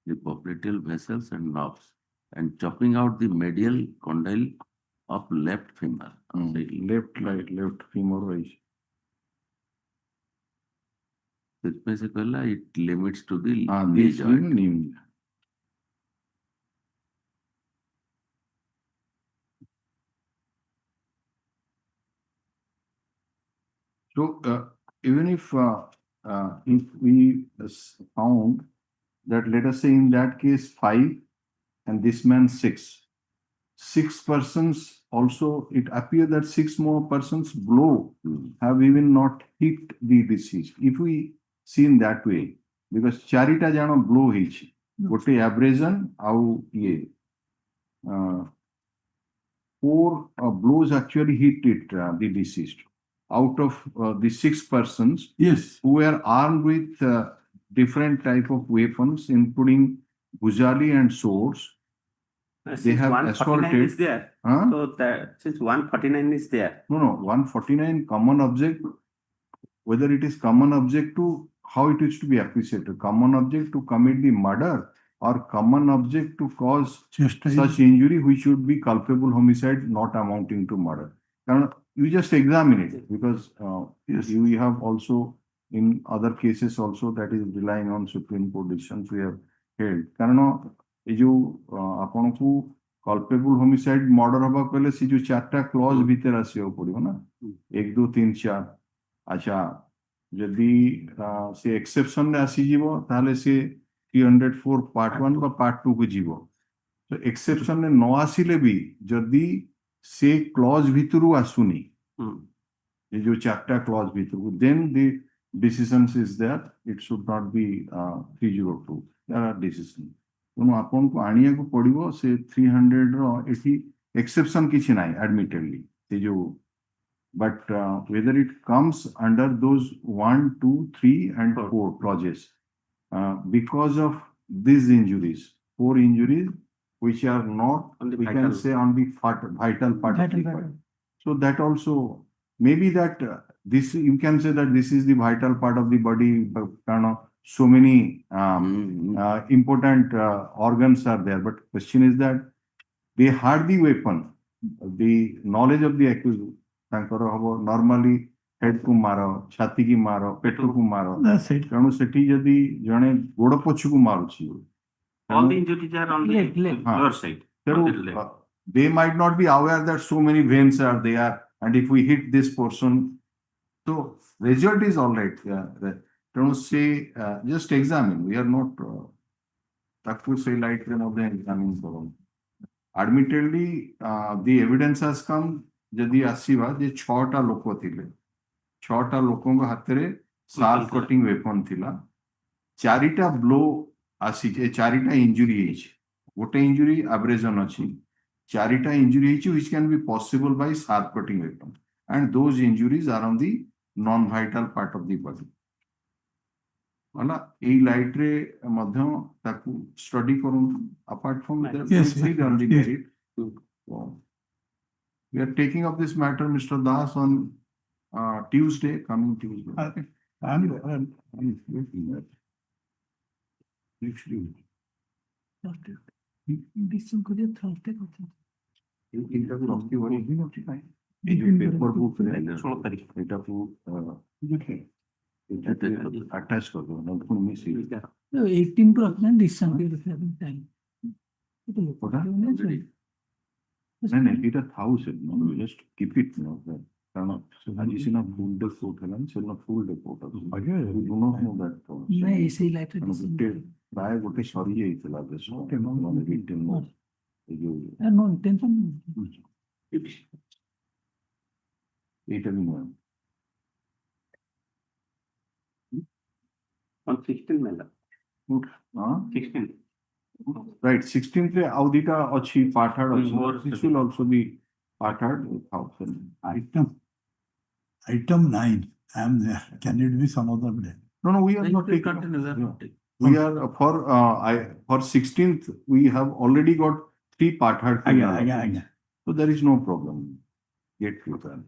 the popliteal vessels and nerves, and chopping out the medial condyle of left femur. left femur rise. ସେଥିପାଇଁ ସେ କହିଲା it limits to the knee This joint. knee. So, even if we found that, let us say in that case 5 and this man 6. 6 persons also, it appears that 6 more persons blow have even not hit the deceased. If we see in that way, because charita jano blow hichi, gote abrasion au ye. 4 blows actually hit it, the deceased. Out of the 6 persons Yes. who were armed with different type of weapons, including bujali and swords, they Since have 149 is assaulted. there, Huh? so that since 149 is there, No, 149 common object, whether it is common object to how it is to be appreciated, common object to commit the murder or common object to cause such injury which should be culpable homicide not amounting to murder. Now, you just examine it because you have also in other cases also that is relying on Supreme Court decisions we have held. Karan, ଆପଣଙ୍କୁ culpable homicide murder हवा पहले से जो 4टा clause भीतर आसियो पड़ियो ना 1 2 3 4 अच्छा जदि से exception ने आसी जीवो ताले से 304 part 1 बा part 2 को जीवो तो exception ने न आसिले भी जदि से clause भीतरु आसुनी ये जो 4टा clause भीतरु then the decisions is there it should not be 302 there are decisions ତେଣୁ ଆପଣଙ୍କୁ ଆଣିବାକୁ ପଡିବ ସେ 300 ର ଏଠି ଏକ୍ସେପସନ କିଛି ନାହିଁ admittedly ସେ ଯୋଉ but whether it comes under those 1 2 3 and 4 clauses because of these injuries 4 injuries which are not we can say on the vital part of the body. So that also maybe that this you can say that this is the vital part of the body kind of so many important organs are there, but question is that they had the weapon, the knowledge of the accused. Normally head ku maro, chhati ki maro, petu ku maro. That's it. Kanu seti jadi jane goda pochu ku maruchi. all the injuries are on the Leg. lower side. on the leg. They might not be aware that so many veins are there, and if we hit this portion, so result is all right. Don't say just examine. We are not taku say like of the examining forum. Admittedly, the evidence has come. Jadi asiva je 6टा लोको थिले 6टा लोकों को हाथ रे sharp cutting weapon थिला 4टा blow आसी 4टा injury है गोटे injury abrasion अछि 4टा injury है which can be possible by sharp cutting weapon and those injuries are on the non-vital part of the body. ହେଲା ଏଇ ଲାଇଟ୍ ରେ ମଧ୍ୟ ତାକୁ ଷ୍ଟଡି କରନ୍ତୁ apart from that Yes, we yes, on the yes. merit. So, we are taking up this matter Mr. Das on Tuesday coming Tuesday. I'm looking at next week. এই তিনটাକୁ ରଖିବ ଏଇ ଯୋଉ paper book ରେ 16 ତାରିଖ ଏଇଟାକୁ attach କରିଦବ ନହେଲେ ପୁଣି ମିଶିବ 18 को रखना है डिसीजन के टाइम ନାଇଁ ନାଇଁ ଏଇଟା ଥାଉ ସେ just keep it କାରଣ ଆଜି ସିନା full day court ହେଲାନି ସେଦିନ full day court ଅଛି we do not know that नहीं ऐसे ही लाइट ଗୋଟେ ପ୍ରାୟ ଗୋଟେ ସରି ଯାଇଥିଲା ବେଶ ମାନେ written note ଏଇ ଯୋଉ नो टेंशन ଏଇଟା ବି ନୁହେଁ on 16 mela ହଁ 16 right 16th ରେ ଆଉ ଦିଟା ଅଛି ପାଠାଡ ଅଛି More this will also be ପାଠାଡ 1000 Item 9. I'm there. Can it be some other day? no we are not taking we are for 16th we have already got 3 pathad Again. so there is no problem get to that